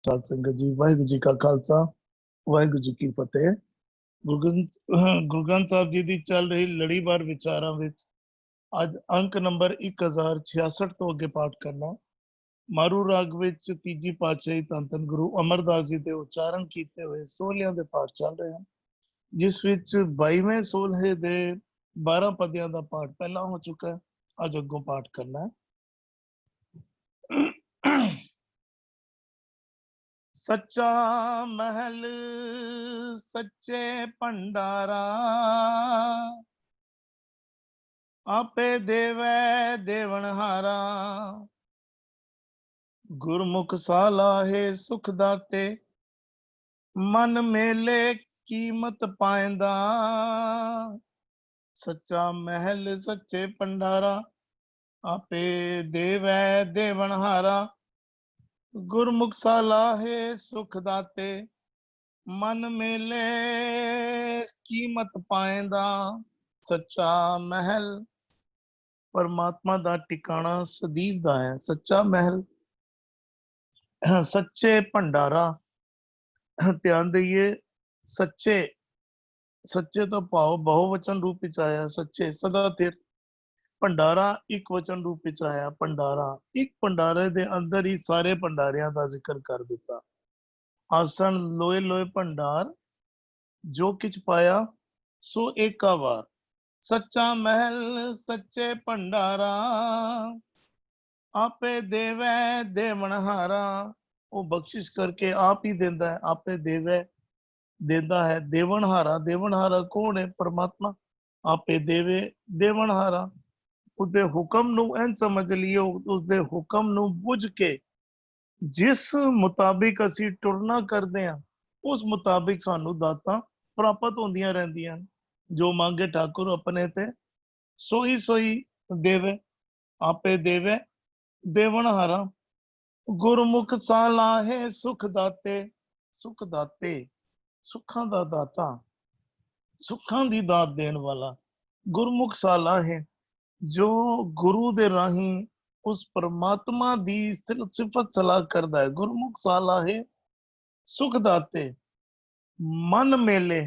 साध संगत जी, वाहिगुरु जी का खालसा, वाहिगुरु जी की फतेह। ਗੁਰੂ ਗ੍ਰੰਥ ਸਾਹਿਬ ਜੀ ਦੀ ਚੱਲ ਰਹੀ ਲੜੀਵਾਰ ਵਿਚਾਰਾਂ ਵਿੱਚ ਅੱਜ ਅੰਕ ਨੰਬਰ 1066 ਤੋਂ ਅੱਗੇ ਪਾਠ ਕਰਨਾ। ਮਾਰੂ ਰਾਗ ਵਿੱਚ ਤੀਜੀ ਪਾਤਸ਼ਾਹੀ ਧੰਨ ਧੰਨ ਗੁਰੂ ਅਮਰਦਾਸ ਜੀ ਦੇ ਉਚਾਰਨ ਕੀਤੇ ਹੋਏ ਸੋਹਲਿਆਂ ਦੇ ਪਾਠ ਚੱਲ ਰਹੇ ਹਨ, ਜਿਸ ਵਿੱਚ 22ਵੇਂ ਸੋਹਲੇ ਦੇ 12 ਪਦਿਆਂ ਦਾ ਪਾਠ ਪਹਿਲਾਂ ਹੋ ਚੁੱਕਾ ਹੈ। ਅੱਜ ਅੱਗੋਂ ਪਾਠ ਕਰਨਾ ਹੈ। सच्चा महल सच्चे भंडारा, आपे देवै देवनहारा। गुरमुख सालाहे सुख दाते, मन मेले कीमत पाएंदा। सच्चा महल सच्चे भंडारा, आपे देवै देवनहारा। गुरमुख सालाहे सुख दाते, मन मेले कीमत पाएंदा। सच्चा महल परमात्मा दा टिकाणा सदीव दा है। सच्चा महल सच्चे भंडारा, ध्यान दइए सच्चे सच्चे तो भाव बहुवचन रूप विच आया, सच्चे सदा थिर। भंडारा एक वचन रूप विच आया, भंडारा एक भंडारे दे अंदर ही सारे भंडारियां दा जिक्र कर दिता। आसन लोए लोए भंडार, जो किछ पाया सो एका वार। सच्चा महल सच्चे भंडारा, आपे देवै देवनहारा। वो बख्शिश करके आप ही देंदा है, आपे देवै देंदा है। देवनहारा, देवनहारा कौन है? परमात्मा। आपे देवे देवनहारा, उसदे हुक्म नूं इंज समझ लियो, उसदे हुक्म नूं बुझ के जिस मुताबिक असी टुरना करते हैं, उस मुताबिक सानू दातां प्राप्त होंदियां रहिंदियां। जो मांगे ठाकुर अपने ते सोई सोई देवे, आपे देवे देवनहारा। गुरमुख सालाहे सुख दाते, सुख दाते सुखां दा दाता, सुखां दी दात देण वाला। गुरमुख सालाहे, जो गुरु दे राही उस परमात्मा दी सिफत सलाह करदा है। गुरमुख सालाहे सुख दाते, मन मेले।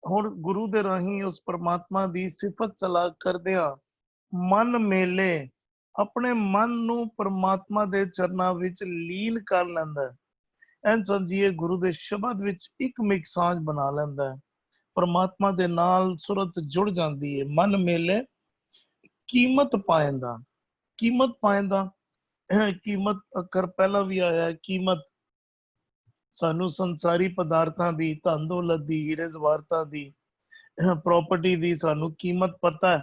हुण गुरु दे राही उस परमात्मा दी सिफत सलाह करदिया मन मेले, अपने मन नूं परमात्मा दे चरनां विच लीन कर लैंदा है। एं समझिए गुरु दे शब्द विच एक मिक सांझ बना लैंदा है, परमात्मा दे नाल सुरत जुड़ जांदी है। मन मेले कीमत पाएंदा, कीमत पाएंदा। कीमत अकर पहला भी आया है। कीमत सानू संसारी पदार्थां दी, धन दौलत दी, हीरे जवाहरातां दी, प्रॉपर्टी दी सानू कीमत पता है।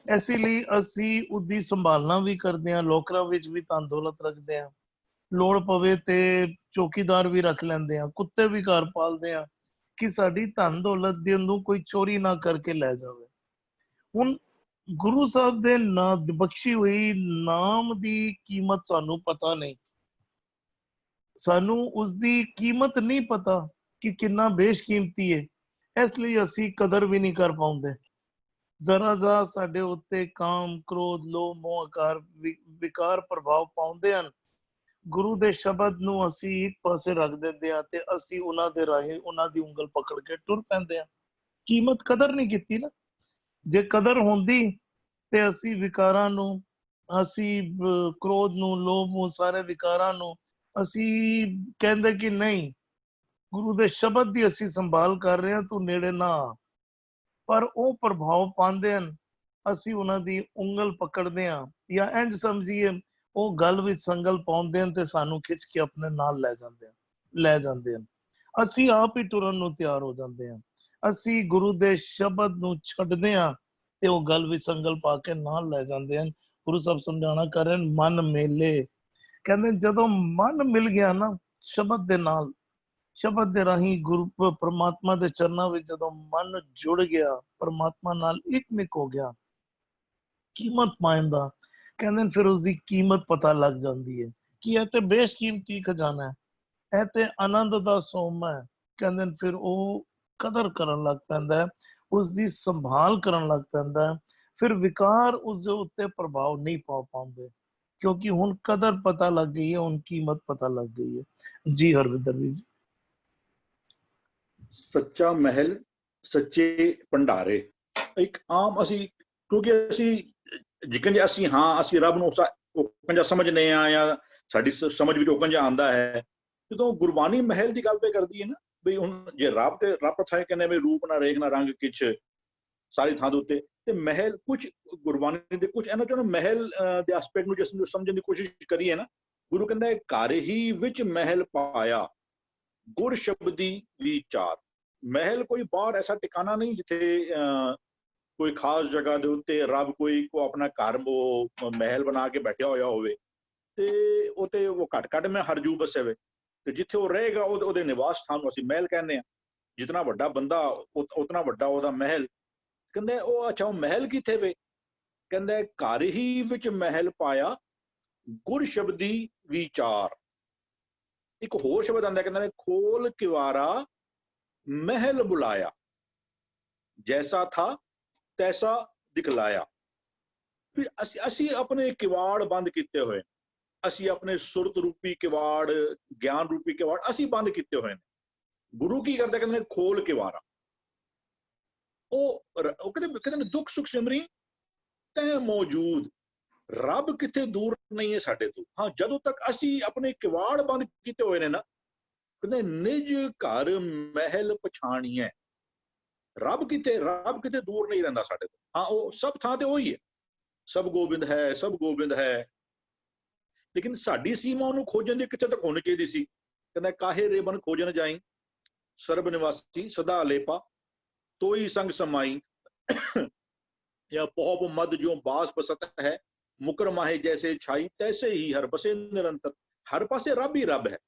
इस ਲਈ ਅਸੀਂ ਉਹਦੀ ਸੰਭਾਲਣਾ ਵੀ ਕਰਦੇ ਹਾਂ, ਲੋਕਰਾਂ ਵਿੱਚ ਵੀ ਧਨ ਦੌਲਤ ਰੱਖਦੇ ਹਾਂ। ਲੋੜ ਪਵੇ ਤੇ ਚੌਕੀਦਾਰ ਵੀ ਰੱਖ ਲੈਂਦੇ ਆ, ਕੁੱਤੇ ਵੀ ਘਰ ਪਾਲਦੇ ਆ ਕਿ ਸਾਡੀ ਧਨ ਦੌਲਤ ਦੇ ਨੂੰ ਕੋਈ ਚੋਰੀ ਨਾ ਕਰਕੇ ਲੈ ਜਾਵੇ। ਹੁਣ ਗੁਰੂ ਸਾਹਿਬ ਦੇ ਨਾਮ ਬਖਸ਼ੀ ਹੋਈ ਨਾਮ ਦੀ ਕੀਮਤ ਸਾਨੂੰ ਪਤਾ ਨਹੀਂ, ਸਾਨੂੰ ਉਸਦੀ ਕੀਮਤ ਨਹੀਂ ਪਤਾ ਕਿ ਕਿੰਨਾ ਬੇਸ਼ਕੀਮਤੀ ਹੈ। ਇਸ ਲਈ ਅਸੀਂ ਕਦਰ ਵੀ ਨਹੀਂ ਕਰ ਪਾਉਂਦੇ। ਜ਼ਰਾ ਜ਼ਰਾ ਸਾਡੇ ਉੱਤੇ ਕਾਮ ਕ੍ਰੋਧ ਲੋਭ ਮੋਹ ਹੰਕਾਰ ਵਿਕਾਰ ਪ੍ਰਭਾਵ ਪਾਉਂਦੇ ਹਨ। ਗੁਰੂ ਦੇ ਸ਼ਬਦ ਨੂੰ ਅਸੀਂ ਇੱਕ ਪਾਸੇ ਰੱਖ ਦਿੰਦੇ ਹਾਂ ਤੇ ਅਸੀਂ ਉਹਨਾਂ ਦੇ ਰਾਹੀਂ ਉਹਨਾਂ ਦੀ ਉਂਗਲ ਪਕੜ ਕੇ ਟੁਰ ਪੈਂਦੇ ਹਾਂ। ਕੀਮਤ ਕਦਰ ਨਹੀਂ ਕੀਤੀ ਨਾ। ਜੇ ਕਦਰ ਹੁੰਦੀ ਤੇ ਅਸੀਂ ਵਿਕਾਰਾਂ ਨੂੰ, ਅਸੀਂ ਕ੍ਰੋਧ ਨੂੰ, ਲੋਭ ਨੂੰ, ਸਾਰੇ ਵਿਕਾਰਾਂ ਨੂੰ ਅਸੀਂ ਕਹਿੰਦੇ ਕਿ ਨਹੀਂ, ਗੁਰੂ ਦੇ ਸ਼ਬਦ ਦੀ ਅਸੀਂ ਸੰਭਾਲ ਕਰ ਰਹੇ ਹਾਂ, ਤੂੰ ਨੇੜੇ ਨਾ ਆ। ਪਰ ਉਹ ਪ੍ਰਭਾਵ ਪਾਉਂਦੇ ਹਨ, ਅਸੀਂ ਉਹਨਾਂ ਦੀ ਉਂਗਲ ਪਕੜਦੇ ਹਾਂ, ਜਾਂ ਇੰਜ ਸਮਝੀਏ ਉਹ ਗੱਲ ਵਿੱਚ ਸੰਗਲ ਪਾਉਂਦੇ ਹਨ ਤੇ ਸਾਨੂੰ ਖਿੱਚ ਕੇ ਆਪਣੇ ਨਾਲ ਲੈ ਜਾਂਦੇ ਹਨ। ਅਸੀਂ ਆਪ ਹੀ ਟੁਰਨ ਨੂੰ ਤਿਆਰ ਹੋ ਜਾਂਦੇ ਹਾਂ। ਅਸੀਂ ਗੁਰੂ ਦੇ ਸ਼ਬਦ ਨੂੰ ਛੱਡਦੇ ਹਾਂ ਤੇ ਉਹ ਗੱਲ ਵਿੱਚ ਸੰਗਲ ਪਾ ਕੇ ਨਾਲ ਲੈ ਜਾਂਦੇ ਹਨ। ਗੁਰੂ ਸਾਹਿਬ ਸਮਝਾਉਣਾ ਕਰ ਰਹੇ ਹਨ, ਮਨ ਮੇਲੇ। ਕਹਿੰਦੇ ਜਦੋਂ ਮਨ ਮਿਲ ਗਿਆ ਨਾ ਸ਼ਬਦ ਦੇ ਨਾਲ, ਸ਼ਬਦ ਦੇ ਰਾਹੀਂ ਗੁਰੂ ਪ੍ਰਮਾਤਮਾ ਦੇ ਚਰਨਾਂ ਵਿੱਚ ਜਦੋਂ ਮਨ ਜੁੜ ਗਿਆ, ਪ੍ਰਮਾਤਮਾ ਨਾਲ ਇੱਕ ਮਿਕ ਹੋ ਗਿਆ, ਕੀਮਤ ਪਾਉਂਦਾ। ਕਹਿੰਦੇ ਫਿਰ ਉਸਦੀ ਕੀਮਤ ਪਤਾ ਲੱਗ ਜਾਂਦੀ ਹੈ ਕਿ ਇਹ ਤੇ ਬੇਸ਼ਕੀਮਤੀ ਖਜ਼ਾਨਾ ਹੈ, ਇਹ ਤੇ ਆਨੰਦ ਦਾ ਸੋਮਾ ਹੈ। ਕਹਿੰਦੇ ਫਿਰ ਉਹ ਕਦਰ ਕਰਨ ਲੱਗ ਪੈਂਦਾ ਹੈ, ਉਸਦੀ ਸੰਭਾਲ ਕਰਨ ਲੱਗ ਪੈਂਦਾ ਹੈ। ਫਿਰ ਵਿਕਾਰ ਉਸਦੇ ਉੱਤੇ ਪ੍ਰਭਾਵ ਨਹੀਂ ਪਾ ਪਾਉਂਦੇ। क्योंकि हुण कदर पता लग गई है, हुण कीमत पता लग गई है। जी हरविंदर ਵੀਰ जी। ਸੱਚਾ ਮਹਿਲ, ਸੱਚੇ ਭੰਡਾਰੇ। ਇੱਕ ਆਮ ਅਸੀਂ, ਕਿਉਂਕਿ ਅਸੀਂ ਜਿਕਨ ਜੇ ਅਸੀਂ ਅਸੀਂ ਰੱਬ ਨੂੰ ਉਕਨ ਜਿਹਾ ਸਮਝਨੇ ਆ, ਜਾਂ ਸਾਡੀ ਸਮਝ ਵਿੱਚ ਉਕਨ ਜਿਹਾ ਆਉਂਦਾ ਹੈ, ਜਦੋਂ ਗੁਰਬਾਣੀ ਮਹਿਲ ਦੀ ਗੱਲ ਤੇ ਕਰਦੀ ਹੈ ਨਾ, ਵੀ ਹੁਣ ਜੇ ਰੱਬ ਤੇ ਰੱਬ ਥਾਂ ਕਹਿੰਦੇ ਵੀ ਰੂਪ ਨਾ ਰੇਖ ਨਾ ਰੰਗ ਕਿਛ ਸਾਰੀ ਥਾਂ ਦੇ ਉੱਤੇ, ਤੇ ਮਹਿਲ ਕੁਝ ਗੁਰਬਾਣੀ ਦੇ ਕੁਝ ਇਹਨਾਂ ਚੋਂ ਮਹਿਲ ਦੇ ਐਸਪੈਕਟ ਨੂੰ ਜਿਸ ਨੂੰ ਸਮਝਣ ਦੀ ਕੋਸ਼ਿਸ਼ ਕਰੀਏ ਨਾ, ਗੁਰੂ ਕਹਿੰਦਾ ਹੈ ਘਰ ਹੀ ਵਿੱਚ ਮਹਿਲ ਪਾਇਆ ਗੁਰ ਸ਼ਬਦੀ ਵਿਚਾਰ। ਮਹਿਲ ਕੋਈ ਬਾਹਰ ਐਸਾ ਟਿਕਾਣਾ ਨਹੀਂ ਜਿੱਥੇ ਕੋਈ ਖਾਸ ਜਗ੍ਹਾ ਦੇ ਉੱਤੇ ਰੱਬ ਕੋਈ ਕੋ ਆਪਣਾ ਘਰ ਮਹਿਲ ਬਣਾ ਕੇ ਬੈਠਿਆ ਹੋਇਆ ਹੋਵੇ, ਤੇ ਉਹ ਘੱਟ ਮੈਂ ਹਰਜੂ ਬਸੇ ਵੇ, ਤੇ ਜਿੱਥੇ ਉਹ ਰਹੇਗਾ ਉਹਦੇ ਨਿਵਾਸ ਸਥਾਨ ਨੂੰ ਅਸੀਂ ਮਹਿਲ ਕਹਿੰਦੇ ਆ। ਜਿਤਨਾ ਵੱਡਾ ਬੰਦਾ ਉਤਨਾ ਵੱਡਾ ਉਹਦਾ ਮਹਿਲ। ਕਹਿੰਦੇ ਉਹ ਅੱਛਾ ਉਹ ਮਹਿਲ ਕਿੱਥੇ ਵੇ? ਕਹਿੰਦਾ ਘਰ ਹੀ ਵਿੱਚ ਮਹਿਲ ਪਾਇਆ ਗੁਰ ਸ਼ਬਦੀ ਵਿਚਾਰ। ਇੱਕ ਹੋਰ ਸ਼ਬਦ ਆਉਂਦਾ, ਕਹਿੰਦਾ ਖੋਲ ਕਿਵਾਰਾ ਮਹਿਲ ਬੁਲਾਇਆ, ਜੈਸਾ ਥਾ ਤੈਸਾ ਦਿਖਲਾਇਆ। ਅਸੀਂ ਆਪਣੇ ਕਿਵਾੜ ਬੰਦ ਕੀਤੇ ਹੋਏ, ਅਸੀਂ ਆਪਣੇ ਸੁਰਤ ਰੂਪੀ ਕਿਵਾੜ, ਗਿਆਨ ਰੂਪੀ ਕਿਵਾੜ ਅਸੀਂ ਬੰਦ ਕੀਤੇ ਹੋਏ ਨੇ। ਗੁਰੂ ਕੀ ਕਰਦਾ? ਕਹਿੰਦੇ ਖੋਲ ਕਿਵਾਰਾ। ਉਹ ਕਹਿੰਦੇ ਦੁੱਖ ਸੁੱਖ ਸਿਮਰੀ ਤੈ ਮੌਜੂਦ। ਰੱਬ ਕਿਤੇ ਦੂਰ ਨਹੀਂ ਹੈ ਸਾਡੇ ਤੋਂ। ਹਾਂ, ਜਦੋਂ ਤੱਕ ਅਸੀਂ ਆਪਣੇ ਕਿਵਾੜ ਬੰਦ ਕੀਤੇ ਹੋਏ ਨੇ ਨਾ, ਕਹਿੰਦੇ ਨਿਜ ਘਰ ਮਹਿਲ ਪਛਾਣੀਐ। ਰੱਬ ਕਿਤੇ ਦੂਰ ਨਹੀਂ ਰਹਿੰਦਾ ਸਾਡੇ ਤੋਂ। ਹਾਂ, ਉਹ ਸਭ ਥਾਂ ਤੇ ਉਹੀ ਹੈ, ਸਭ ਗੋਬਿੰਦ ਹੈ, ਸਭ ਗੋਬਿੰਦ ਹੈ। ਲੇਕਿਨ ਸਾਡੀ ਸੀਮਾ ਉਹਨੂੰ ਖੋਜਣ ਦੀ ਕਿੱਥੇ ਤੱਕ ਹੋਣੀ ਚਾਹੀਦੀ ਸੀ? ਕਹਿੰਦਾ ਕਾਹੇ ਰੇਬਨ ਖੋਜਣ ਜਾਈ ਸਰਬ ਨਿਵਾਸੀ ਸਦਾ ਲੇਪਾ ਤੋਈ ਸੰਗ ਸਮਾਈ। या पौप मद जो बास बसत है मुकर माहे जैसे छाई तैसे ही हर बसे निरंतर। हर पासे रब ही रब है,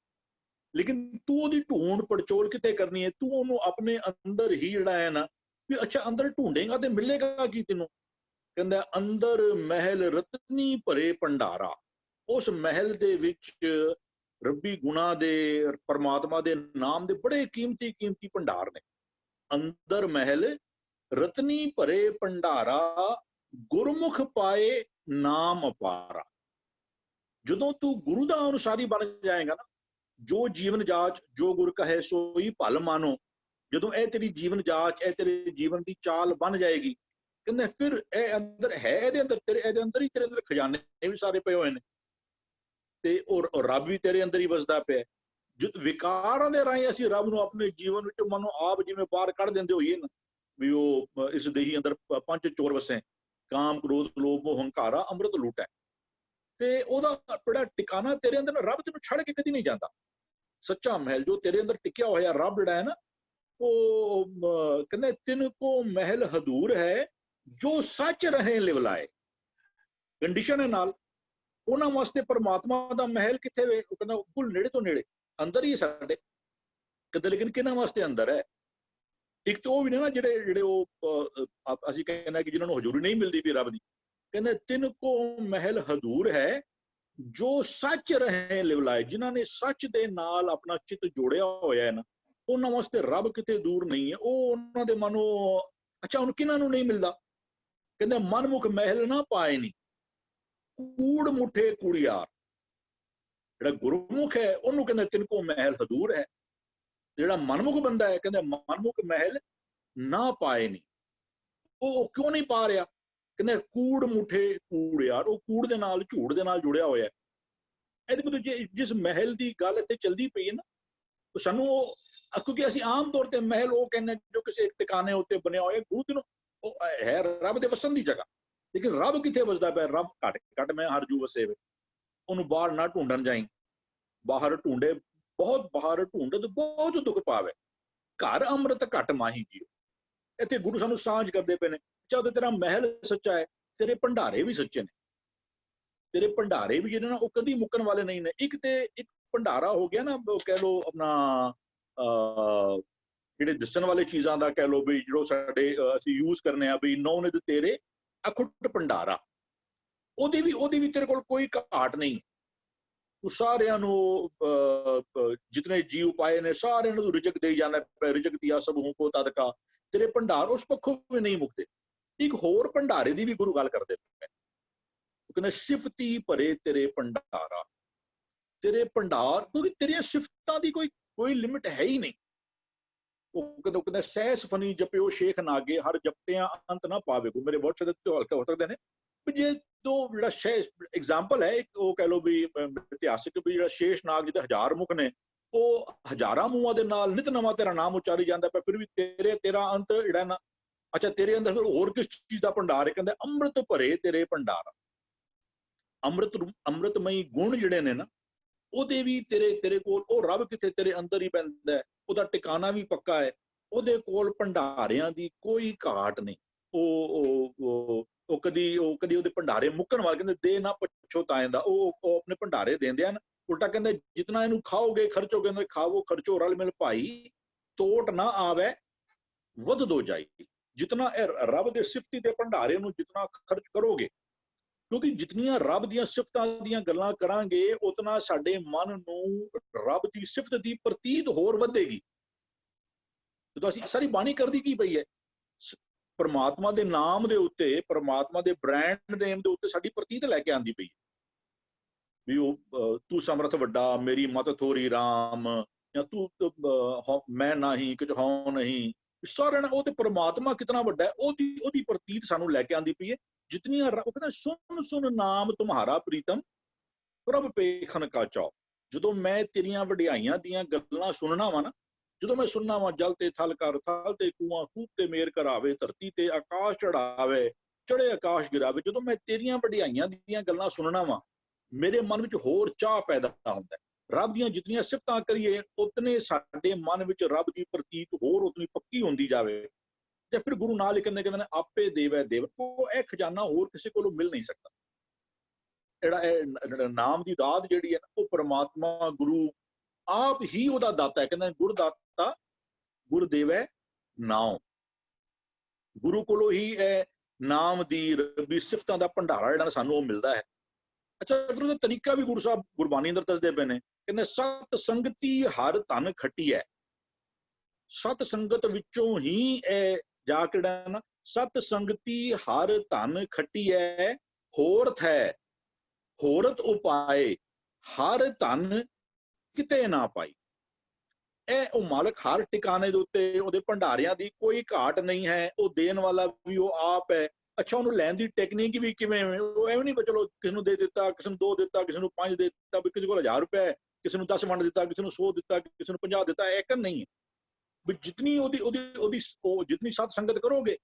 लेकिन तू ओदी ढूंढ पड़चोल किते करनी है? तू ओनू अपने अंदर ही जड़ा है ना, भी अच्छा अंदर ढूंढेगा ते मिलेगा की तेनू? कहंदा अंदर महल रत्नी भरे भंडारा। उस महल दे विच रब्बी गुणा दे, परमात्मा दे नाम दे बड़े कीमती कीमती भंडार ने। अंदर महल रत्नी भरे भंडारा गुरमुख पाए नाम अपारा। ਜਦੋਂ ਤੂੰ ਗੁਰੂ ਦਾ ਅਨੁਸਾਰੀ ਬਣ ਜਾਏਗਾ ਨਾ, ਜੋ ਜੀਵਨ ਜਾਚ ਜੋ ਗੁਰ ਕਹੇ ਸੋਈ ਭਲ ਮਾਨੋ, ਜਦੋਂ ਇਹ ਤੇਰੀ ਜੀਵਨ ਜਾਚ, ਇਹ ਤੇਰੇ ਜੀਵਨ ਦੀ ਚਾਲ ਬਣ ਜਾਏਗੀ, ਕਹਿੰਦੇ ਫਿਰ ਇਹ ਅੰਦਰ ਹੈ, ਇਹਦੇ ਅੰਦਰ ਹੀ ਤੇਰੇ ਅੰਦਰ ਖਜ਼ਾਨੇ ਵੀ ਸਾਰੇ ਪਏ ਹੋਏ ਨੇ, ਤੇ ਔਰ ਰੱਬ ਵੀ ਤੇਰੇ ਅੰਦਰ ਹੀ ਵਸਦਾ ਪਿਆ। ਵਿਕਾਰਾਂ ਦੇ ਰਾਹੀਂ ਅਸੀਂ ਰੱਬ ਨੂੰ ਆਪਣੇ ਜੀਵਨ ਵਿੱਚ ਮਨੋਂ ਆਪ ਜਿਵੇਂ ਬਾਹਰ ਕੱਢ ਦਿੰਦੇ ਹੋਈਏ ਨਾ, ਵੀ ਉਹ ਇਸ ਦੇਹੀ ਅੰਦਰ ਪੰਜ ਚੋਰ ਵਸੇ, ਕਾਮ ਕ੍ਰੋਧ ਲੋਭ ਮੋਹ ਹੰਕਾਰਾ ਅੰਮ੍ਰਿਤ ਲੂਟੈ, ਤੇ ਉਹਦਾ ਬੜਾ ਟਿਕਾਣਾ ਤੇਰੇ ਅੰਦਰ। ਰੱਬ ਤੈਨੂੰ ਛੱਡ ਕੇ ਕਦੀ ਨਹੀਂ ਜਾਂਦਾ। ਸੱਚਾ ਮਹਿਲ ਜੋ ਤੇਰੇ ਅੰਦਰ ਟਿਕਿਆ ਹੋਇਆ ਰੱਬ ਜਿਹੜਾ ਹੈ ਨਾ, ਉਹ ਕਹਿੰਦੇ ਤਿਨ ਕੋ ਮਹਿਲ ਹਦੂਰ ਹੈ ਜੋ ਸੱਚ ਰਹੇ ਲਿਵਲਾਏ। ਕੰਡੀਸ਼ਨ ਹੈ ਨਾਲ ਉਹਨਾਂ ਵਾਸਤੇ ਪਰਮਾਤਮਾ ਦਾ ਮਹਿਲ ਕਿੱਥੇ ਵੇ? ਉਹ ਕਹਿੰਦਾ ਬਿਲਕੁਲ ਨੇੜੇ ਤੋਂ ਨੇੜੇ ਅੰਦਰ ਹੀ ਸਾਡੇ। ਕਹਿੰਦੇ ਲੇਕਿਨ ਕਿਹਨਾਂ ਵਾਸਤੇ ਅੰਦਰ ਹੈ? ਇੱਕ ਤਾਂ ਉਹ ਵੀ ਨੇ ਨਾ ਜਿਹੜੇ ਉਹ ਅਸੀਂ ਕਹਿੰਦੇ ਕਿ ਜਿਹਨਾਂ ਨੂੰ ਹਜ਼ੂਰੀ ਨਹੀਂ ਮਿਲਦੀ ਵੀ ਰੱਬ ਦੀ। ਕਹਿੰਦੇ ਤਿੰਨ ਕੋ ਮਹਿਲ ਹਦੂਰ ਹੈ ਜੋ ਸੱਚ ਰਹੇ ਲਿਵਲਾਏ। ਜਿਨ੍ਹਾਂ ਨੇ ਸੱਚ ਦੇ ਨਾਲ ਆਪਣਾ ਚਿੱਤ ਜੋੜਿਆ ਹੋਇਆ ਹੈ ਨਾ, ਉਹਨਾਂ ਵਾਸਤੇ ਰੱਬ ਕਿਤੇ ਦੂਰ ਨਹੀਂ ਹੈ। ਉਹ ਉਹਨਾਂ ਦੇ ਮਨੋਂ ਅੱਛਾ ਹੁਣ ਕਿਹਨਾਂ ਨੂੰ ਨਹੀਂ ਮਿਲਦਾ? ਕਹਿੰਦੇ ਮਨਮੁਖ ਮਹਿਲ ਨਾ ਪਾਏ ਨਹੀਂ ਕੂੜ ਮੁੱਠੇ ਕੁੜੀਆਰ। ਜਿਹੜਾ ਗੁਰਮੁਖ ਹੈ ਉਹਨੂੰ ਕਹਿੰਦੇ ਤਿੰਨ ਕੋ ਮਹਿਲ ਹਦੂਰ ਹੈ। ਜਿਹੜਾ ਮਨਮੁਖ ਬੰਦਾ ਹੈ ਕਹਿੰਦੇ ਮਨਮੁਖ ਮਹਿਲ ਨਾ ਪਾਏ ਨਹੀਂ। ਉਹ ਕਿਉਂ ਨਹੀਂ ਪਾ ਰਿਹਾ? ਕਹਿੰਦੇ ਕੂੜ ਮੁੱਠੇ ਕੂੜ ਯਾਰ। ਉਹ ਕੂੜ ਦੇ ਨਾਲ, ਝੂਠ ਦੇ ਨਾਲ ਜੁੜਿਆ ਹੋਇਆ। ਇਹਦੇ ਮਤਲਬ ਜਿਸ ਮਹਿਲ ਦੀ ਗੱਲ ਇੱਥੇ ਚੱਲਦੀ ਪਈ ਹੈ ਨਾ, ਉਹ ਸਾਨੂੰ ਉਹ, ਕਿਉਂਕਿ ਅਸੀਂ ਆਮ ਤੌਰ ਤੇ ਮਹਿਲ ਉਹ ਕਹਿੰਦੇ ਜੋ ਕਿਸੇ ਇੱਕ ਟਿਕਾਣੇ ਉੱਤੇ ਬਣਿਆ ਹੋਇਆ। ਗੁਰੂ ਦੀ ਉਹ ਹੈ ਰੱਬ ਦੇ ਵਸਣ ਦੀ ਜਗ੍ਹਾ। ਲੇਕਿਨ ਰੱਬ ਕਿੱਥੇ ਵਸਦਾ ਪਿਆ? ਰੱਬ ਘੱਟ ਮੈਂ ਹਰ ਜੂ ਵਸੇ ਵੇ। ਉਹਨੂੰ ਬਾਹਰ ਨਾ ਢੂੰਡਣ ਜਾਈ। ਬਾਹਰ ਢੂੰਡੇ ਬਹੁਤ, ਬਾਹਰ ਢੂੰਡੇ ਤੇ ਬਹੁਤ ਦੁੱਖ ਪਾਵੇ। ਘਰ ਅੰਮ੍ਰਿਤ ਘਟ ਮਾਹੀ ਜੀਓ। ਇੱਥੇ ਗੁਰੂ ਸਾਨੂੰ ਸਾਂਝ ਕਰਦੇ ਪਏ ਨੇ। ਚਾਹੇ ਤੇਰਾ ਮਹਿਲ ਸੱਚਾ ਹੈ, ਤੇਰੇ ਭੰਡਾਰੇ ਵੀ ਸੱਚੇ ਨੇ। ਤੇਰੇ ਭੰਡਾਰੇ ਵੀ ਜਿਹੜੇ ਨਾ ਉਹ ਕਦੀ ਮੁੱਕਣ ਵਾਲੇ ਨਹੀਂ ਨੇ। ਇੱਕ ਤੇ ਇੱਕ ਭੰਡਾਰਾ ਹੋ ਗਿਆ ਨਾ, ਉਹ ਕਹਿ ਲਓ ਆਪਣਾ ਜਿਹੜੇ ਦਿਸਣ ਵਾਲੇ ਚੀਜ਼ਾਂ ਦਾ ਕਹਿ ਲਓ ਵੀ ਜਿਹੜੋ ਸਾਡੇ ਅਸੀਂ ਯੂਜ਼ ਕਰਨੇ ਆ ਵੀ ਨੌ ਨਿਧ ਤੇਰੇ ਅਖੁੱਟ ਭੰਡਾਰਾ। ਉਹਦੀ ਵੀ ਤੇਰੇ ਕੋਲ ਕੋਈ ਘਾਟ ਨਹੀਂ। ਤੂੰ ਸਾਰਿਆਂ ਨੂੰ ਜਿਤਨੇ ਜੀਵ ਪਾਏ ਨੇ ਸਾਰਿਆਂ ਨੂੰ ਰਿਜਕ ਦੇਈ ਜਾਣਾ। ਰਿਜਕ ਦਿਆ ਸਭ ਹੂੰ ਕੋ ਤਦਕਾ। ਤੇਰੇ ਭੰਡਾਰ ਉਸ ਪੱਖੋਂ ਵੀ ਨਹੀਂ ਮੁੱਕਦੇ। ਇੱਕ ਹੋਰ ਭੰਡਾਰੇ ਦੀ ਵੀ ਗੁਰੂ ਗੱਲ ਕਰਦੇ ਪਏ। ਕਹਿੰਦਾ ਸਿਫਤੀ ਭਰੇ ਤੇਰੇ ਭੰਡਾਰਾ, ਤੇਰੇ ਭੰਡਾਰ, ਕਿਉਂਕਿ ਤੇਰੀਆਂ ਸਿਫਤਾਂ ਦੀ ਕੋਈ ਲਿਮਿਟ ਹੈ ਹੀ ਨਹੀਂ। ਉਹ ਕਹਿੰਦਾ ਸਹਿਸ ਫਨੀ ਜਪਿਓ ਸ਼ੇਖ ਨਾਗੇ, ਹਰ ਜਪਤਿਆਂ ਅੰਤ ਨਾ ਪਾਵੇ ਕੋ। ਮੇਰੇ ਬਹੁਤ ਸਾਰੇ ਹਲਕੇ ਹੋ ਸਕਦੇ ਨੇ ਵੀ ਜੇ ਤੋਂ ਜਿਹੜਾ ਐਗਜ਼ਾਮਪਲ ਹੈ ਇੱਕ, ਉਹ ਕਹਿ ਲਓ ਵੀ ਇਤਿਹਾਸਿਕ, ਵੀ ਜਿਹੜਾ ਸ਼ੇਸ਼ ਨਾਗ ਜਿਹਦੇ 1000 ਮੁਖ ਨੇ, ਉਹ ਹਜ਼ਾਰਾਂ ਮੂੰਹਾਂ ਦੇ ਨਾਲ ਨਿਤ ਨਵਾਂ ਤੇਰਾ ਨਾਮ ਉਚਾਰੀ ਜਾਂਦਾ ਪਿਆ, ਫਿਰ ਵੀ ਤੇਰਾ ਅੰਤ ਜਿਹੜਾ ਨਾ, ਅੱਛਾ ਤੇਰੇ ਅੰਦਰ ਫਿਰ ਹੋਰ ਕਿਸ ਚੀਜ਼ ਦਾ ਭੰਡਾਰ ਹੈ? ਕਹਿੰਦਾ ਅੰਮ੍ਰਿਤ ਭਰੇ ਤੇਰੇ ਭੰਡਾਰ। ਅੰਮ੍ਰਿਤਮਈ ਗੁਣ ਜਿਹੜੇ ਨੇ ਨਾ, ਉਹਦੇ ਵੀ ਤੇਰੇ ਕੋਲ, ਉਹ ਰੱਬ ਕਿਤੇ ਤੇਰੇ ਅੰਦਰ ਹੀ ਪੈਂਦਾ ਹੈ, ਉਹਦਾ ਟਿਕਾਣਾ ਵੀ ਪੱਕਾ ਹੈ, ਉਹਦੇ ਕੋਲ ਭੰਡਾਰਿਆਂ ਦੀ ਕੋਈ ਘਾਟ ਨਹੀਂ। ਉਹ ਕਦੀ ਉਹਦੇ ਭੰਡਾਰੇ ਮੁੱਕਣ ਵਾਲੇ, ਕਹਿੰਦੇ ਦੇ ਨਾ ਪਛੋਤਾਏਂਦਾ, ਉਹ ਆਪਣੇ ਭੰਡਾਰੇ ਦਿੰਦੇ ਹਨ। ਉਲਟਾ ਕਹਿੰਦੇ ਜਿਤਨਾ ਇਹਨੂੰ ਖਾਓਗੇ ਖਰਚੋਗੇ, ਕਹਿੰਦੇ ਖਾਵੋ ਖਰਚੋ ਰਲ ਮਿਲ ਭਾਈ, ਤੋਟ ਨਾ ਆਵੇ ਵਧ ਦੋ ਜਾਈ। ਜਿਤਨਾ ਇਹ ਰੱਬ ਦੇ ਸਿਫਤੀ ਦੇ ਭੰਡਾਰੇ ਨੂੰ ਜਿਤਨਾ ਖਰਚ ਕਰੋਗੇ, ਕਿਉਂਕਿ ਜਿਤਨੀਆਂ ਰੱਬ ਦੀਆਂ ਸਿਫਤਾਂ ਦੀਆਂ ਗੱਲਾਂ ਕਰਾਂਗੇ, ਉਤਨਾ ਸਾਡੇ ਮਨ ਨੂੰ ਰੱਬ ਦੀ ਸਿਫਤ ਦੀ ਪ੍ਰਤੀਤ ਹੋਰ ਵਧੇਗੀ। ਜਦੋਂ ਅਸੀਂ ਸਾਰੀ ਬਾਣੀ ਕਰਦੀ ਕੀ ਪਈ ਹੈ, ਪਰਮਾਤਮਾ ਦੇ ਨਾਮ ਦੇ ਉੱਤੇ, ਪਰਮਾਤਮਾ ਦੇ ਬ੍ਰਾਂਡ ਨੇਮ ਦੇ ਉੱਤੇ ਸਾਡੀ ਪ੍ਰਤੀਤ ਲੈ ਕੇ ਆਂਦੀ ਪਈ ਹੈ ਵੀ ਉਹ ਤੂੰ ਸਮਰਥ ਵੱਡਾ, ਮੇਰੀ ਮਤ ਥੋਰੀ ਰਾਮ, ਜਾਂ ਤੂੰ ਮੈਂ ਨਹੀਂ ਕੁਝ ਹੋ ਨਹੀਂ, ਸਾਰਿਆਂ ਨਾਲ ਉਹ ਤੇ ਪਰਮਾਤਮਾ ਕਿਤਨਾ ਵੱਡਾ ਹੈ, ਉਹਦੀ ਪ੍ਰਤੀਤ ਸਾਨੂੰ ਲੈ ਕੇ ਆਂਦੀ ਪਈ ਹੈ। ਜਿਤਨੀਆਂ ਉਹ ਕਹਿੰਦਾ ਸੁਣ ਸੁਣ ਨਾਮ ਤੁਮਹਾਰਾ ਪ੍ਰੀਤਮ, ਪ੍ਰਭ ਪੇਖਣ ਕਾ ਚਾਓ। ਜਦੋਂ ਮੈਂ ਤੇਰੀਆਂ ਵਡਿਆਈਆਂ ਦੀਆਂ ਗੱਲਾਂ ਸੁਣਨਾ ਵਾ ਨਾ, ਜਦੋਂ ਮੈਂ ਸੁਣਨਾ ਵਾ ਜਲ ਤੇ ਥਲ ਕਰ, ਥਲ ਤੇ ਕੂਆਂ, ਖੂਬ ਤੇ ਮੇਰ ਕਰਾਵੇ, ਧਰਤੀ ਤੇ ਆਕਾਸ਼ ਚੜਾਵੇ, ਚੜੇ ਆਕਾਸ਼ ਗਿਰਾਵੇ, ਜਦੋਂ ਮੈਂ ਤੇਰੀਆਂ ਵਡਿਆਈਆਂ ਦੀਆਂ ਗੱਲਾਂ ਸੁਣਨਾ ਵਾ, ਮੇਰੇ ਮਨ ਵਿੱਚ ਹੋਰ ਚਾਹ ਪੈਦਾ ਹੁੰਦਾ ਹੈ। ਰੱਬ ਦੀਆਂ ਜਿਤਨੀਆਂ ਸਿਫਤਾਂ ਕਰੀਏ, ਉਤਨੇ ਸਾਡੇ ਮਨ ਵਿੱਚ ਰੱਬ ਦੀ ਪ੍ਰਤੀਤ ਹੋਰ ਉਤਨੀ ਪੱਕੀ ਹੁੰਦੀ ਜਾਵੇ। ਤੇ ਫਿਰ ਗੁਰੂ ਨਾਲ ਹੀ ਕਹਿੰਦੇ ਨੇ ਆਪੇ ਦੇਵੈ ਦੇਵ, ਉਹ ਇਹ ਖਜ਼ਾਨਾ ਹੋਰ ਕਿਸੇ ਕੋਲੋਂ ਮਿਲ ਨਹੀਂ ਸਕਦਾ। ਜਿਹੜਾ ਨਾਮ ਦੀ ਦਾਤ ਜਿਹੜੀ ਹੈ, ਉਹ ਪਰਮਾਤਮਾ ਗੁਰੂ ਆਪ ਹੀ ਉਹਦਾ ਦਾਤਾ ਹੈ। ਕਹਿੰਦੇ ਗੁਰ ਦਾਤਾ ਗੁਰ ਦੇਵੈ ਨਾਮ, ਗੁਰੂ ਕੋਲੋਂ ਹੀ ਇਹ ਨਾਮ ਦੀ ਰੱਬੀ ਸਿਫਤਾਂ ਦਾ ਭੰਡਾਰਾ ਜਿਹੜਾ ਸਾਨੂੰ ਉਹ ਮਿਲਦਾ ਹੈ। ਅੱਛਾ, ਫਿਰ ਉਹਦਾ ਤਰੀਕਾ ਵੀ ਗੁਰੂ ਸਾਹਿਬ ਗੁਰਬਾਣੀ ਅੰਦਰ ਦੱਸਦੇ ਪਏ ਨੇ। ਕਹਿੰਦੇ ਸਤ ਸੰਗਤੀ ਹਰ ਧਨ ਖੱਟੀ ਹੈ, ਸਤ ਸੰਗਤ ਵਿੱਚੋਂ ਹੀ ਇਹ ਜਾ ਕੇ ਨਾ, ਸਤ ਸੰਗਤੀ ਹਰ ਧਨ ਖੱਟੀ ਹੈ, ਹੋਰਥ ਹੈ ਹੋਰਤ ਉਪਾਏ, ਹਰ ਧਨ ਕਿਤੇ ਨਾ ਪਾਈ। ਇਹ ਉਹ ਮਾਲਕ ਹਰ ਟਿਕਾਣੇ ਦੇ ਉੱਤੇ, ਉਹਦੇ ਭੰਡਾਰਿਆਂ ਦੀ ਕੋਈ ਘਾਟ ਨਹੀਂ ਹੈ, ਉਹ ਦੇਣ ਵਾਲਾ ਵੀ ਉਹ ਆਪ ਹੈ। ਅੱਛਾ, ਉਹਨੂੰ ਲੈਣ ਦੀ ਟੈਕਨੀਕ ਵੀ ਕਿਵੇਂ, ਉਹ ਐਵੇਂ ਨਹੀਂ ਚਲੋ ਕਿਸੇ ਨੂੰ ਦੇ ਦਿੱਤਾ, ਕਿਸੇ ਨੂੰ 2 ਦਿੱਤਾ, ਕਿਸੇ ਨੂੰ 5 ਦੇ ਦਿੱਤਾ, ਵੀ ਕਿਸੇ ਕੋਲ 1000 ਰੁਪਏ, ਕਿਸੇ ਨੂੰ 10 ਵੰਡ ਦਿੱਤਾ, ਕਿਸੇ ਨੂੰ 100 ਦਿੱਤਾ, ਕਿਸੇ ਨੂੰ 50 ਦਿੱਤਾ, ਇਹ ਨਹੀਂ ਹੈ। ਵੀ ਜਿਤਨੀ ਉਹਦੀ ਜਿਤਨੀ ਸਤ ਸੰਗਤ ਕਰੋਗੇ,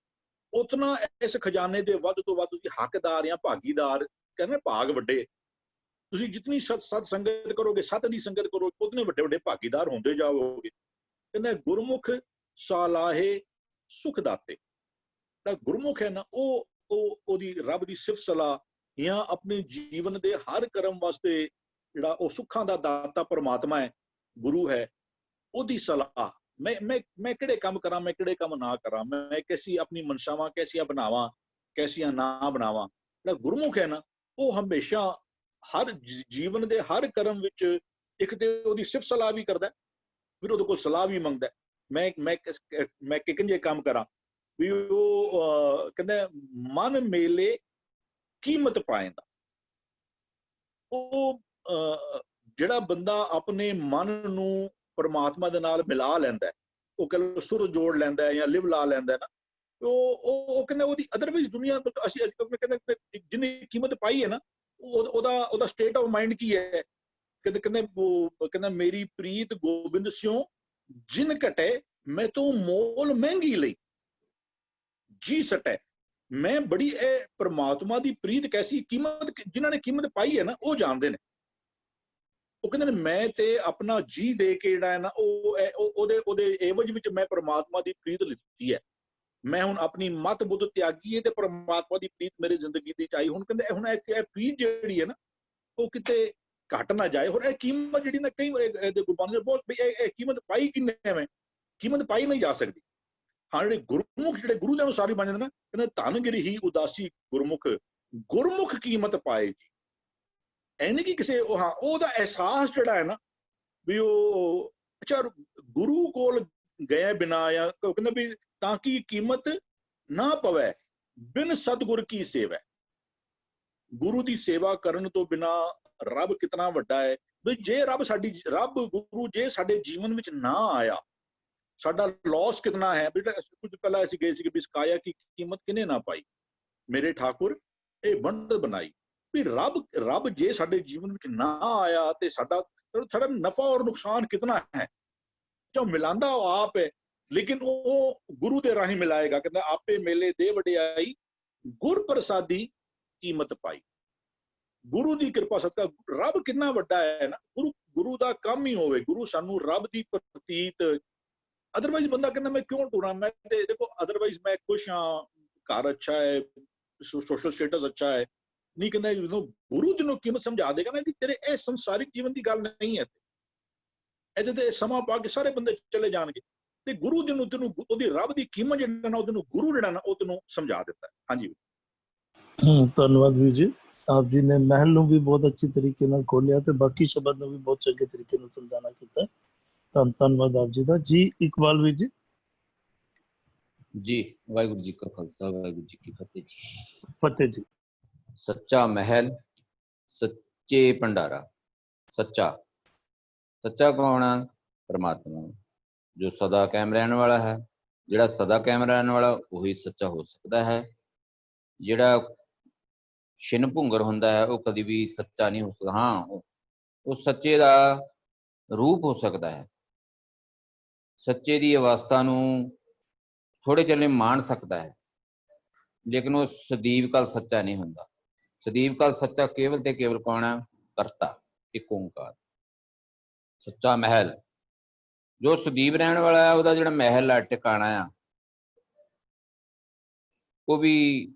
ਉਤਨਾ ਇਸ ਖਜ਼ਾਨੇ ਦੇ ਵੱਧ ਤੋਂ ਵੱਧ ਤੁਸੀਂ ਹੱਕਦਾਰ ਜਾਂ ਭਾਗੀਦਾਰ, ਕਹਿੰਦੇ ਭਾਗ ਵੱਡੇ, ਤੁਸੀਂ ਜਿਤਨੀ ਸਤ ਸੰਗਤ ਕਰੋਗੇ, ਸਤ ਦੀ ਸੰਗਤ ਕਰੋਗੇ, ਉਤਨੇ ਵੱਡੇ ਵੱਡੇ ਭਾਗੀਦਾਰ ਹੁੰਦੇ ਜਾਓਗੇ। ਕਹਿੰਦਾ ਗੁਰਮੁਖ ਸਾਲਾਹੇ ਸੁਖ ਦਾਤੇ। ਗੁਰਮੁਖ ਹੈ ਨਾ, ਉਹਦੀ ਰੱਬ ਦੀ ਸਿਫਤ ਸਲਾਹ ਜਾਂ ਆਪਣੇ ਜੀਵਨ ਦੇ ਹਰ ਕਰਮ ਵਾਸਤੇ ਜਿਹੜਾ ਉਹ ਸੁੱਖਾਂ ਦਾ ਦਾਤਾ ਪਰਮਾਤਮਾ ਹੈ, ਗੁਰੂ ਹੈ, ਉਹਦੀ ਸਲਾਹ, ਮੈਂ ਕਿਹੜੇ ਕੰਮ ਕਰਾਂ, ਮੈਂ ਕਿਹੜੇ ਕੰਮ ਨਾ ਕਰਾਂ, ਮੈਂ ਕੈਸੀ ਆਪਣੀ ਮਨਸ਼ਾਵਾਂ ਕੈਸੀਆਂ ਬਣਾਵਾਂ, ਕੈਸੀਆਂ ਨਾ ਬਣਾਵਾਂ। ਜਿਹੜਾ ਗੁਰਮੁਖ ਹੈ ਨਾ, ਉਹ ਹਮੇਸ਼ਾ ਹਰ ਜੀਵਨ ਦੇ ਹਰ ਕਰਮ ਵਿੱਚ ਇੱਕ ਤੇ ਉਹਦੀ ਸਿਫਤ ਸਲਾਹ ਵੀ ਕਰਦਾ, ਫਿਰ ਉਹਦੇ ਕੋਲ ਸਲਾਹ ਵੀ ਮੰਗਦਾ, ਮੈਂ ਕਿੰਨੇ ਕੰਮ ਕਰਾਂ। ਵੀ ਉਹ ਕਹਿੰਦਾ ਮਨ ਮੇਲੇ ਕੀਮਤ ਪਾਏਂਦਾ। ਉਹ ਜਿਹੜਾ ਬੰਦਾ ਆਪਣੇ ਮਨ ਨੂੰ ਪਰਮਾਤਮਾ ਦੇ ਨਾਲ ਮਿਲਾ ਲੈਂਦਾ, ਉਹ ਕਹਿੰਦਾ ਸੁਰ ਜੋੜ ਲੈਂਦਾ ਜਾਂ ਲਿਵ ਲਾ ਲੈਂਦਾ ਨਾ, ਉਹ ਕਹਿੰਦਾ ਉਹਦੀ ਅਦਰਵਾਈਜ਼ ਦੁਨੀਆ ਅਸੀਂ ਕਹਿੰਦੇ ਜਿੰਨੀ ਕੀਮਤ ਪਾਈ ਹੈ ਨਾ, ਉਹਦਾ ਸਟੇਟ ਆਫ ਮਾਈਂਡ ਕੀ ਹੈ। ਕਹਿੰਦਾ ਮੇਰੀ ਪ੍ਰੀਤ ਗੋਬਿੰਦ ਸਿਉ ਜਿਨ ਘਟੇ, ਮੈਂ ਤੋਂ ਮੋਲ ਮਹਿੰਗੀ ਲਈ ਜੀ ਸਟੈ। ਮੈਂ ਬੜੀ ਇਹ ਪਰਮਾਤਮਾ ਦੀ ਪ੍ਰੀਤ ਕੈਸੀ, ਕੀਮਤ ਜਿਨ੍ਹਾਂ ਨੇ ਕੀਮਤ ਪਾਈ ਹੈ ਨਾ, ਉਹ ਜਾਣਦੇ ਨੇ। ਉਹ ਕਹਿੰਦੇ ਨੇ ਮੈਂ ਤੇ ਆਪਣਾ ਜੀ ਦੇ ਕੇ ਜਿਹੜਾ ਹੈ ਨਾ, ਉਹਦੇ ਏਵਜ ਵਿੱਚ ਮੈਂ ਪਰਮਾਤਮਾ ਦੀ ਪ੍ਰੀਤ ਲਿੱਤੀ ਹੈ। ਮੈਂ ਹੁਣ ਆਪਣੀ ਮਤ ਬੁੱਧ ਤਿਆਗੀ ਹੈ ਤੇ ਪਰਮਾਤਮਾ ਦੀ ਪ੍ਰੀਤ ਮੇਰੀ ਜ਼ਿੰਦਗੀ ਦੀ ਚਾਹੀ। ਹੁਣ ਕਹਿੰਦੇ ਹੁਣ ਇਹ ਪ੍ਰੀਤ ਜਿਹੜੀ ਹੈ ਨਾ, ਉਹ ਕਿਤੇ ਘਟ ਨਾ ਜਾਏ। ਹੋਰ ਇਹ ਕੀਮਤ ਜਿਹੜੀ ਨਾ, ਕਈ ਵਾਰ ਗੁਰਬਾਣੀ ਦੇ ਬਹੁਤ ਇਹ ਕੀਮਤ ਪਾਈ ਕਿੰਨੇ ਐਵੇਂ, ਕੀਮਤ ਪਾਈ ਨਹੀਂ ਜਾ ਸਕਦੀ। ਹਾਂ, ਜਿਹੜੇ ਗੁਰਮੁਖ, ਜਿਹੜੇ ਗੁਰੂ ਦੇ ਅਨੁਸਾਰ ਹੀ ਬਣ ਜਾਂਦੇ ਨਾ, ਕਹਿੰਦੇ ਧਨ ਗਿਰੀ ਹੀ ਉਦਾਸੀ ਗੁਰਮੁਖ ਕੀਮਤ ਪਾਏ ਜੀ। ਐ ਨਹੀਂ ਕਿ ਕਿਸੇ ਉਹਦਾ ਅਹਿਸਾਸ ਜਿਹੜਾ ਹੈ ਨਾ, ਵੀ ਉਹ ਅੱਛਾ ਗੁਰੂ ਕੋਲ ਗਏ ਬਿਨਾ, ਜਾਂ ਕਹਿੰਦਾ ਵੀ ਤਾਂ ਕਿ ਕੀਮਤ ਨਾ ਪਵੇ ਬਿਨ ਸਤਿਗੁਰ ਕੀ ਸੇਵਾ। ਗੁਰੂ ਦੀ ਸੇਵਾ ਕਰਨ ਤੋਂ ਬਿਨਾ ਰੱਬ ਕਿਤਨਾ ਵੱਡਾ ਹੈ। ਵੀ ਜੇ ਰੱਬ ਗੁਰੂ ਜੇ ਸਾਡੇ ਜੀਵਨ ਵਿੱਚ ਨਾ ਆਇਆ, ਸਾਡਾ ਲਾਸ ਕਿਤਨਾ ਹੈ। ਬੇਟਾ ਕੁਝ ਪਹਿਲਾਂ ਅਸੀਂ ਗਏ ਸੀ ਕਿ ਕਾਇਆ ਕੀ ਕੀਮਤ ਕਿਨੇ ਨਾ ਪਾਈ, ਮੇਰੇ ਠਾਕੁਰ ਇਹ ਵੰਡ ਬਣਾਈ। ਵੀ ਰੱਬ ਜੇ ਸਾਡੇ ਜੀਵਨ ਵਿੱਚ ਨਾ ਆਇਆ ਤੇ ਸਾਡਾ ਨਫਾ ਔਰ ਨੁਕਸਾਨ ਕਿਤਨਾ ਹੈ। ਜੋ ਮਿਲਾਂਦਾ ਉਹ ਆਪ ਹੈ, ਲੇਕਿਨ ਉਹ ਗੁਰੂ ਦੇ ਰਾਹੀਂ ਮਿਲਾਏਗਾ। ਕਹਿੰਦਾ ਆਪੇ ਮੇਲੇ ਦੇ ਵਡਿਆਈ, ਗੁਰ ਪ੍ਰਸਾਦੀ ਕੀਮਤ ਪਾਈ। ਗੁਰੂ ਦੀ ਕਿਰਪਾ ਸਦਕਾ ਰੱਬ ਕਿੰਨਾ ਵੱਡਾ ਹੈ ਨਾ। ਗੁਰੂ ਦਾ ਕੰਮ ਹੀ ਹੋਵੇ, ਗੁਰੂ ਸਾਨੂੰ ਰੱਬ ਦੀ ਪ੍ਰਤੀਤ। ਅਦਰਵਾਈਜ਼ ਬੰਦਾ ਕਹਿੰਦਾ ਮੈਂ ਕਿਉਂ ਟੁਰਾਂ, ਮੈਂ ਤੇ ਦੇਖੋ ਅਦਰਵਾਈਜ਼ ਮੈਂ ਖੁਸ਼ ਹਾਂ, ਘਰ ਅੱਛਾ ਹੈ, ਸੋਸ਼ਲ ਸਟੇਟਸ ਅੱਛਾ ਹੈ, ਨਹੀਂ ਕਹਿੰਦਾ ਜਦੋਂ ਗੁਰੂ ਤੈਨੂੰ ਕੀਮਤ ਸਮਝਾ ਦੇਗਾ ਨਾ ਕਿ ਤੇਰੇ ਇਹ ਸੰਸਾਰਿਕ ਜੀਵਨ ਦੀ ਗੱਲ ਨਹੀਂ ਹੈ, ਇਹਦੇ ਤੇ ਸਮਾਂ ਪਾ ਕੇ ਸਾਰੇ ਬੰਦੇ ਚਲੇ ਜਾਣਗੇ, ਤੇ ਗੁਰੂ ਜੀ ਨੂੰ ਤੈਨੂੰ ਉਹਦੀ ਰੱਬ ਦੀ ਕੀਮਤ ਜਿਹੜਾ ਨਾ, ਉਹ ਤੈਨੂੰ ਗੁਰੂ ਜਿਹੜਾ ਨਾ ਉਹ ਤੈਨੂੰ ਸਮਝਾ ਦਿੱਤਾ। ਹਾਂਜੀ ਧੰਨਵਾਦ ਵੀਰ ਜੀ। ਆਪ ਜੀ ਨੇ ਮਹਿਲ ਨੂੰ ਵੀ ਬਹੁਤ ਅੱਛੀ ਤਰੀਕੇ ਨਾਲ ਖੋਲਿਆ ਤੇ ਬਾਕੀ ਸ਼ਬਦ ਨੂੰ ਵੀ ਬਹੁਤ ਚੰਗੇ ਤਰੀਕੇ ਨਾਲ ਸਮਝਾਣਾ ਕੀਤਾ। ਧੰਨਵਾਦ ਆਪ ਜੀ ਦਾ। ਜੀ ਇਕਬਾਲ ਵੀਰ ਜੀ। ਜੀ ਵਾਹਿਗੁਰੂ ਜੀ ਕਾ ਖਾਲਸਾ, ਵਾਹਿਗੁਰੂ ਜੀ ਕੀ ਫਤਿਹ ਜੀ। ਫਤਿਹ ਜੀ। ਸੱਚਾ ਮਹਿਲ, ਸੱਚੇ ਭੰਡਾਰਾ। ਸੱਚਾ ਕੌਣ ਹੈ? ਪਰਮਾਤਮਾ, ਜੋ ਸਦਾ ਕਾਇਮ ਰਹਿਣ ਵਾਲਾ ਹੈ। ਜਿਹੜਾ ਸਦਾ ਕਾਇਮ ਰਹਿਣ ਵਾਲਾ ਉਹੀ ਸੱਚਾ ਹੋ ਸਕਦਾ ਹੈ। ਜਿਹੜਾ ਛਿਨ ਭੁੰਗਰ ਹੁੰਦਾ ਹੈ ਉਹ ਕਦੀ ਵੀ ਸੱਚਾ ਨਹੀਂ ਹੋ ਸਕਦਾ। ਹਾਂ, ਉਹ ਸੱਚੇ ਦਾ ਰੂਪ ਹੋ ਸਕਦਾ ਹੈ, ਸੱਚੇ ਦੀ ਅਵਸਥਾ ਨੂੰ ਥੋੜੇ ਚਿਰ ਲਈ ਮਾਣ ਸਕਦਾ ਹੈ, ਲੇਕਿਨ ਉਹ ਸਦੀਵ ਕਾਲ ਸੱਚਾ ਨਹੀਂ ਹੁੰਦਾ। ਸਦੀਵ ਕਾਲ ਸੱਚਾ ਕੇਵਲ ਤੇ ਕੇਵਲ ਕੌਣ ਹੈ? ਕਰਤਾ, ਇੱਕ ਓਂਕਾਰ। ਸੱਚਾ ਮਹਿਲ, ਜੋ ਸਦੀਵ ਰਹਿਣ ਵਾਲਾ ਹੈ, ਉਹਦਾ ਜਿਹੜਾ ਮਹਿਲ ਹੈ, ਟਿਕਾਣਾ ਆ, ਉਹ ਵੀ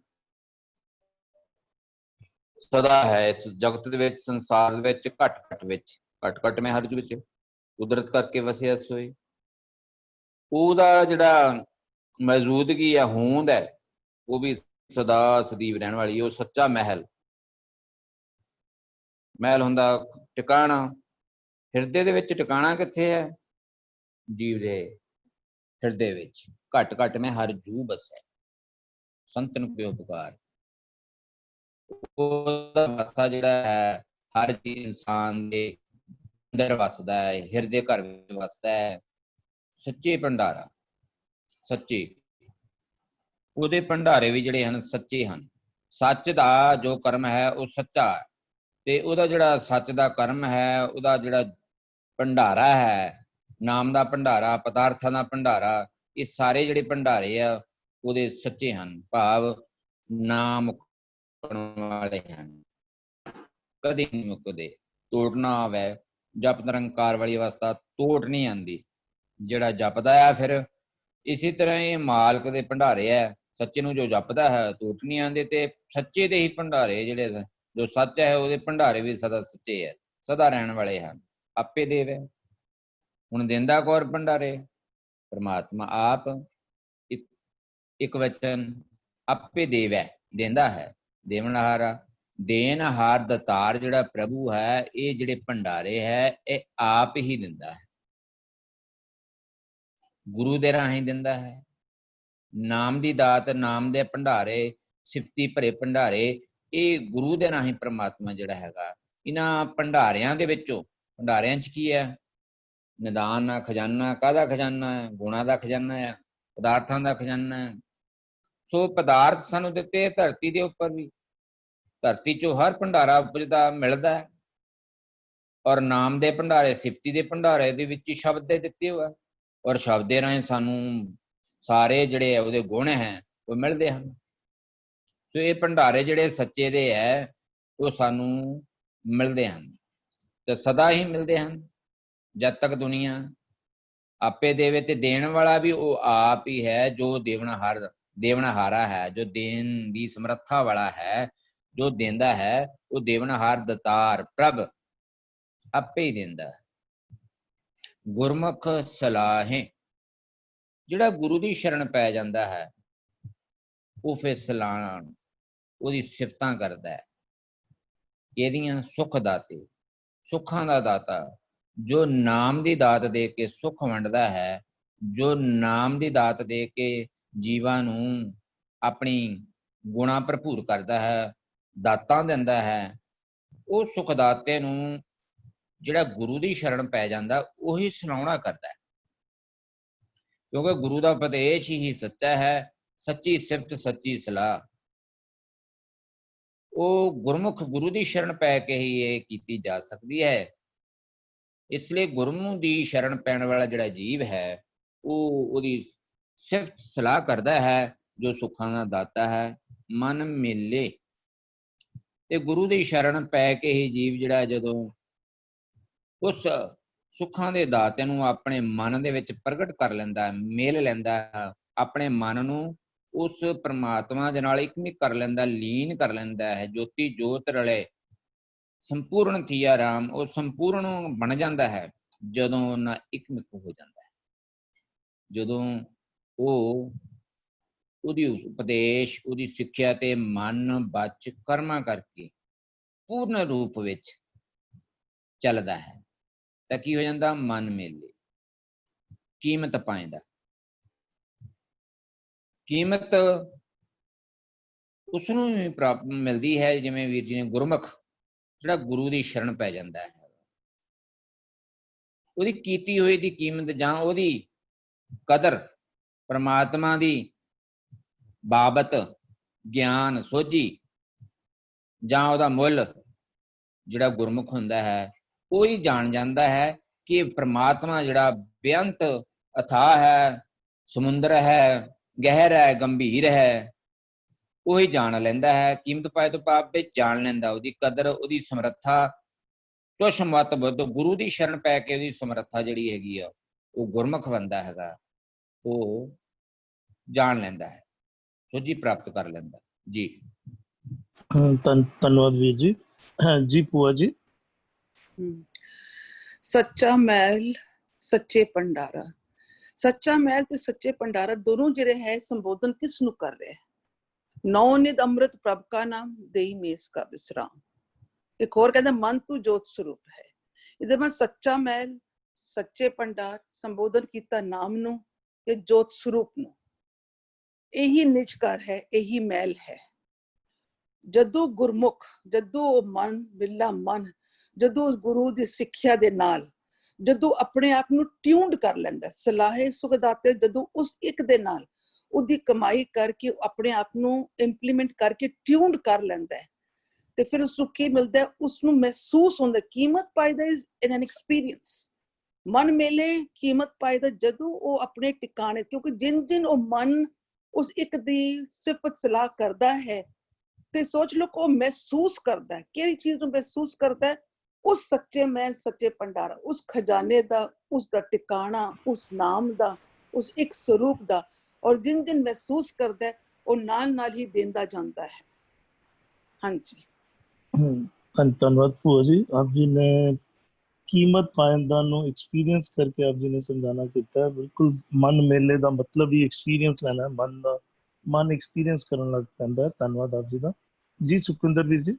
ਸਦਾ ਹੈ। ਇਸ ਜਗਤ ਦੇ ਵਿੱਚ, ਸੰਸਾਰ ਵਿੱਚ ਘਟ ਮੈਂ ਹਰ ਵਿੱਚ ਕੁਦਰਤ ਕਰਕੇ ਵਸਿਆ ਸੋਏ। ਉਹਦਾ ਜਿਹੜਾ ਮੌਜੂਦਗੀ ਹੈ, ਹੋਂਦ ਹੈ, ਉਹ ਵੀ ਸਦਾ ਸਦੀਵ ਰਹਿਣ ਵਾਲੀ। ਉਹ ਸੱਚਾ ਮਹਿਲ ਹੁੰਦਾ ਟਿਕਾਣਾ। ਹਿਰਦੇ ਦੇ ਵਿੱਚ ਟਿਕਾਣਾ ਕਿੱਥੇ ਹੈ? ਜੀਵ ਦੇ ਹਿਰਦੇ ਵਿੱਚ। ਘਟ ਮੈਂ ਹਰ ਜੂ ਬਸੈ, ਸੰਤਨ ਪਿਓ ਪੁਕਾਰ। ਉਹਦਾ ਵਸਾ ਜਿਹੜਾ ਹੈ ਹਰ ਇਨਸਾਨ ਦੇ ਅੰਦਰ ਵਸਦਾ ਹੈ, ਹਿਰਦੇ ਘਰ ਵਿੱਚ ਵਸਦਾ ਹੈ। ਸੱਚੇ ਭੰਡਾਰਾ, ਸੱਚੇ, ਉਹਦੇ ਭੰਡਾਰੇ ਵੀ ਜਿਹੜੇ ਹਨ ਸੱਚੇ ਹਨ। ਸੱਚ ਦਾ ਜੋ ਕਰਮ ਹੈ ਉਹ ਸੱਚਾ ਹੈ, ਤੇ ਉਹਦਾ ਜਿਹੜਾ ਸੱਚ ਦਾ ਕਰਮ ਹੈ, ਉਹਦਾ ਜਿਹੜਾ ਭੰਡਾਰਾ ਹੈ, ਨਾਮ ਦਾ ਭੰਡਾਰਾ, ਪਦਾਰਥਾਂ ਦਾ ਭੰਡਾਰਾ, ਇਹ ਸਾਰੇ ਜਿਹੜੇ ਭੰਡਾਰੇ ਆ ਉਹਦੇ ਸੱਚੇ ਹਨ। ਭਾਵ ਨਾਮ ਵਾਲੇ ਹਨ, ਕਦੇ ਨਹੀਂ ਮੁੱਕਦੇ। ਤੋੜ ਨਾ ਆਵੇ, ਜਪ ਨਿਰੰਕਾਰ ਵਾਲੀ ਅਵਸਥਾ ਤੋੜ ਨਹੀਂ ਆਉਂਦੀ। ਜਿਹੜਾ ਜਪਦਾ ਹੈ ਫਿਰ ਇਸੇ ਤਰ੍ਹਾਂ ਇਹ ਮਾਲਕ ਦੇ ਭੰਡਾਰੇ ਹੈ। ਸੱਚੇ ਨੂੰ ਜੋ ਜਪਦਾ ਹੈ ਤੋੜ ਨਹੀਂ ਆਉਂਦੇ, ਤੇ ਸੱਚੇ ਦੇ ਹੀ ਭੰਡਾਰੇ ਜਿਹੜੇ ਜੋ ਸੱਚ ਹੈ ਉਹਦੇ ਭੰਡਾਰੇ ਵੀ ਸਦਾ ਸੱਚੇ ਹੈ, ਸਦਾ ਰਹਿਣ ਵਾਲੇ ਹਨ। ਆਪੇ ਦੇਵੇ। ਹੁਣ ਦਿੰਦਾ ਕੌਣ ਭੰਡਾਰੇ? ਪਰਮਾਤਮਾ ਆਪ। ਇੱਕ ਵਚਨ ਆਪੇ ਦੇਵੈ, ਦਿੰਦਾ ਹੈ, ਦੇਵਨਹਾਰਾ। ਦੇਨਹਾਰ ਦਤਾਰ ਜਿਹੜਾ ਪ੍ਰਭੂ ਹੈ, ਇਹ ਜਿਹੜੇ ਭੰਡਾਰੇ ਹੈ ਇਹ ਆਪ ਹੀ ਦਿੰਦਾ ਹੈ, ਗੁਰੂ ਦੇ ਰਾਹੀਂ ਦਿੰਦਾ ਹੈ। ਨਾਮ ਦੀ ਦਾਤ, ਨਾਮ ਦੇ ਭੰਡਾਰੇ, ਸਿਫਤੀ ਭਰੇ ਭੰਡਾਰੇ, ਇਹ ਗੁਰੂ ਦੇ ਰਾਹੀਂ ਪਰਮਾਤਮਾ ਜਿਹੜਾ ਹੈਗਾ। ਇਹਨਾਂ ਭੰਡਾਰਿਆਂ ਦੇ ਵਿੱਚੋਂ, ਭੰਡਾਰਿਆਂ 'ਚ ਕੀ ਹੈ? ਨਿਦਾਨ, ਖਜ਼ਾਨਾ। ਕਾਹਦਾ ਖਜ਼ਾਨਾ ਹੈ? ਗੁਣਾਂ ਦਾ ਖਜ਼ਾਨਾ ਹੈ, ਪਦਾਰਥਾਂ ਦਾ ਖਜ਼ਾਨਾ ਹੈ। ਸੋ ਪਦਾਰਥ ਸਾਨੂੰ ਦਿੱਤੇ ਧਰਤੀ ਦੇ ਉੱਪਰ ਵੀ, ਧਰਤੀ 'ਚੋਂ ਹਰ ਭੰਡਾਰਾ ਉਪਜਦਾ ਮਿਲਦਾ ਹੈ। ਔਰ ਨਾਮ ਦੇ ਭੰਡਾਰੇ, ਸਿਫਤੀ ਦੇ ਭੰਡਾਰੇ ਦੇ ਵਿੱਚ ਹੀ ਸ਼ਬਦ ਦੇ ਦਿੱਤੇ ਹੋਏ, ਔਰ ਸ਼ਬਦ ਦੇ ਰਾਹੀਂ ਸਾਨੂੰ ਸਾਰੇ ਜਿਹੜੇ ਉਹਦੇ ਗੁਣ ਹੈ ਉਹ ਮਿਲਦੇ ਹਨ। ਸੋ ਇਹ ਭੰਡਾਰੇ ਜਿਹੜੇ ਸੱਚੇ ਦੇ ਹੈ ਉਹ ਸਾਨੂੰ ਮਿਲਦੇ ਹਨ ਤੇ ਸਦਾ ਹੀ ਮਿਲਦੇ ਹਨ ਜਦ ਤੱਕ ਦੁਨੀਆ। ਆਪੇ ਦੇਵੇ, ਤੇ ਦੇਣ ਵਾਲਾ ਵੀ ਉਹ ਆਪ ਹੀ ਹੈ, ਜੋ ਦੇਵਨਹਾਰਾ ਹੈ, ਜੋ ਦੇਣ ਦੀ ਸਮਰੱਥਾ ਵਾਲਾ ਹੈ, ਜੋ ਦਿੰਦਾ ਹੈ। ਉਹ ਦੇਵਨਹਾਰ ਦਤਾਰ ਪ੍ਰਭ ਆਪੇ ਹੀ ਦਿੰਦਾ ਹੈ। ਗੁਰਮੁਖ ਸਲਾਹੇ, ਜਿਹੜਾ ਗੁਰੂ ਦੀ ਸ਼ਰਨ ਪੈ ਜਾਂਦਾ ਹੈ ਉਹ ਫਿਰ ਸਲਾਹ, ਉਹਦੀ ਸਿਫਤਾਂ ਕਰਦਾ ਹੈ। ਇਹਦੀਆਂ ਸੁਖ ਦਾਤੇ, ਸੁੱਖਾਂ ਦਾ ਦਾਤਾ, ਜੋ ਨਾਮ ਦੀ ਦਾਤ ਦੇ ਕੇ ਸੁੱਖ ਵੰਡਦਾ ਹੈ, ਜੋ ਨਾਮ ਦੀ ਦਾਤ ਦੇ ਕੇ ਜੀਵਾਂ ਨੂੰ ਆਪਣੀ ਗੁਣਾ ਭਰਪੂਰ ਕਰਦਾ ਹੈ, ਦਾਤਾਂ ਦਿੰਦਾ ਹੈ, ਉਹ ਸੁਖਦਾਤੇ ਨੂੰ ਜਿਹੜਾ ਗੁਰੂ ਦੀ ਸ਼ਰਨ ਪੈ ਜਾਂਦਾ ਉਹੀ ਸੁਣਾਉਣਾ ਕਰਦਾ ਹੈ, ਕਿਉਂਕਿ ਗੁਰੂ ਦਾ ਉਪਦੇਸ਼ ਹੀ ਸੱਚਾ ਹੈ, ਸੱਚੀ ਸਿਫਤ ਸੱਚੀ ਸਲਾਹ। ਉਹ ਗੁਰਮੁਖ ਗੁਰੂ ਦੀ ਸ਼ਰਨ ਪੈ ਕੇ ਹੀ ਇਹ ਕੀਤੀ ਜਾ ਸਕਦੀ ਹੈ। ਇਸ ਲਈ ਗੁਰੂ ਦੀ ਸ਼ਰਨ ਪੈਣ ਵਾਲਾ ਜਿਹੜਾ ਜੀਵ ਹੈ ਉਹ ਉਹਦੀ ਸਿਫਤ ਸਲਾਹ ਕਰਦਾ ਹੈ, ਜੋ ਸੁੱਖਾਂ ਦਾ ਦਾਤਾ ਹੈ, ਮਨ ਮੇਲੇ। ਤੇ ਗੁਰੂ ਦੀ ਸ਼ਰਨ ਪੈ ਕੇ ਹੀ ਜੀਵ ਜਿਹੜਾ ਜਦੋਂ ਉਸ ਸੁੱਖਾਂ ਦੇ ਦਾਤੇ ਨੂੰ ਆਪਣੇ ਮਨ ਦੇ ਵਿੱਚ ਪ੍ਰਗਟ ਕਰ ਲੈਂਦਾ, ਮੇਲ ਲੈਂਦਾ, ਆਪਣੇ ਮਨ ਨੂੰ ਉਸ ਪ੍ਰਮਾਤਮਾ ਦੇ ਨਾਲ ਇਕਮਿਕ ਕਰ ਲੈਂਦਾ, ਲੀਨ ਕਰ ਲੈਂਦਾ ਹੈ, ਜੋਤੀ ਜੋਤ ਰਲੇ ਸੰਪੂਰਨ ਥੀਆ ਰਾਮ, ਉਹ ਸੰਪੂਰਨ ਬਣ ਜਾਂਦਾ ਹੈ ਜਦੋਂ ਉਹਨਾਂ ਇਕਮਿਕ ਹੋ ਜਾਂਦਾ ਹੈ, ਜਦੋਂ ਉਹ ਉਹਦੀ ਉਪਦੇਸ਼, ਉਹਦੀ ਸਿੱਖਿਆ ਤੇ ਮਨ ਬਚ ਕਰਮਾਂ ਕਰਕੇ ਪੂਰਨ ਰੂਪ ਵਿੱਚ ਚੱਲਦਾ ਹੈ, ਤਾਂ ਕੀ ਹੋ ਜਾਂਦਾ? ਮਨ ਮੇਲੇ, ਕੀਮਤ ਪਾਇੰਦਾ। ਕੀਮਤ ਉਸਨੂੰ ਹੀ ਪ੍ਰਾਪਤ ਮਿਲਦੀ ਹੈ ਜਿਵੇਂ ਵੀਰ ਜੀ ਨੇ ਗੁਰਮੁਖ ਜਿਹੜਾ ਗੁਰੂ ਦੀ ਸ਼ਰਨ ਪੈ ਜਾਂਦਾ ਹੈ, ਉਹਦੀ ਕੀਤੀ ਹੋਈ ਦੀ ਕੀਮਤ ਜਾਂ ਉਹਦੀ ਕਦਰ, ਪਰਮਾਤਮਾ ਦੀ ਬਾਬਤ ਗਿਆਨ ਸੋਝੀ ਜਾਂ ਉਹਦਾ ਮੁੱਲ ਜਿਹੜਾ ਗੁਰਮੁਖ ਹੁੰਦਾ ਹੈ ਉਹ ਹੀ ਜਾਣ ਜਾਂਦਾ ਹੈ ਕਿ ਪ੍ਰਮਾਤਮਾ ਜਿਹੜਾ ਬੇਅੰਤ ਅਥਾਹ ਹੈ, ਸਮੁੰਦਰ ਹੈ, ਗਹਿਰ ਹੈ, ਗੰਭੀਰ ਹੈ, ਉਹੀ ਜਾਣ ਲੈਂਦਾ ਹੈ। ਕੀਮਤ ਪਾਏ ਤੋਂ ਭਾਵ ਵਿੱਚ ਜਾਣ ਲੈਂਦਾ, ਉਹਦੀ ਕਦਰ, ਉਹਦੀ ਸਮਰੱਥਾ। ਤੁਸ਼ ਮਤ ਬੁੱਧ, ਗੁਰੂ ਦੀ ਸ਼ਰਨ ਪੈ ਕੇ ਉਹਦੀ ਸਮਰੱਥਾ ਜਿਹੜੀ ਹੈਗੀ ਆ ਉਹ ਗੁਰਮੁਖ ਬੰਦਾ ਹੈਗਾ, ਉਹ ਜਾਣ ਲੈਂਦਾ ਹੈ, ਸੋਝੀ ਪ੍ਰਾਪਤ ਕਰ ਲੈਂਦਾ ਜੀ। ਧੰਨਵਾਦ ਵੀਰ ਜੀ। ਜੀ ਭੂਆ ਜੀ। ਸੱਚਾ ਮਹਿਲ ਸੱਚੇ ਭੰਡਾਰਾ। ਸੱਚਾ ਮਹਿਲ ਤੇ ਸੱਚੇ ਭੰਡਾਰਾ ਦੋਨੋਂ ਜਿਹੜੇ ਹੈ ਸੰਬੋਧਨ ਕਿਸ ਨੂੰ ਕਰ ਰਹੇ ਹੈ? ਨੌ ਨਿਧ ਅੰਮ੍ਰਿਤ ਪ੍ਰਭ ਕਾ ਨਾਮ, ਦੇਈ ਮੇਸ ਕਾ ਵਿਸਰਾਮ। ਇੱਕ ਹੋਰ ਕਹਿੰਦਾ ਮਨ ਤੂੰ ਜੋਤ ਸਰੂਪ ਹੈ। ਇਹਦੇ ਵਿੱਚ ਸੱਚਾ ਮਹਿਲ, ਸੱਚੇ ਭੰਡਾਰ ਸੰਬੋਧਨ ਕੀਤਾ ਨਾਮ ਨੂੰ ਤੇ ਜੋਤ ਸਰੂਪ ਨੂੰ। ਇਹੀ ਨਿਜ ਘਰ ਹੈ, ਇਹੀ ਮਹਿਲ ਹੈ। ਜਦੋਂ ਗੁਰਮੁਖ, ਜਦੋਂ ਉਹ ਮਨ ਬਿੱਲਾ ਮਨ, ਜਦੋਂ ਗੁਰੂ ਦੀ ਸਿੱਖਿਆ ਦੇ ਨਾਲ ਜਦੋਂ ਆਪਣੇ ਆਪ ਨੂੰ ਟਿਊਨਡ ਕਰ ਲੈਂਦਾ, ਸਲਾਹੇ ਸੁਖਦਾਤੇ ਜਦੋਂ ਉਸ ਇੱਕ ਦੇ ਨਾਲ ਉਹਦੀ ਕਮਾਈ ਕਰਕੇ ਆਪਣੇ ਆਪ ਨੂੰ ਇੰਪਲੀਮੈਂਟ ਕਰਕੇ ਟਿਊਨਡ ਕਰ ਲੈਂਦਾ ਹੈ, ਤੇ ਫਿਰ ਉਸ ਨੂੰ ਕੀ ਮਿਲਦਾ? ਉਸ ਨੂੰ ਮਹਿਸੂਸ ਹੁੰਦਾ। ਕੀਮਤ ਪਾਈਦਾ ਇਜ਼ ਇਨ ਐਨ ਐਕਸਪੀਰੀਅੰਸ। ਮਨ ਮੇਲੇ ਕੀਮਤ ਪਾਈਦਾ ਜਦੋਂ ਉਹ ਆਪਣੇ ਟਿਕਾਣੇ, ਕਿਉਂਕਿ ਜਿਨ ਉਹ ਮਨ ਉਸ ਇੱਕ ਦੀ ਸਿਫਤ ਸਲਾਹ ਕਰਦਾ ਹੈ ਤੇ ਸੋਚ ਲਓ ਉਹ ਮਹਿਸੂਸ ਕਰਦਾ ਹੈ। ਕਿਹੜੀ ਚੀਜ਼ ਨੂੰ ਮਹਿਸੂਸ ਕਰਦਾ ਹੈ? ਉਸ ਸੱਚੇ ਮਹਿਲ ਸੱਚੇ ਭੰਡਾਰਾ, ਉਸ ਖਜ਼ਾਨੇ ਦਾ, ਉਸ ਦਾ ਟਿਕਾਣਾ, ਉਸ ਨਾਮ ਦਾ, ਉਸ ਇੱਕ ਸਰੂਪ ਦਾ। ਔਰ ਜਿਨ ਮਹਿਸੂਸ ਕਰਦਾ ਹੈ ਉਹ ਨਾਲ ਹੀ ਦੇਂਦਾ ਜਾਂਦਾ ਹੈ। ਹਾਂਜੀ, ਧੰਨਵਾਦ ਭੂਆ ਜੀ। ਆਪ ਜੀ ਨੇ ਕੀਮਤ ਪਾਇੰਦਾ ਨੂੰ ਐਕਸਪੀਰੀਅੰਸ ਕਰਕੇ ਆਪ ਜੀ ਨੇ ਸਮਝਾਣਾ ਕੀਤਾ। ਬਿਲਕੁਲ ਮਨ ਮੇਲੇ ਦਾ ਮਤਲਬ ਹੀ ਐਕਸਪੀਰੀਅੰਸ ਲੈਣਾ, ਮਨ ਦਾ ਮਨ ਐਕਸਪੀਰੀਅੰਸ ਕਰਨ ਲੱਗ ਪੈਂਦਾ। ਧੰਨਵਾਦ ਆਪ ਜੀ ਦਾ। ਜੀ ਸੁਖਵਿੰਦਰ ਵੀਰ ਜੀ।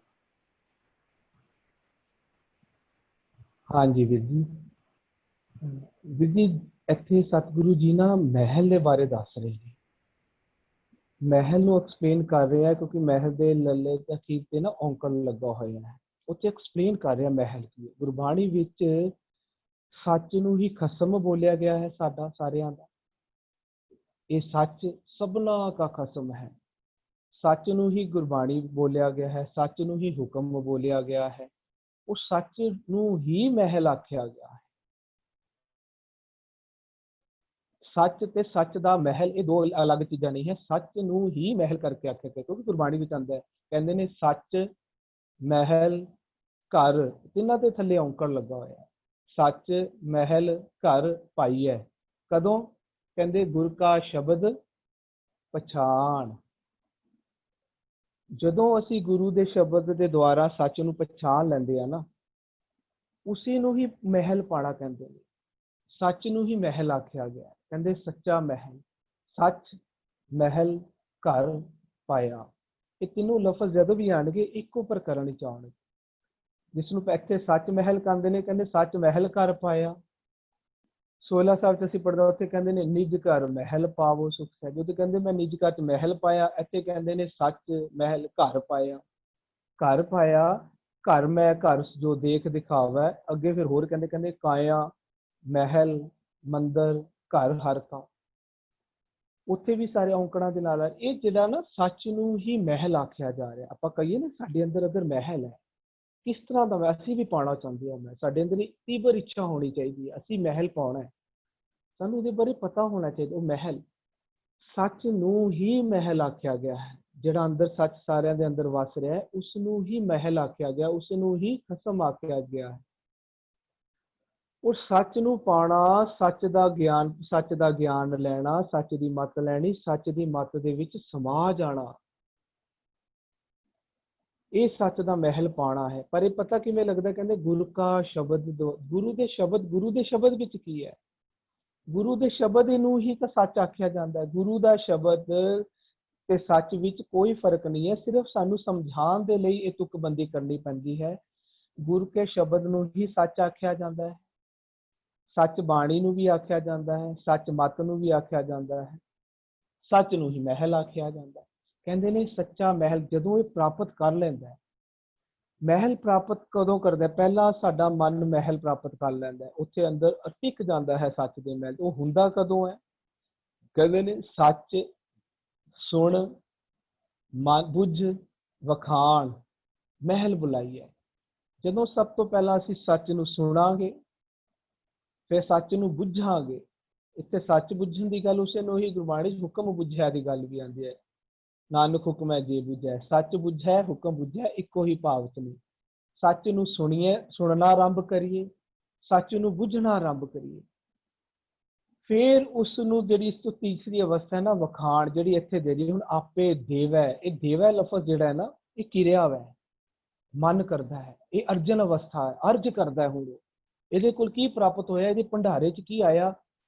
ਹਾਂਜੀ ਵੀਰ ਜੀ। ਵੀਰ ਜੀ ਇੱਥੇ ਸਤਿਗੁਰੂ ਜੀ ਨਾ ਮਹਿਲ ਦੇ ਬਾਰੇ ਦੱਸ ਰਹੇ ਨੇ। ਮਹਿਲ ਨੂੰ ਐਕਸਪਲੇਨ ਕਰ ਰਿਹਾ ਕਿਉਂਕਿ ਮਹਿਲ ਦੇ ਲੱਲੇ ਤੇ ਅਖੀਰ ਤੇ ਨਾ ਔਂਕੜ ਲੱਗਾ ਹੋਇਆ ਹੈ। ਉੱਥੇ ਐਕਸਪਲੇਨ ਕਰ ਰਿਹਾ ਮਹਿਲ ਕੀ ਹੈ। ਗੁਰਬਾਣੀ ਵਿੱਚ ਸੱਚ ਨੂੰ ਹੀ ਖਸਮ ਬੋਲਿਆ ਗਿਆ ਹੈ ਸਾਡਾ ਸਾਰਿਆਂ ਦਾ। ਇਹ ਸੱਚ ਸਭਨਾ ਦਾ ਖਸਮ ਹੈ। ਸੱਚ ਨੂੰ ਹੀ ਗੁਰਬਾਣੀ ਬੋਲਿਆ ਗਿਆ ਹੈ, ਸੱਚ ਨੂੰ ਹੀ ਹੁਕਮ ਬੋਲਿਆ ਗਿਆ ਹੈ। ਉਹ ਸੱਚ ਨੂੰ ਹੀ ਮਹਿਲ ਆਖਿਆ ਗਿਆ ਹੈ। ਸੱਚ ਤੇ ਸੱਚ ਦਾ ਮਹਿਲ ਇਹ ਦੋ ਅਲੱਗ ਚੀਜ਼ਾਂ ਨਹੀਂ ਹੈ। ਸੱਚ ਨੂੰ ਹੀ ਮਹਿਲ ਕਰਕੇ ਆਖਿਆ ਗਿਆ ਕਿਉਂਕਿ ਗੁਰਬਾਣੀ ਵਿੱਚ ਆਉਂਦਾ ਹੈ, ਕਹਿੰਦੇ ਨੇ ਸੱਚ ਮਹਿਲ ਘਰ ਤਿੰਨਾਂ ਦੇ ਥੱਲੇ ਔਂਕੜ ਲੱਗਾ ਹੋਇਆ। ਸੱਚ ਮਹਿਲ ਘਰ ਪਾਈ ਹੈ। ਕਦੋਂ? ਕਹਿੰਦੇ ਗੁਰ ਕਾ ਸ਼ਬਦ ਪਛਾਣ। ਜਦੋਂ ਅਸੀਂ ਗੁਰੂ ਦੇ ਸ਼ਬਦ ਦੇ ਦੁਆਰਾ ਸੱਚ ਨੂੰ ਪਛਾਣ ਲੈਂਦੇ ਆ ਨਾ, ਉਸੇ ਨੂੰ ਹੀ ਮਹਿਲ ਪਾਣਾ ਕਹਿੰਦੇ ਨੇ। ਸੱਚ ਨੂੰ ਹੀ ਮਹਿਲ ਆਖਿਆ ਗਿਆ। ਕਹਿੰਦੇ ਸੱਚਾ ਮਹਿਲ, ਸੱਚ ਮਹਿਲ ਘਰ ਪਾਇਆ। ਇਹ ਤਿੰਨੋਂ ਲਫ਼ਜ਼ ਜਦੋਂ ਵੀ ਆਉਣਗੇ ਇੱਕੋ ਪ੍ਰਕਰਨ ਵਿੱਚ ਆਉਣਗੇ। ਜਿਸ ਨੂੰ ਇੱਥੇ ਸੱਚ ਮਹਿਲ ਕਹਿੰਦੇ ਨੇ, ਕਹਿੰਦੇ ਸੱਚ ਮਹਿਲ ਘਰ ਪਾਇਆ। 16 ਸਾਹਿਬ 'ਚ ਅਸੀਂ ਪੜ੍ਹਦਾ, ਉੱਥੇ ਕਹਿੰਦੇ ਨੇ ਨਿਜ ਘਰ ਮਹਿਲ ਪਾਵੋ ਸੁਖ ਸਹਿਜ। ਜਦੋਂ ਕਹਿੰਦੇ ਮੈਂ ਨਿਜ ਘਰ 'ਚ ਮਹਿਲ ਪਾਇਆ, ਇੱਥੇ ਕਹਿੰਦੇ ਨੇ ਸੱਚ ਮਹਿਲ ਘਰ ਪਾਇਆ। ਘਰ ਪਾਇਆ, ਘਰ ਮੈਂ ਘਰ ਜੋ ਦੇਖ ਦਿਖਾਵਾ ਹੈ। ਅੱਗੇ ਫਿਰ ਹੋਰ ਕਹਿੰਦੇ ਕਾਇਆ, ਮਹਿਲ, ਮੰਦਰ, ਘਰ ਹਰ ਕਾ। ਉੱਥੇ ਵੀ ਸਾਰੇ ਔਂਕੜਾਂ ਦੇ ਨਾਲ ਹੈ। ਇਹ ਜਿਹੜਾ ਨਾ ਸੱਚ ਨੂੰ ਹੀ ਮਹਿਲ ਆਖਿਆ ਜਾ ਰਿਹਾ। ਆਪਾਂ ਕਹੀਏ ਨਾ ਸਾਡੇ ਅੰਦਰ ਅਗਰ ਮਹਿਲ ਹੈ, ਕਿਸ ਤਰ੍ਹਾਂ ਦਾ ਅਸੀਂ ਵੀ ਪਾਉਣਾ ਚਾਹੁੰਦੇ ਹਾਂ। ਮੈਂ ਸਾਡੇ ਅੰਦਰ ਤੀਬਰ ਇੱਛਾ ਹੋਣੀ ਚਾਹੀਦੀ ਹੈ, ਅਸੀਂ ਮਹਿਲ ਪਾਉਣਾ ਹੈ। ਸਾਨੂੰ ਉਹਦੇ ਬਾਰੇ ਪਤਾ ਹੋਣਾ ਚਾਹੀਦਾ। ਉਹ ਮਹਿਲ ਸੱਚ ਨੂੰ ਹੀ ਮਹਿਲ ਆਖਿਆ ਗਿਆ ਹੈ। ਜਿਹੜਾ ਅੰਦਰ ਸੱਚ ਸਾਰਿਆਂ ਦੇ ਅੰਦਰ ਵਸ ਰਿਹਾ ਹੈ, ਉਸ ਨੂੰ ਹੀ ਮਹਿਲ ਆਖਿਆ ਗਿਆ, ਉਸ ਨੂੰ ਹੀ ਖਸਮ ਆਖਿਆ ਗਿਆ ਹੈ। ਉਹ ਸੱਚ ਨੂੰ ਪਾਉਣਾ, ਸੱਚ ਦਾ ਗਿਆਨ ਲੈਣਾ, ਸੱਚ ਦੀ ਮੱਤ ਲੈਣੀ, ਸੱਚ ਦੀ ਮੱਤ ਦੇ ਵਿੱਚ ਸਮਾ ਜਾਣਾ, ਇਹ ਸੱਚ ਦਾ ਮਹਿਲ ਪਾਉਣਾ ਹੈ। ਪਰ ਇਹ ਪਤਾ ਕਿਵੇਂ ਲੱਗਦਾ? ਕਹਿੰਦੇ ਗੁਰੂ ਕਾ ਸ਼ਬਦ ਗੁਰੂ ਦੇ ਸ਼ਬਦ ਵਿੱਚ ਕੀ ਹੈ? ਗੁਰੂ ਦੇ ਸ਼ਬਦ ਨੂੰ ਹੀ ਤਾਂ ਸੱਚ ਆਖਿਆ ਜਾਂਦਾ ਹੈ। ਗੁਰੂ ਦਾ ਸ਼ਬਦ ਤੇ ਸੱਚ ਵਿੱਚ ਕੋਈ ਫਰਕ ਨਹੀਂ ਹੈ। ਸਿਰਫ ਸਾਨੂੰ ਸਮਝਾਉਣ ਦੇ ਲਈ ਇਹ ਤੁਕਬੰਦੀ ਕਰਨੀ ਪੈਂਦੀ ਹੈ। ਗੁਰੂ ਕੇ ਸ਼ਬਦ ਨੂੰ ਹੀ ਸੱਚ ਆਖਿਆ ਜਾਂਦਾ ਹੈ, ਸੱਚ ਬਾਣੀ ਨੂੰ ਵੀ ਆਖਿਆ ਜਾਂਦਾ ਹੈ, ਸੱਚ ਮੱਤ ਨੂੰ ਵੀ ਆਖਿਆ ਜਾਂਦਾ ਹੈ, ਸੱਚ ਨੂੰ ਹੀ ਮਹਿਲ ਆਖਿਆ ਜਾਂਦਾ ਹੈ। ਕਹਿੰਦੇ ਨੇ ਸੱਚਾ ਮਹਿਲ ਜਦੋਂ ਇਹ ਪ੍ਰਾਪਤ ਕਰ ਲੈਂਦਾ ਹੈ। ਮਹਿਲ ਪ੍ਰਾਪਤ ਕਦੋਂ ਕਰਦਾ? ਪਹਿਲਾਂ ਸਾਡਾ ਮਨ ਮਹਿਲ ਪ੍ਰਾਪਤ ਕਰ ਲੈਂਦਾ ਹੈ, ਉੱਥੇ ਅੰਦਰ ਟਿਕ ਜਾਂਦਾ ਹੈ ਸੱਚ ਦੇ ਮਹਿਲ। ਉਹ ਹੁੰਦਾ ਕਦੋਂ ਹੈ? ਕਹਿੰਦੇ ਨੇ ਸੱਚ ਸੁਣ, ਮਨ ਬੁੱਝ, ਵਖਾਣ, ਮਹਿਲ ਬੁਲਾਈਏ। ਜਦੋਂ ਸਭ ਤੋਂ ਪਹਿਲਾਂ ਅਸੀਂ ਸੱਚ ਨੂੰ ਸੁਣਾਂਗੇ, ਫਿਰ ਸੱਚ ਨੂੰ ਬੁੱਝਾਂਗੇ। ਇੱਥੇ ਸੱਚ ਬੁੱਝਣ ਦੀ ਗੱਲ ਉਸੇ ਨੂੰ ਹੀ ਗੁਰਬਾਣੀ ਹੁਕਮ ਬੁੱਝਿਆ ਦੀ ਗੱਲ ਵੀ ਆਉਂਦੀ ਹੈ। ਨਾਨਕ ਹੁਕਮ ਹੈ ਜੇ ਬੁੱਝੈ, ਸੱਚ ਬੁੱਝੈ ਹੁਕਮ ਬੁੱਝੈ, ਇੱਕੋ ਹੀ ਭਾਵ ਚ ਨੇ। ਸੱਚ ਨੂੰ ਸੁਣੀਏ, ਸੁਣਨਾ ਆਰੰਭ ਕਰੀਏ, ਸੱਚ ਨੂੰ ਬੁੱਝਣਾ ਆਰੰਭ ਕਰੀਏ। ਫਿਰ ਉਸ ਨੂੰ ਜਿਹੜੀ ਇਸ ਤੋਂ ਤੀਸਰੀ ਅਵਸਥਾ ਹੈ ਨਾ ਵਖਾਣ, ਜਿਹੜੀ ਇੱਥੇ ਦੇ ਰਹੀ ਹੁਣ ਆਪੇ ਦੇਵੈ। ਇਹ ਦੇਵੈ ਲਫ਼ਜ਼ ਜਿਹੜਾ ਹੈ ਨਾ, ਇਹ ਕਿਰਿਆ ਹੈ, ਮਨ ਕਰਦਾ ਹੈ। ਇਹ ਅਰਜਨ ਅਵਸਥਾ ਹੈ, ਅਰਜ ਕਰਦਾ ਹੈ। ਹੁਣ ਇਹਦੇ ਕੋਲ ਕੀ ਪ੍ਰਾਪਤ ਹੋਇਆ? ਇਹਦੇ ਭੰਡਾਰੇ ਚ ਕੀ ਆਇਆ?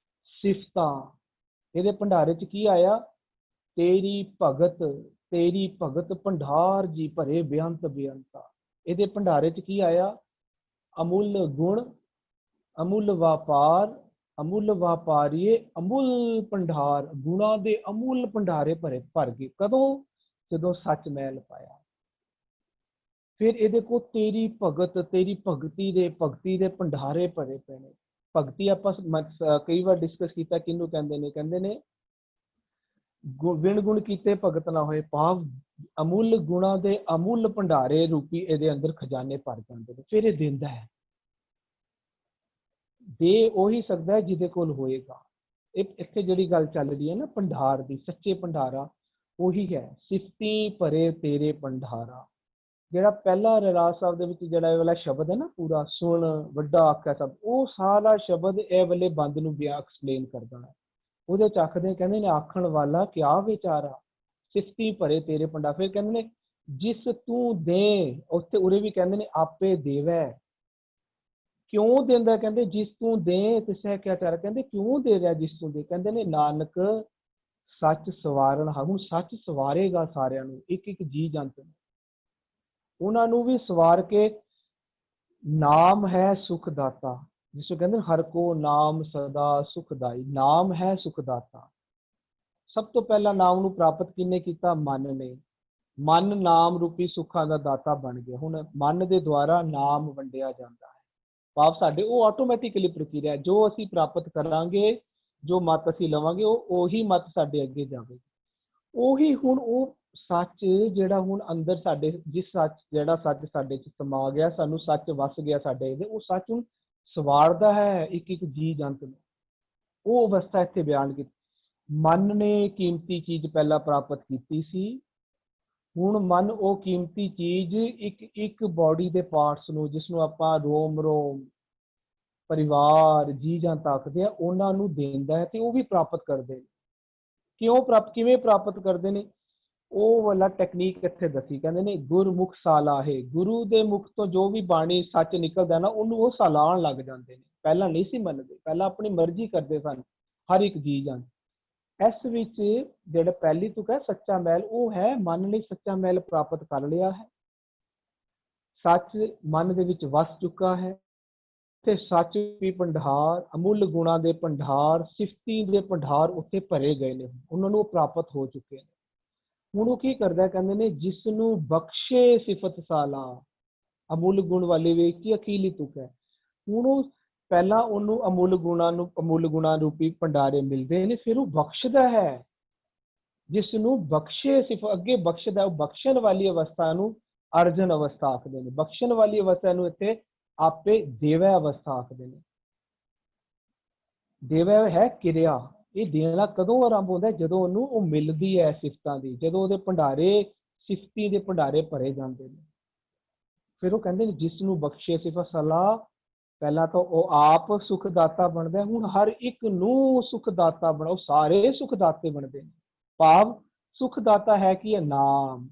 ਸਿਫਤਾਂ। ਇਹਦੇ ਭੰਡਾਰੇ ਚ ਕੀ ਆਇਆ? ਤੇਰੀ ਭਗਤ ਭੰਡਾਰ ਜੀ ਭਰੇ ਬੇਅੰਤ ਬੇਅੰਤਾ। ਇਹਦੇ ਭੰਡਾਰੇ ਚ ਕੀ ਆਇਆ? ਅਮੁੱਲ ਗੁਣ, ਅਮੁੱਲ ਵਪਾਰ, ਅਮੁੱਲ ਵਪਾਰੀਏ, ਅਮੁੱਲ ਭੰਡਾਰ। ਗੁਣਾਂ ਦੇ ਅਮੁੱਲ ਭੰਡਾਰੇ ਭਰ ਗਏ। ਕਦੋਂ? ਜਦੋਂ ਸੱਚ ਮਹਿਲ ਪਾਇਆ। ਫਿਰ ਇਹਦੇ ਕੋਲ ਤੇਰੀ ਭਗਤੀ ਦੇ ਭੰਡਾਰੇ ਭਰੇ ਪਏ ਨੇ। ਭਗਤੀ ਆਪਾਂ ਕਈ ਵਾਰ ਡਿਸਕਸ ਕੀਤਾ, ਕਿਹਨੂੰ ਕਹਿੰਦੇ ਨੇ? ਕਹਿੰਦੇ ਨੇ ਵਿਣ ਗੁਣ ਕੀਤੇ ਭਗਤ ਨਾ ਹੋਏ, ਭਾਵ ਅਮੁੱਲ ਗੁਣਾਂ ਦੇ ਅਮੁੱਲ ਭੰਡਾਰੇ ਰੂਪੀ ਇਹਦੇ ਅੰਦਰ ਖਜ਼ਾਨੇ ਭਰ ਜਾਂਦੇ ਨੇ। ਫਿਰ ਇਹ ਦਿੰਦਾ ਹੈ। ਦੇ ਉਹੀ ਸਕਦਾ ਹੈ ਜਿਹਦੇ ਕੋਲ ਹੋਏਗਾ। ਇੱਥੇ ਜਿਹੜੀ ਗੱਲ ਚੱਲ ਰਹੀ ਹੈ ਨਾ ਭੰਡਾਰ ਦੀ, ਸੱਚੇ ਭੰਡਾਰਾ ਉਹੀ ਹੈ। ਸਿਫਤੀ ਭਰੇ ਤੇਰੇ ਭੰਡਾਰਾ। ਜਿਹੜਾ ਪਹਿਲਾ ਰਹਿਰਾਸ ਸਾਹਿਬ ਦੇ ਵਿੱਚ ਜਿਹੜਾ ਇਹ ਵਾਲਾ ਸ਼ਬਦ ਹੈ ਨਾ, ਪੂਰਾ ਸੁਣ ਵੱਡਾ ਆਖਿਆ ਸਭ, ਉਹ ਸਾਰਾ ਸ਼ਬਦ ਇਹ ਵਾਲੇ ਬੰਦ ਨੂੰ ਵੀ ਐਕਸਪਲੇਨ ਕਰਦਾ ਹੈ। ਉਹਦੇ ਚ ਆਖਦੇ ਕਹਿੰਦੇ ਨੇ ਆਖਣ ਵਾਲਾ ਕਿਆ ਵਿਚਾਰਾ, ਸਿਫਤੀ ਭਰੇ ਤੇਰੇ ਭੰਡਾਰ। ਫਿਰ ਕਹਿੰਦੇ ਨੇ ਜਿਸ ਤੂੰ ਦੇ, ਉੱਥੇ ਉਰੇ ਵੀ ਕਹਿੰਦੇ ਨੇ ਆਪੇ ਦੇਵੈ। ਕਿਉਂ ਦਿੰਦਾ? ਕਹਿੰਦੇ ਜਿਸ ਤੂੰ ਦੇ ਤਿਸੈ ਕਿਆ ਚਾਰਾ। ਕਹਿੰਦੇ ਕਿਉਂ ਦੇ ਰਿਹਾ ਜਿਸ ਤੂੰ ਦੇ? ਕਹਿੰਦੇ ਨੇ ਨਾਨਕ ਸੱਚ ਸਵਾਰਨ। ਹੁਣ ਸੱਚ ਸਵਾਰੇਗਾ ਸਾਰਿਆਂ ਨੂੰ, ਇੱਕ ਇੱਕ ਜੀ ਜੰਤ ਨੂੰ, ਉਹਨਾਂ ਨੂੰ ਵੀ ਸਵਾਰ ਕੇ। ਨਾਮ ਹੈ ਸੁਖ ਦਾਤਾ, ਜਿਸ ਨੂੰ ਕਹਿੰਦੇ ਹਰ ਕੋ ਨਾਮ ਸਦਾ ਸੁਖਦਾਈ। ਨਾਮ ਹੈ ਸੁਖ ਦਾਤਾ। ਸਭ ਤੋਂ ਪਹਿਲਾਂ ਨਾਮ ਨੂੰ ਪ੍ਰਾਪਤ ਕਿਹਨੇ ਕੀਤਾ? ਮਨ ਨੇ। ਮਨ ਨਾਮ ਰੂਪੀ ਸੁੱਖਾਂ ਦਾ ਦਾਤਾ ਬਣ ਗਿਆ। ਹੁਣ ਮਨ ਦੇ ਦੁਆਰਾ ਨਾਮ ਵੰਡਿਆ ਜਾਂਦਾ ਹੈ। ਭਾਵ ਸਾਡੇ ਉਹ ਆਟੋਮੈਟਿਕਲੀ ਪ੍ਰਕਿਰਿਆ ਜੋ ਅਸੀਂ ਪ੍ਰਾਪਤ ਕਰਾਂਗੇ, ਜੋ ਮਤ ਅਸੀਂ ਲਵਾਂਗੇ, ਉਹੀ ਮਤ ਸਾਡੇ ਅੱਗੇ ਜਾਵੇਗੀ। ਉਹੀ ਹੁਣ ਉਹ ਸੱਚ ਜਿਹੜਾ ਹੁਣ ਅੰਦਰ ਸਾਡੇ, ਜਿਸ ਸੱਚ ਜਿਹੜਾ ਸੱਚ ਸਾਡੇ ਚ ਸਮਾ ਗਿਆ, ਸਾਨੂੰ ਸੱਚ ਵਸ ਗਿਆ ਸਾਡੇ ਇਹਦੇ, ਉਹ ਸੱਚ ਹੁਣ ਸਵਾਰਦਾ ਹੈ ਇੱਕ ਇੱਕ ਜੀ ਜੰਤ ਨੂੰ। ਉਹ ਅਵਸਥਾ ਇੱਥੇ ਬਿਆਨ ਕੀਤੀ। ਮਨ ਨੇ ਕੀਮਤੀ ਚੀਜ਼ ਪਹਿਲਾਂ ਪ੍ਰਾਪਤ ਕੀਤੀ ਸੀ। ਹੁਣ ਮਨ ਉਹ ਕੀਮਤੀ ਚੀਜ਼ ਇੱਕ ਇੱਕ ਬੋਡੀ ਦੇ ਪਾਰਟਸ ਨੂੰ, ਜਿਸ ਨੂੰ ਆਪਾਂ ਰੋਮ ਪਰਿਵਾਰ ਜੀ ਜਾਂ ਆਖਦੇ ਆ, ਉਹਨਾਂ ਨੂੰ ਦਿੰਦਾ ਹੈ ਤੇ ਉਹ ਵੀ ਪ੍ਰਾਪਤ ਕਰਦੇ ਨੇ। ਕਿਵੇਂ ਪ੍ਰਾਪਤ ਕਰਦੇ ਨੇ? ਉਹ ਵਾਲਾ ਟੈਕਨੀਕ ਇੱਥੇ ਦੱਸੀ। ਕਹਿੰਦੇ ਨੇ ਗੁਰਮੁਖ ਸਾਲਾਹੇ। ਗੁਰੂ ਦੇ ਮੁਖ ਤੋਂ ਜੋ ਵੀ ਬਾਣੀ ਸੱਚ ਨਿਕਲਦਾ ਨਾ, ਉਹਨੂੰ ਉਹ ਸਾਲਾਣ ਲੱਗ ਜਾਂਦੇ ਨੇ। ਪਹਿਲਾਂ ਨਹੀਂ ਸੀ ਮੰਨਦੇ, ਪਹਿਲਾਂ ਆਪਣੀ ਮਰਜ਼ੀ ਕਰਦੇ ਸਨ ਹਰ ਇੱਕ ਜੀ ਜਾਂ। ਇਸ ਵਿੱਚ ਜਿਹੜਾ ਪਹਿਲੀ ਤੁਕ ਹੈ ਸੱਚਾ ਮਹਿਲ, ਉਹ ਹੈ ਮਨ ਨੇ ਸੱਚਾ ਮਹਿਲ ਪ੍ਰਾਪਤ ਕਰ ਲਿਆ ਹੈ। ਸੱਚ ਮਨ ਦੇ ਵਿੱਚ ਵਸ ਚੁੱਕਾ ਹੈ ਤੇ ਸੱਚ ਵੀ ਭੰਡਾਰ, ਅਮੁੱਲ ਗੁਣਾਂ ਦੇ ਭੰਡਾਰ, ਸਿਫਤੀ ਦੇ ਭੰਡਾਰ ਉੱਥੇ ਭਰੇ ਗਏ ਨੇ। ਉਹਨਾਂ ਨੂੰ ਪ੍ਰਾਪਤ ਹੋ ਚੁੱਕੇ ਨੇ। ਹੁਣ ਉਹ ਕੀ ਕਰਦਾ, ਕਹਿੰਦੇ ਨੇ ਜਿਸ ਨੂੰ ਬਖਸ਼ੇ ਸਿਫਤ ਸਾਲਾ, ਅਮੁੱਲ ਗੁਣ ਵਾਲੀ ਵੇਖੀ ਅਖੀਲੀ ਤੁਕ ਹੈ। ਹੁਣ ਉਹ ਪਹਿਲਾਂ ਉਹਨੂੰ ਅਮੁੱਲ ਗੁਣਾਂ ਰੂਪੀ ਭੰਡਾਰੇ ਮਿਲਦੇ ਨੇ, ਫਿਰ ਉਹ ਬਖਸ਼ਦਾ ਹੈ। ਜਿਸ ਨੂੰ ਬਖਸ਼ੇ ਸਿਫਤ, ਅੱਗੇ ਬਖਸ਼ਦਾ, ਉਹ ਬਖਸ਼ਣ ਵਾਲੀ ਅਵਸਥਾ ਨੂੰ ਅਰਜਨ ਅਵਸਥਾ ਆਖਦੇ ਨੇ। ਬਖਸ਼ਣ ਵਾਲੀ ਅਵਸਥਾ ਨੂੰ ਇੱਥੇ ਆਪੇ ਦੇਵੈ ਅਵਸਥਾ ਆਖਦੇ ਨੇ। ਦੇਵੈ ਹੈ ਕਿਰਿਆ। ਇਹ ਦੇਣਾ ਕਦੋਂ ਆਰੰਭ ਹੁੰਦਾ, ਜਦੋਂ ਉਹਨੂੰ ਉਹ ਮਿਲਦੀ ਹੈ ਸਿਫਤਾਂ ਦੀ, ਜਦੋਂ ਉਹਦੇ ਭੰਡਾਰੇ, ਸਿਫਤੀ ਦੇ ਭੰਡਾਰੇ ਭਰੇ ਜਾਂਦੇ ਨੇ। ਫਿਰ ਉਹ ਕਹਿੰਦੇ ਨੇ ਜਿਸ ਨੂੰ ਬਖਸ਼ੇ ਸਿਫਤ ਸਲਾਹ, ਪਹਿਲਾਂ ਤਾਂ ਉਹ ਆਪ ਸੁਖਦਾਤਾ ਬਣਦਾ, ਹੁਣ ਹਰ ਇੱਕ ਨੂੰ ਸੁਖਦਾਤਾ ਬਣਾ, ਉਹ ਸਾਰੇ ਸੁਖਦਾਤੇ ਬਣਦੇ ਨੇ। ਭਾਵ ਸੁਖਦਾਤਾ ਹੈ ਕਿ ਇਹ ਨਾਮ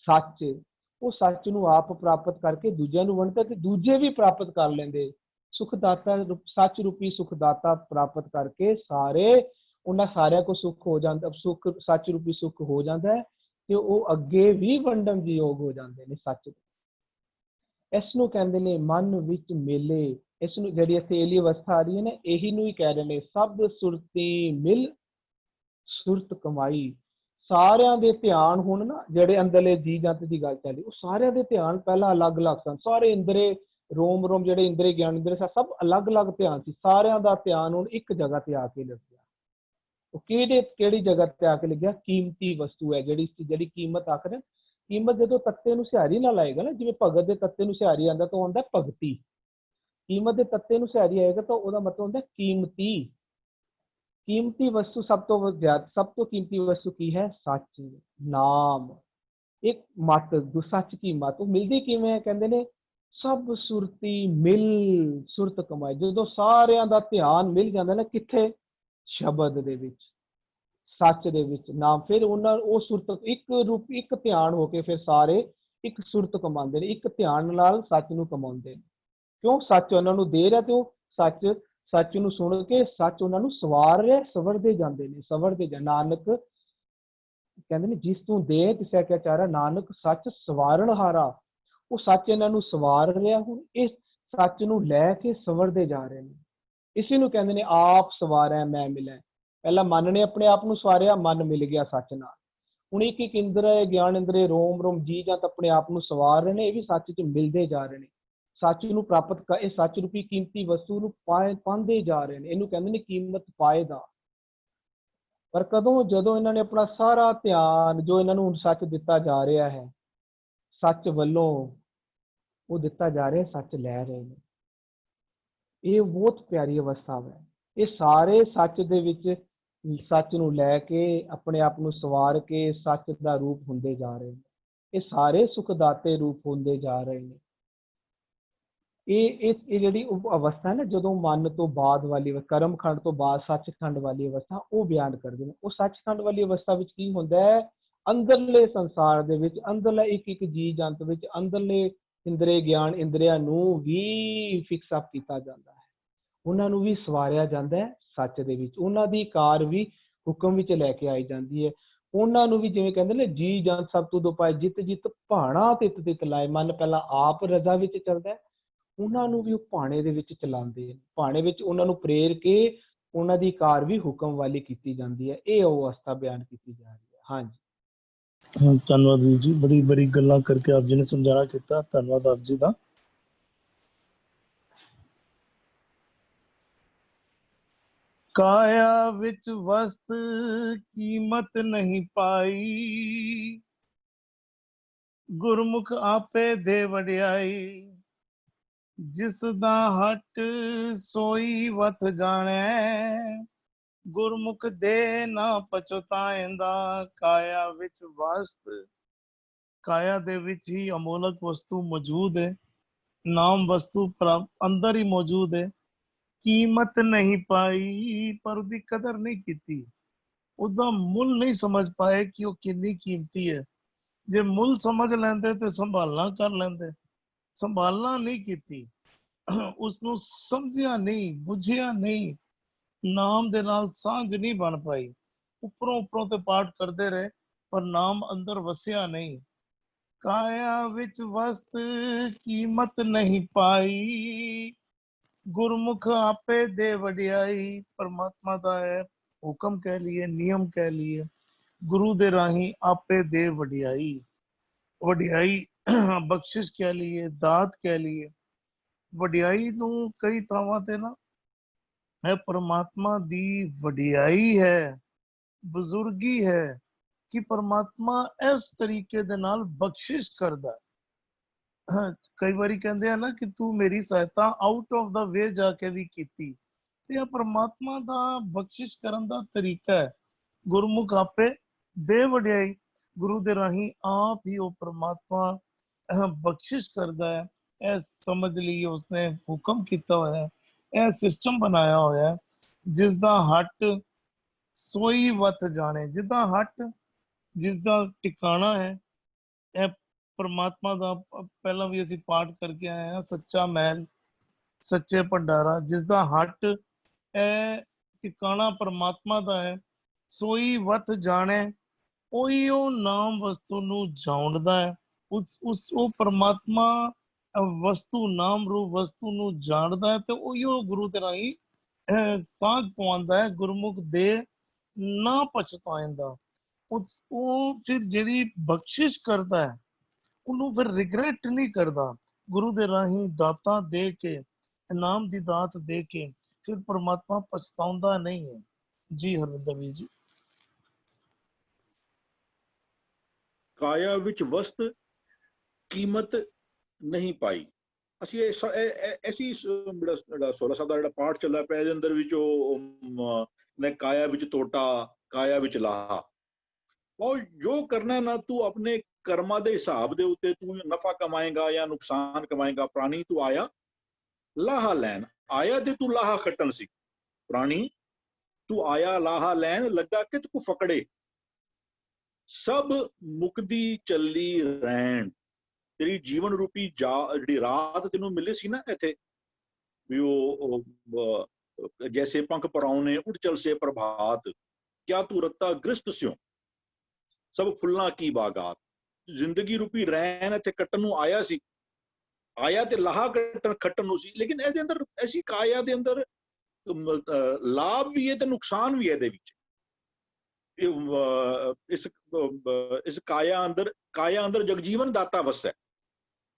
ਸੱਚ, ਉਹ ਸੱਚ ਨੂੰ ਆਪ ਪ੍ਰਾਪਤ ਕਰਕੇ ਦੂਜਿਆਂ ਨੂੰ ਵੰਡਦਾ, ਤੇ ਦੂਜੇ ਵੀ ਪ੍ਰਾਪਤ ਕਰ ਲੈਂਦੇ। ਸੁਖਦਾਤਾ ਸੱਚ ਰੂਪੀ ਸੁਖਦਾਤਾ ਪ੍ਰਾਪਤ ਕਰਕੇ ਸਾਰੇ, ਉਹਨਾਂ ਸਾਰਿਆਂ ਕੋ ਸੁੱਖ ਹੋ ਜਾਂਦਾ, ਸੁੱਖ ਸੱਚ ਰੂਪੀ ਸੁੱਖ ਹੋ ਜਾਂਦਾ ਹੈ, ਤੇ ਉਹ ਅੱਗੇ ਵੀ ਵੰਡਣ ਦੇ ਯੋਗ ਹੋ ਜਾਂਦੇ ਨੇ ਸੱਚ। ਇਸ ਨੂੰ ਕਹਿੰਦੇ ਨੇ ਮਨ ਵਿੱਚ ਮੇਲੇ। ਇਸ ਨੂੰ ਜਿਹੜੀ ਇੱਥੇ ਇਹਲੀ ਅਵਸਥਾ ਆ ਰਹੀ ਹੈ ਨਾ, ਇਹੀ ਨੂੰ ਹੀ ਕਹਿ ਰਹੇ ਨੇ ਸਭ ਸੁਰਤੀ ਮਿਲ ਸੁਰਤ ਕਮਾਈ। ਸਾਰਿਆਂ ਦੇ ਧਿਆਨ ਹੁਣ ਨਾ, ਜਿਹੜੇ ਅੰਦਰਲੇ ਜੀ ਜੰਤ ਦੀ ਗੱਲ ਚੱਲੀ, ਉਹ ਸਾਰਿਆਂ ਦੇ ਧਿਆਨ ਪਹਿਲਾਂ ਅਲੱਗ-ਅਲੱਗ ਸਨ। ਸਾਰੇ ਇੰਦਰੇ ਰੋਮ ਜਿਹੜੇ ਇੰਦਰੇ ਗਿਆਨ ਇੰਦਰੇ ਸਭ ਅਲੱਗ-ਅਲੱਗ ਧਿਆਨ ਸੀ। ਸਾਰਿਆਂ ਦਾ ਧਿਆਨ ਹੁਣ ਇੱਕ ਜਗ੍ਹਾ ਤੇ ਆ ਕੇ ਲੱਗਿਆ। ਉਹ ਕਿਹੜੀ ਜਗ੍ਹਾ ਤੇ ਆ ਕੇ ਲੱਗਿਆ? ਕੀਮਤੀ ਵਸਤੂ ਹੈ, ਜਿਹੜੀ ਕੀਮਤ ਆਖਦੇ। ਕੀਮਤ ਜਦੋਂ ਤੱਤੇ ਨੂੰ ਸਿਹਾਰੀ ਨਾਲ ਆਏਗਾ ਨਾ, ਜਿਵੇਂ ਭਗਤ ਦੇ ਤੱਤੇ ਨੂੰ ਸਿਹਾਰੀ ਆਉਂਦਾ ਤਾਂ ਉਹ ਆਉਂਦਾ ਭਗਤੀ। ਕੀਮਤ ਦੇ ਤੱਤੇ ਨੂੰ ਸਿਹਾਰੀ ਆਏਗਾ ਤਾਂ ਉਹਦਾ ਮਤਲਬ ਹੁੰਦਾ ਕੀਮਤੀ। ਕੀਮਤੀ ਵਸਤੂ ਸਭ ਤੋਂ ਕੀਮਤੀ ਵਸਤੂ ਕੀ ਹੈ? ਸੱਚ, ਨਾਮ। ਇੱਕ ਮੱਤ, ਸੱਚ ਕੀ ਮੱਤ, ਉਹ ਮਿਲਦੀ ਕਿਵੇਂ ਹੈ? ਕਹਿੰਦੇ ਨੇ ਸਭ ਸੁਰਤੀ ਮਿਲ ਸੁਰਤ ਕਮਾਈ। ਜਦੋਂ ਸਾਰਿਆਂ ਦਾ ਧਿਆਨ ਮਿਲ ਜਾਂਦਾ ਨਾ, ਕਿੱਥੇ? ਸ਼ਬਦ ਦੇ ਵਿੱਚ, ਸੱਚ ਦੇ ਵਿੱਚ, ਨਾਮ। ਫਿਰ ਉਹਨਾਂ ਉਹ ਸੁਰਤ ਇੱਕ ਰੂਪ, ਇੱਕ ਧਿਆਨ ਹੋ ਕੇ ਫਿਰ ਸਾਰੇ ਇੱਕ ਸੁਰਤ ਕਮਾਉਂਦੇ ਨੇ, ਇੱਕ ਧਿਆਨ ਨਾਲ ਸੱਚ ਨੂੰ ਕਮਾਉਂਦੇ ਨੇ। ਕਿਉਂ? ਸੱਚ ਉਹਨਾਂ ਨੂੰ ਦੇ ਰਿਹਾ, ਤੇ ਉਹ ਸੱਚ ਨੂੰ ਸੁਣ ਕੇ ਸੱਚ ਉਹਨਾਂ ਨੂੰ ਸਵਾਰ ਰਿਹਾ, ਸਵਰਦੇ ਜਾਂਦੇ ਨੇ, ਨਾਨਕ ਕਹਿੰਦੇ ਨੇ ਜਿਸ ਤੂੰ ਦੇ ਤਿਸੈ ਕਿਆ ਚਾਰਾ, ਨਾਨਕ ਸੱਚ ਸਵਾਰਨ ਹਾਰਾ। ਉਹ ਸੱਚ ਇਹਨਾਂ ਨੂੰ ਸਵਾਰ ਰਿਹਾ, ਹੁਣ ਇਸ ਸੱਚ ਨੂੰ ਲੈ ਕੇ ਸਵਰਦੇ ਜਾ ਰਹੇ ਨੇ। ਇਸੇ ਨੂੰ ਕਹਿੰਦੇ ਨੇ ਆਪ ਸਵਾਰੈ ਮੈਂ ਮਿਲੈ। ਪਹਿਲਾਂ ਮਨ ਨੇ ਆਪਣੇ ਆਪ ਨੂੰ ਸਵਾਰਿਆ, ਮਨ ਮਿਲ ਗਿਆ ਸੱਚ ਨਾਲ। ਹੁਣ ਇੱਕ ਇੱਕ ਇੰਦਰ ਗਿਆਨ ਇੰਦਰੇ ਰੋਮ ਜੀ ਜੰਤ ਆਪਣੇ ਆਪ ਨੂੰ ਸਵਾਰ ਰਹੇ ਨੇ, ਇਹ ਵੀ ਸੱਚ 'ਚ ਮਿਲਦੇ ਜਾ ਰਹੇ ਨੇ। ਸੱਚ ਨੂੰ ਪ੍ਰਾਪਤ ਕਰ, ਇਹ ਸੱਚ ਰੂਪੀ ਕੀਮਤੀ ਵਸਤੂ ਨੂੰ ਪਾਉਂਦੇ ਜਾ ਰਹੇ ਨੇ। ਇਹਨੂੰ ਕਹਿੰਦੇ ਨੇ ਕੀਮਤ ਪਾਏਦਾ। ਪਰ ਕਦੋਂ? ਜਦੋਂ ਇਹਨਾਂ ਨੇ ਆਪਣਾ ਸਾਰਾ ਧਿਆਨ, ਜੋ ਇਹਨਾਂ ਨੂੰ ਸੱਚ ਦਿੱਤਾ ਜਾ ਰਿਹਾ ਹੈ, ਸੱਚ ਵੱਲੋਂ ਉਹ ਦਿੱਤਾ ਜਾ ਰਿਹਾ, ਸੱਚ ਲੈ ਰਹੇ ਨੇ। ਇਹ ਬਹੁਤ ਪਿਆਰੀ ਅਵਸਥਾ ਹੈ। ਇਹ ਸਾਰੇ ਸੱਚ ਦੇ ਵਿੱਚ, ਸੱਚ ਨੂੰ ਲੈ ਕੇ ਆਪਣੇ ਆਪ ਨੂੰ ਸਵਾਰ ਕੇ ਸੱਚ ਦਾ ਰੂਪ ਹੁੰਦੇ ਜਾ ਰਹੇ ਨੇ। ਇਹ ਸਾਰੇ ਸੁਖਦਾਤੇ ਰੂਪ ਹੁੰਦੇ ਜਾ ਰਹੇ ਨੇ। ਇਹ ਜਿਹੜੀ ਅਵਸਥਾ ਹੈ ਨਾ, ਜਦੋਂ ਮਨ ਤੋਂ ਬਾਅਦ ਵਾਲੀ, ਕਰਮਖੰਡ ਤੋਂ ਬਾਅਦ ਸੱਚਖੰਡ ਵਾਲੀ ਅਵਸਥਾ, ਉਹ ਬਿਆਨ ਕਰਦੇ ਨੇ। ਉਹ ਸੱਚਖੰਡ ਵਾਲੀ ਅਵਸਥਾ ਵਿੱਚ ਕੀ ਹੁੰਦਾ ਹੈ? ਅੰਦਰਲੇ ਸੰਸਾਰ ਦੇ ਵਿੱਚ, ਅੰਦਰਲੇ ਇੱਕ ਜੀ ਜੰਤ ਵਿੱਚ, ਅੰਦਰਲੇ ਇੰਦਰੇ ਗਿਆਨ ਇੰਦਰੀਆਂ ਨੂੰ ਵੀ ਫਿਕਸ ਅਪ ਕੀਤਾ ਜਾਂਦਾ ਹੈ। ਉਹਨਾਂ ਨੂੰ ਵੀ ਸਵਾਰਿਆ ਜਾਂਦਾ ਹੈ ਸੱਚ ਦੇ ਵਿੱਚ। ਉਹਨਾਂ ਦੀ ਕਾਰ ਵੀ ਹੁਕਮ ਵਿੱਚ ਲੈ ਕੇ ਆਈ ਜਾਂਦੀ ਹੈ। ਉਹਨਾਂ ਨੂੰ ਵੀ ਜਿਵੇਂ ਕਹਿੰਦੇ ਨੇ ਜੀ ਜੰਤ ਸਭ ਤੋਂ ਦੋ ਪਾਏ, ਜਿਤ ਭਾਣਾ ਤਿਤ ਲਾਏ। ਮਨ ਪਹਿਲਾਂ ਆਪ ਰਜ਼ਾ ਵਿੱਚ ਚੱਲਦਾ, ਉਹਨਾਂ ਨੂੰ ਵੀ ਉਹ ਭਾਣੇ ਦੇ ਵਿੱਚ ਚਲਾਉਂਦੇ ਨੇ। ਭਾਣੇ ਵਿੱਚ ਉਹਨਾਂ ਨੂੰ ਪ੍ਰੇਰ ਕੇ ਉਹਨਾਂ ਦੀ ਕਾਰ ਵੀ ਹੁਕਮ ਵਾਲੀ ਕੀਤੀ ਜਾਂਦੀ ਹੈ। ਇਹ ਅਵਸਥਾ ਬਿਆਨ ਕੀਤੀ ਜਾ ਰਹੀ ਹੈ। ਹਾਂਜੀ, ਧੰਨਵਾਦ ਵੀਰ ਜੀ, ਬੜੀ ਗੱਲਾਂ ਕਰਕੇ ਆਪ ਜੀ ਨੇ ਸਮਝਾਣਾ ਕੀਤਾ। ਧੰਨਵਾਦ ਆਪ ਜੀ ਦਾ। ਕਾਇਆ ਵਿੱਚ ਵਸਤ ਕੀਮਤ ਨਹੀਂ ਪਾਈ, ਗੁਰਮੁਖ ਆਪੇ ਦੇ ਵਡਿਆਈ। ਜਿਸ ਦਾ ਹਟ ਸੋਈ ਵਤ ਜਾਣੈ, ਗੁਰਮੁਖ ਦੇ ਨਾ ਪਛਤਾਇਂਦਾ। ਕਾਇਆ ਵਿੱਚ ਵਸਤ, ਕਾਇਆ ਦੇ ਵਿੱਚ ਹੀ ਅਮੋਲਕ ਵਸਤੂ ਮੌਜੂਦ ਹੈ, ਨਾਮ ਵਸਤੂ ਅੰਦਰ ਹੀ ਮੌਜੂਦ ਹੈ। ਕੀਮਤ ਨਹੀਂ ਪਾਈ, ਪਰ ਉਹਦੀ ਕਦਰ ਨਹੀਂ ਕੀਤੀ, ਉਹਦਾ ਮੁੱਲ ਨਹੀਂ ਸਮਝ ਪਾਏ ਕਿ ਉਹ ਕਿੰਨੀ ਕੀਮਤੀ ਹੈ। ਜੇ ਮੁੱਲ ਸਮਝ ਲੈਂਦੇ ਤੇ ਸੰਭਾਲਣਾ ਕਰ ਲੈਂਦੇ। ਸੰਭਾਲਣਾ ਨਹੀਂ ਕੀਤੀ, ਉਸਨੂੰ ਸਮਝਿਆ ਨਹੀਂ, ਬੁਝਿਆ ਨਹੀਂ, ਨਾਮ ਦੇ ਨਾਲ ਸਾਂਝ ਨਹੀਂ ਬਣ ਪਾਈ। ਉੱਪਰੋਂ ਤੇ ਪਾਠ ਕਰਦੇ ਰਹੇ, ਪਰ ਨਾਮ ਅੰਦਰ ਵਸਿਆ ਨਹੀਂ। ਕਾਇਆ ਵਿੱਚ ਵਸਤ ਕੀਮਤ ਨਹੀਂ ਪਾਈ, ਗੁਰਮੁਖ ਆਪੇ ਦੇ ਵਡਿਆਈ। ਪਰਮਾਤਮਾ ਦਾ ਹੈ ਹੁਕਮ ਕਹਿ ਲਈਏ, ਨਿਯਮ ਕਹਿ ਲਈਏ, ਗੁਰੂ ਦੇ ਰਾਹੀਂ ਆਪੇ ਦੇ ਵਡਿਆਈ। ਵਡਿਆਈ ਬਖਸ਼ਿਸ਼ ਕਹਿ ਲਈਏ, ਦਾਤ ਕਹਿ ਲਈਏ। ਵਡਿਆਈ ਨੂੰ ਕਈ ਥਾਵਾਂ ਤੇ ਨਾ ਇਹ ਪਰਮਾਤਮਾ ਦੀ ਵਡਿਆਈ ਹੈ, ਬਜ਼ੁਰਗੀ ਹੈ ਕਿ ਪਰਮਾਤਮਾ ਇਸ ਤਰੀਕੇ ਦੇ ਨਾਲ ਬਖਸ਼ਿਸ਼ ਕਰਦਾ ਹੈ। ਕਈ ਵਾਰੀ ਕਹਿੰਦੇ ਆ ਨਾ ਕਿ ਤੂੰ ਮੇਰੀ ਸਹਾਇਤਾ ਆਊਟ ਆਫ ਦਾ ਵੇ ਜਾ ਕੇ ਵੀ ਕੀਤੀ, ਤੇ ਇਹ ਪਰਮਾਤਮਾ ਦਾ ਬਖਸ਼ਿਸ਼ ਕਰਨ ਦਾ ਤਰੀਕਾ ਹੈ। ਗੁਰਮੁਖ ਆਪੇ ਦੇ ਵਡਿਆਈ, ਗੁਰੂ ਦੇ ਰਾਹੀਂ ਆਪ ਹੀ ਉਹ ਪਰਮਾਤਮਾ ਬਖਸ਼ਿਸ਼ ਕਰਦਾ ਹੈ। ਇਹ ਸਮਝ ਲਈ ਉਸਨੇ ਹੁਕਮ ਕੀਤਾ ਹੋਇਆ ਹੈ, ਇਹ ਸਿਸਟਮ ਬਣਾਇਆ ਹੋਇਆ ਹੈ, ਜਿਸ ਦਾ ਹੱਟ ਸੋਈ ਵਤ ਜਾਣੇ। ਜਿੱਦਾਂ ਹੱਟ ਜਿਸ ਦਾ ਟਿਕਾਣਾ ਹੈ, ਇਹ ਪਰਮਾਤਮਾ ਦਾ ਪਹਿਲਾਂ ਵੀ ਅਸੀਂ ਪਾਠ ਕਰਕੇ ਆਏ ਹਾਂ, ਸੱਚਾ ਮਹਿਲ ਸੱਚੇ ਭੰਡਾਰਾ, ਜਿਸ ਦਾ ਹੱਟ ਇਹ ਟਿਕਾਣਾ ਪਰਮਾਤਮਾ ਦਾ ਹੈ। ਸੋਈ ਵਤ ਜਾਣੇ, ਉਹੀ ਉਹ ਨਾਮ ਵਸਤੂ ਨੂੰ ਜਾਣਦਾ ਹੈ। ਉਹ ਪਰਮਾਤਮਾ ਵਸਤੂ ਨਾਮ ਰੂਪ ਵਸਤੂ ਨੂੰ ਜਾਣਦਾ ਹੈ, ਤੇ ਉਹੀ ਉਹ ਗੁਰੂ ਦੇ ਰਾਹੀਂ ਸਾਂਝ ਪਵਾਉਂਦਾ ਹੈ। ਗੁਰਮੁਖ ਦੇ ਨਾ ਪਛਤਾਇੰਦਾ, ਉਹ ਫਿਰ ਜਿਹੜੀ ਬਖਸ਼ਿਸ਼ ਕਰਦਾ ਹੈ ਉਹਨੂੰ ਫਿਰ ਰਿਗਰੈਟ ਨਹੀਂ ਕਰਦਾ। ਗੁਰੂ ਦੇ ਰਾਹੀਂ ਦਾਤਾਂ ਦੇ ਕੇ, ਇਨਾਮ ਦੀ ਦਾਤ ਦੇ ਕੇ ਫਿਰ ਪਰਮਾਤਮਾ ਪਛਤਾਉਂਦਾ ਨਹੀਂ ਹੈ। ਜੀ ਹਰਵਿੰਦਰ ਵੀਰ ਜੀ। ਕਾਇਆ ਵਿੱਚ ਵਸਤ ਕੀਮਤ ਨਹੀਂ ਪਾਈ। ਅਸੀਂ ਐਸੀ ਜਿਹੜਾ 16 ਸਾਹਿਬ ਦਾ ਜਿਹੜਾ ਪਾਠ ਚੱਲਦਾ ਪਿਆ, ਇਹਦੇ ਅੰਦਰ ਵਿੱਚ ਉਹ ਕਾਇਆ ਵਿੱਚ ਤੋਟਾ, ਕਾਇਆ ਵਿੱਚ ਲਾਹਾ। ਉਹ ਜੋ ਕਰਨਾ ਨਾ ਤੂੰ ਆਪਣੇ ਕਰਮਾਂ ਦੇ ਹਿਸਾਬ ਦੇ ਉੱਤੇ ਤੂੰ ਨਫਾ ਕਮਾਏਗਾ ਜਾਂ ਨੁਕਸਾਨ ਕਮਾਏਗਾ। ਪ੍ਰਾਣੀ ਤੂੰ ਆਇਆ ਲਾਹਾ ਲੈਣ, ਆਇਆ ਤੇ ਤੂੰ ਲਾਹਾ ਖੱਟਣ ਸੀ। ਪ੍ਰਾਣੀ ਤੂੰ ਆਇਆ ਲਾਹਾ ਲੈਣ, ਲੱਗਾ ਕਿ ਤੂੰ ਫਕੜੇ। ਸਭ ਮੁਕਦੀ ਚੱਲੀ ਰਹਿਣ। ਤੇਰੀ ਜੀਵਨ ਰੂਪੀ ਜਿਹੜੀ ਰਾਤ ਤੈਨੂੰ ਮਿਲੀ ਸੀ ਨਾ ਇੱਥੇ ਵੀ, ਉਹ ਜੈਸੇ ਪੰਖ ਪਰਾਉਨੇ ਉੱਡ ਚਲ ਸੇ ਪ੍ਰਭਾਤ, ਕਿਆ ਤੂੰ ਰੱਤਾ ਗ੍ਰਸਤ ਸਿਓ ਸਭ ਫੁੱਲਾਂ ਕੀ ਬਾਗਾਤ। ਜ਼ਿੰਦਗੀ ਰੂਪੀ ਰੈਣ ਇੱਥੇ ਕੱਟਣ ਨੂੰ ਆਇਆ ਸੀ, ਆਇਆ ਤੇ ਲਾਹਾ ਖੱਟਣ ਨੂੰ ਸੀ। ਲੇਕਿਨ ਇਹਦੇ ਅੰਦਰ ਐਸੀ ਕਾਇਆ ਦੇ ਅੰਦਰ ਲਾਭ ਵੀ ਹੈ ਤੇ ਨੁਕਸਾਨ ਵੀ ਹੈ ਇਹਦੇ ਵਿੱਚ। ਇਸ ਕਾਇਆ ਅੰਦਰ ਜਗਜੀਵਨ ਦਾਤਾ ਵਸੈ।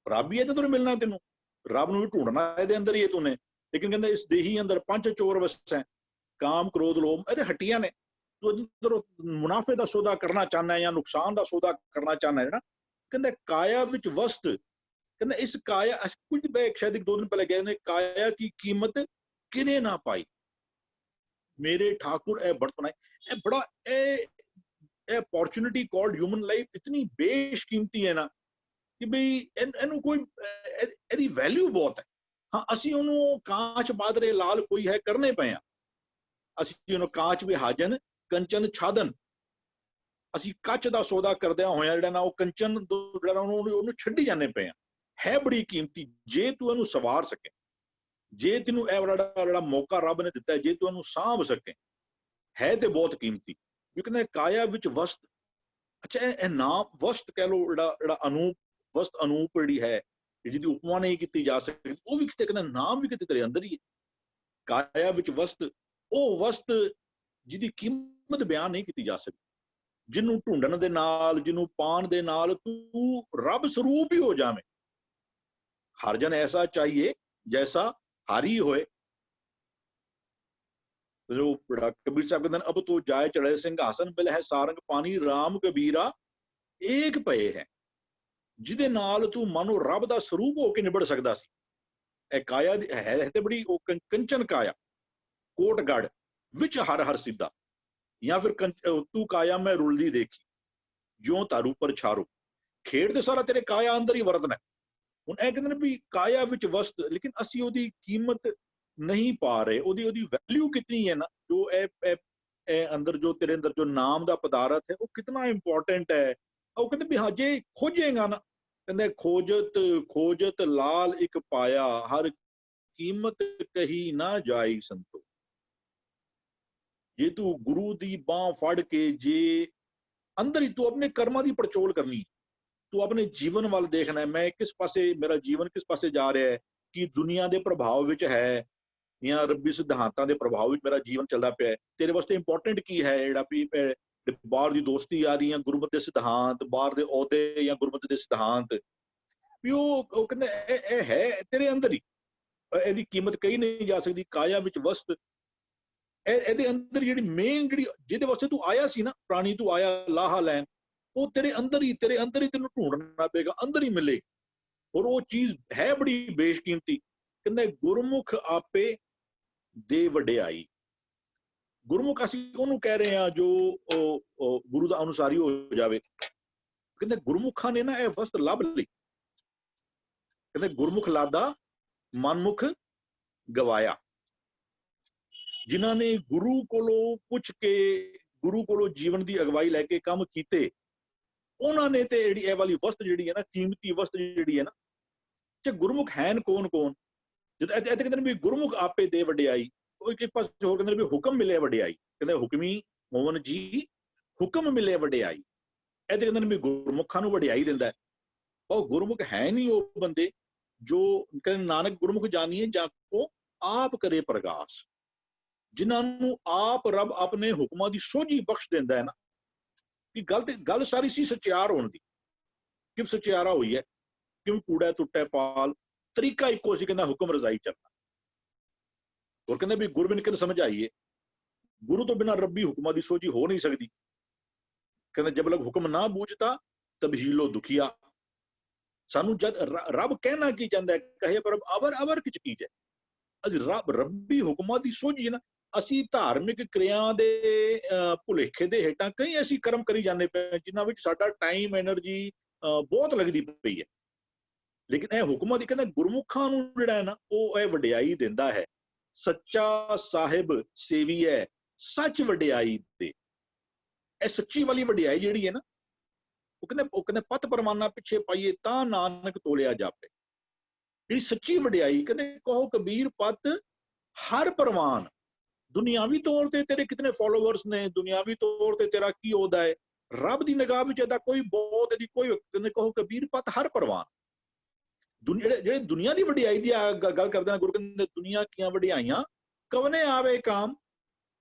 ਰੱਬ ਹੀ ਹੈ ਤੇ ਤੈਨੂੰ ਮਿਲਣਾ, ਤੈਨੂੰ ਰੱਬ ਨੂੰ ਵੀ ਢੂੰਡਣਾ ਇਹਦੇ ਅੰਦਰ ਹੀ ਹੈ ਤੂਨੇ। ਲੇਕਿਨ ਕਹਿੰਦੇ ਇਸ ਦੇਹੀ ਅੰਦਰ ਪੰਜ ਚੋਰ ਵਸੈ, ਕਾਮ ਕ੍ਰੋਧ ਲੋਭ, ਇਹਦੇ ਹੱਟੀਆਂ ਨੇ। ਤੂੰ ਅੰਦਰ ਮੁਨਾਫੇ ਦਾ ਸੌਦਾ ਕਰਨਾ ਚਾਹੁੰਦਾ ਜਾਂ ਨੁਕਸਾਨ ਦਾ ਸੌਦਾ ਕਰਨਾ ਚਾਹੁੰਦਾ ਹੈ ਨਾ। ਕਹਿੰਦਾ ਕਾਇਆ ਵਿੱਚ ਵਸਤ, ਕਹਿੰਦਾ ਇਸ ਕਾਇਆ ਕੁਝ ਸ਼ਾਇਦ 2 ਦਿਨ ਪਹਿਲੇ ਗਏ ਨੇ, ਕਾਇਆ ਕੀ ਕੀਮਤ ਕਿਨੇ ਨਾ ਪਾਈ। ਮੇਰੇ ਠਾकुर ਇਹ ਬਰਤਨ ਹੈ, ਇਹ ਬੜਾ ਇਹ अपॉर्चुनिटी कॉल्ड ह्यूमन लाइफ इतनी बेशकीमती है ना कि बई ਇਹਨੂੰ ਕੋਈ ਇਹਦੀ ਵੈਲਿਊ ਬਹੁਤ ਹੈ। ਹਾਂ ਅਸੀਂ ਉਹਨੂੰ ਕਾਂਚ ਬਾਦਰੇ ਲਾਲ ਕੋਈ ਹੈ ਕਰਨੇ ਪਏ ਆ। ਅਸੀਂ ਉਹਨੂੰ ਕਾਂਚ ਵੀ ਹਾਜਨ ਕੰਚਨ ਛਾਦਨ, ਅਸੀਂ ਕੱਚ ਦਾ ਸੌਦਾ ਕਰਦਿਆਂ ਹੋਇਆ ਜਿਹੜਾ ਨਾ ਉਹ ਕੰਚਨ ਜਿਹੜਾ ਉਹਨੂੰ ਛੱਡੀ ਜਾਂਦੇ ਪਏ ਆ। ਹੈ ਬੜੀ ਕੀਮਤੀ ਜੇ ਤੂੰ ਇਹਨੂੰ ਸਵਾਰ ਸਕੇ, ਜੇ ਤੈਨੂੰ ਇਹ ਜਿਹੜਾ ਮੌਕਾ ਰੱਬ ਨੇ ਦਿੱਤਾ, ਜੇ ਤੂੰ ਇਹਨੂੰ ਸਾਂਭ ਸਕੇ, ਹੈ ਤੇ ਬਹੁਤ ਕੀਮਤੀ। ਵੀ ਕਹਿੰਦੇ ਕਾਇਆ ਵਿੱਚ ਵਸਤ। ਅੱਛਾ ਇਹ ਨਾਮ ਵਸਤ ਕਹਿ ਲਓ, ਜਿਹੜਾ ਅਨੂਪ ਵਸਤ, ਅਨੂਪ ਜਿਹੜੀ ਹੈ ਜਿਹਦੀ ਉਪਮਾ ਨਹੀਂ ਕੀਤੀ ਜਾ ਸਕਦੀ, ਉਹ ਵੀ ਕਿਤੇ ਕਹਿੰਦਾ ਨਾਮ ਵੀ ਕਿਤੇ ਤੇਰੇ ਅੰਦਰ ਹੀ ਹੈ। ਕਾਇਆ ਵਿੱਚ ਵਸਤ, ਉਹ ਵਸਤ ਜਿਹਦੀ ਕੀਮਤ ਬਿਆਨ ਨਹੀਂ ਕੀਤੀ ਜਾ ਸਕਦੀ, ਜਿਹਨੂੰ ਢੂੰਡਣ ਦੇ ਨਾਲ, ਜਿਹਨੂੰ ਪਾਣ ਦੇ ਨਾਲ ਤੂੰ ਰੱਬ ਸਰੂਪ ਹੀ ਹੋ ਜਾਵੇਂ। ਹਰ ਜਨ ਐਸਾ ਚਾਹੀਏ ਜੈਸਾ ਹਾਰੀ ਹੋਏ। कबीर साहब कहते हैं अब तो जाए चढ़े सिंहासन बिल है सारंग पानी राम कबीरा एक पए है। ਜਿਹਦੇ ਨਾਲ ਤੂੰ ਮਾਨੋ ਰੱਬ ਦਾ ਸਰੂਪ ਹੋ ਕੇ ਨਿਬੜ ਸਕਦਾ ਸੀ। ਇਹ ਕਾਇਆ ਹੈ ਤੇ ਬੜੀ ਉਹ ਕੰਚਨ ਕਾਇਆ, ਕੋਟਗੜ ਵਿੱਚ ਹਰ ਹਰ ਸਿੱਧਾ, ਜਾਂ ਫਿਰ ਤੂੰ ਕਾਇਆ ਮੈਂ ਰੁਲਦੀ ਦੇਖੀ ਜਿਉਂ ਤਾਰੂ ਪਰ ਛਾਰੋ। ਖੇਡ ਦੇ ਸਾਰਾ ਤੇਰੇ ਕਾਇਆ ਅੰਦਰ ਹੀ ਵਰਤਣਾ। ਹੁਣ ਇਹ ਕਹਿੰਦੇ ਨੇ ਵੀ ਕਾਇਆ ਵਿੱਚ ਵਸਤ, ਲੇਕਿਨ ਅਸੀਂ ਉਹਦੀ ਕੀਮਤ नहीं पा रहे। ਉਹਦੀ ਵੈਲਿਊ ਕਿਤਨੀ ਹੈ ਨਾ, ਜੋ ਇਹ ਅੰਦਰ ਜੋ ਤੇਰੇ ਅੰਦਰ ਜੋ ਨਾਮ ਦਾ ਪਦਾਰਥ ਹੈ ਉਹ ਕਿਤਨਾ ਇੰਪੋਰਟੈਂਟ ਹੈ। ਉਹ ਕਹਿੰਦੇ ਵੀ ਹਾਂ ਜੇ ਖੋਜੇਗਾ ਨਾ, ਕਹਿੰਦੇ ਖੋਜਤ ਲਾਲ ਇੱਕ ਪਾਇਆ ਹਰ ਕੀਮਤ ਕਹੀ ਨਾ ਜਾਈ ਸੰਤੋ। ਜੇ ਤੂੰ ਗੁਰੂ ਦੀ ਬਾਹ ਫੜ ਕੇ ਜੇ ਅੰਦਰ ਹੀ ਤੂੰ ਆਪਣੇ ਕਰਮਾਂ ਦੀ ਪੜਚੋਲ ਕਰਨੀ, ਤੂੰ ਆਪਣੇ ਜੀਵਨ ਵੱਲ ਦੇਖਣਾ, ਮੈਂ ਕਿਸ ਪਾਸੇ, ਮੇਰਾ ਜੀਵਨ ਕਿਸ ਪਾਸੇ ਜਾ ਰਿਹਾ ਹੈ, ਕਿ ਦੁਨੀਆ ਦੇ ਪ੍ਰਭਾਵ ਵਿੱਚ ਹੈ ਜਾਂ ਰੱਬੀ ਸਿਧਾਂਤਾਂ ਦੇ ਪ੍ਰਭਾਵ ਵਿੱਚ ਮੇਰਾ ਜੀਵਨ ਚੱਲਦਾ ਪਿਆ ਹੈ। ਤੇਰੇ ਵਾਸਤੇ ਇੰਪੋਰਟੈਂਟ ਕੀ ਹੈ, ਜਿਹੜਾ ਵੀ ਬਾਹਰ ਦੀ ਦੋਸਤੀ ਆ ਰਹੀਆਂ, ਗੁਰਮਤਿ ਦੇ ਸਿਧਾਂਤ, ਬਾਹਰ ਦੇ ਅਹੁਦੇ ਜਾਂ ਗੁਰਮਤਿ ਦੇ ਸਿਧਾਂਤ, ਵੀ ਉਹ ਕਹਿੰਦੇ ਇਹ ਹੈ ਤੇਰੇ ਅੰਦਰ ਹੀ, ਇਹਦੀ ਕੀਮਤ ਕਹੀ ਨਹੀਂ ਜਾ ਸਕਦੀ। ਕਾਇਆ ਵਿੱਚ ਵਸਤ, ਇਹਦੇ ਅੰਦਰ ਜਿਹੜੀ ਮੇਨ ਜਿਹੜੀ ਜਿਹਦੇ ਵਾਸਤੇ ਤੂੰ ਆਇਆ ਸੀ ਨਾ, ਪ੍ਰਾਣੀ ਤੂੰ ਆਇਆ ਲਾਹਾ ਲੈਣ, ਉਹ ਤੇਰੇ ਅੰਦਰ ਹੀ ਤੈਨੂੰ ਢੂੰਡਣਾ ਪਏਗਾ, ਅੰਦਰ ਹੀ ਮਿਲੇ। ਔਰ ਉਹ ਚੀਜ਼ ਹੈ ਬੜੀ ਬੇਸ਼ਕੀਮਤੀ। ਕਹਿੰਦੇ ਗੁਰਮੁਖ ਆਪੇ ਦੇ ਵਡਿਆਈ। ਗੁਰਮੁਖ ਅਸੀਂ ਉਹਨੂੰ ਕਹਿ ਰਹੇ ਹਾਂ ਜੋ ਗੁਰੂ ਦਾ ਅਨੁਸਾਰੀ ਹੋ ਜਾਵੇ। ਕਹਿੰਦੇ ਗੁਰਮੁਖਾਂ ਨੇ ਨਾ ਇਹ ਵਸਤ ਲੱਭ ਲਈ। ਕਹਿੰਦੇ ਗੁਰਮੁਖ ਲਾਦਾ ਮਨਮੁਖ ਗਵਾਇਆ। ਜਿਨ੍ਹਾਂ ਨੇ ਗੁਰੂ ਕੋਲੋਂ ਪੁੱਛ ਕੇ, ਗੁਰੂ ਕੋਲੋਂ ਜੀਵਨ ਦੀ ਅਗਵਾਈ ਲੈ ਕੇ ਕੰਮ ਕੀਤੇ, ਉਹਨਾਂ ਨੇ ਤੇ ਜਿਹੜੀ ਇਹ ਵਾਲੀ ਵਸਤ ਜਿਹੜੀ ਹੈ ਨਾ, ਕੀਮਤੀ ਵਸਤ ਜਿਹੜੀ ਹੈ ਨਾ, ਤੇ ਗੁਰਮੁਖ ਹੈਨ ਕੌਣ ਜਦੋਂ ਇੱਥੇ ਕਹਿੰਦੇ ਨੇ ਵੀ ਗੁਰਮੁਖ ਆਪੇ ਦੇ ਵਡਿਆਈ, ਉਹ ਇੱਕ ਪਾਸੇ ਹੋਰ ਕਹਿੰਦੇ ਨੇ ਵੀ ਹੁਕਮ ਮਿਲੇ ਵਡਿਆਈ। ਕਹਿੰਦੇ ਹੁਕਮੀ ਮੋਹਨ ਜੀ ਹੁਕਮ ਮਿਲੇ ਵਡਿਆਈ। ਇਹਦੇ ਕਹਿੰਦੇ ਨੇ ਵੀ ਗੁਰਮੁਖਾਂ ਨੂੰ ਵਡਿਆਈ ਦਿੰਦਾ ਹੈ। ਉਹ ਗੁਰਮੁਖ ਹੈ ਨਹੀਂ ਉਹ ਬੰਦੇ ਜੋ ਕਹਿੰਦੇ ਨਾਨਕ ਗੁਰਮੁਖ ਜਾਣੀਏ ਜਾਂ ਕੋ ਆਪ ਕਰੇ ਪ੍ਰਗਾਸ, ਜਿਨ੍ਹਾਂ ਨੂੰ ਆਪ ਰੱਬ ਆਪਣੇ ਹੁਕਮਾਂ ਦੀ ਸੋਝੀ ਬਖਸ਼ ਦਿੰਦਾ ਹੈ ਨਾ। ਕਿ ਗੱਲ ਸਾਰੀ ਸੀ ਸਚਿਆਰ ਹੋਣ ਦੀ, ਕਿਉਂ ਸਚਿਆਰਾ ਹੋਈ ਹੈ, ਕਿਉਂ ਕੂੜਾ ਟੁੱਟੇ ਪਾਲ, ਤਰੀਕਾ ਇੱਕੋ ਸੀ, ਕਹਿੰਦਾ ਹੁਕਮ ਰਜ਼ਾਈ ਚੱਲਣਾ। ਹੋਰ ਕਹਿੰਦਾ ਵੀ ਗੁਰਬਿਨ ਕਿਨ ਸਮਝ ਆਈਏ, ਗੁਰੂ ਤੋਂ ਬਿਨਾਂ ਰੱਬੀ ਹੁਕਮਾਂ ਦੀ ਸੋਝੀ ਹੋ ਨਹੀਂ ਸਕਦੀ। ਕਹਿੰਦਾ ਜਬ ਲਗ ਹੁਕਮ ਨਾ ਬੂਝਤਾ ਤਬਹੀਲੋ ਦੁਖੀਆ। ਸਾਨੂੰ ਜਦ ਰੱਬ ਕਹਿਣਾ ਕੀ ਚਾਹੁੰਦਾ ਹੈ, ਕਹੇ ਪਰ ਅਵਰ ਕਿਚ ਕੀ ਹੈ। ਅਸੀਂ ਰੱਬੀ ਹੁਕਮਾਂ ਦੀ ਸੋਝੀ ਨਾ, ਅਸੀਂ ਧਾਰਮਿਕ ਕਿਰਿਆ ਦੇ ਭੁਲੇਖੇ ਦੇ ਹੇਠਾਂ ਕਈ ਅਸੀਂ ਕਰਮ ਕਰੀ ਜਾਂਦੇ ਪਏ, ਜਿਨ੍ਹਾਂ ਵਿੱਚ ਸਾਡਾ ਟਾਈਮ ਐਨਰਜੀ ਬਹੁਤ ਲੱਗਦੀ ਪਈ ਹੈ। ਲੇਕਿਨ ਇਹ ਹੁਕਮਾਂ ਦੀ ਕਹਿੰਦਾ ਗੁਰਮੁਖਾਂ ਨੂੰ ਜਿਹੜਾ ਹੈ ਨਾ, ਉਹ ਇਹ ਵਡਿਆਈ ਦਿੰਦਾ ਹੈ। ਸੱਚਾ ਸਾਹਿਬ ਸੇਵੀ ਹੈ ਸੱਚ ਵਡਿਆਈ ਦੇ। ਇਹ ਸੱਚੀ ਵਾਲੀ ਵਡਿਆਈ ਜਿਹੜੀ ਹੈ ਨਾ, ਉਹ ਕਹਿੰਦੇ ਪਤ ਪਰਮਾਨਾ ਪਿੱਛੇ ਪਾਈਏ ਤਾਂ ਨਾਨਕ ਤੋਲਿਆ ਜਾਪੇ। ਜਿਹੜੀ ਸੱਚੀ ਵਡਿਆਈ, ਕਹਿੰਦੇ ਕਹੋ ਕਬੀਰ ਪਤ ਹਰ ਪ੍ਰਵਾਨ। ਦੁਨਿਆਵੀ ਤੌਰ ਤੇ ਤੇਰੇ ਕਿਤਨੇ ਫੋਲੋਵਰਸ ਨੇ, ਦੁਨਿਆਵੀ ਤੌਰ ਤੇ ਤੇਰਾ ਕੀ ਅਹੁਦਾ ਹੈ, ਰੱਬ ਦੀ ਨਿਗਾਹ ਵਿੱਚ ਇਹਦਾ ਕੋਈ ਬਹੁਤ, ਇਹਦੀ ਕੋਈ, ਕਹਿੰਦੇ ਕਹੋ ਕਬੀਰ ਪਤ ਹਰ ਪ੍ਰਵਾਨ। ਜਿਹੜੇ ਦੁਨੀਆ ਦੀ ਵਡਿਆਈ ਦੀ ਗੱਲ ਕਰਦੇ ਨੇ, ਗੁਰੂ ਕਹਿੰਦੇ ਦੁਨੀਆ ਕੀਆਂ ਵਡਿਆਈਆਂ ਕਵਨੇ ਆਵੇ ਕਾਮ।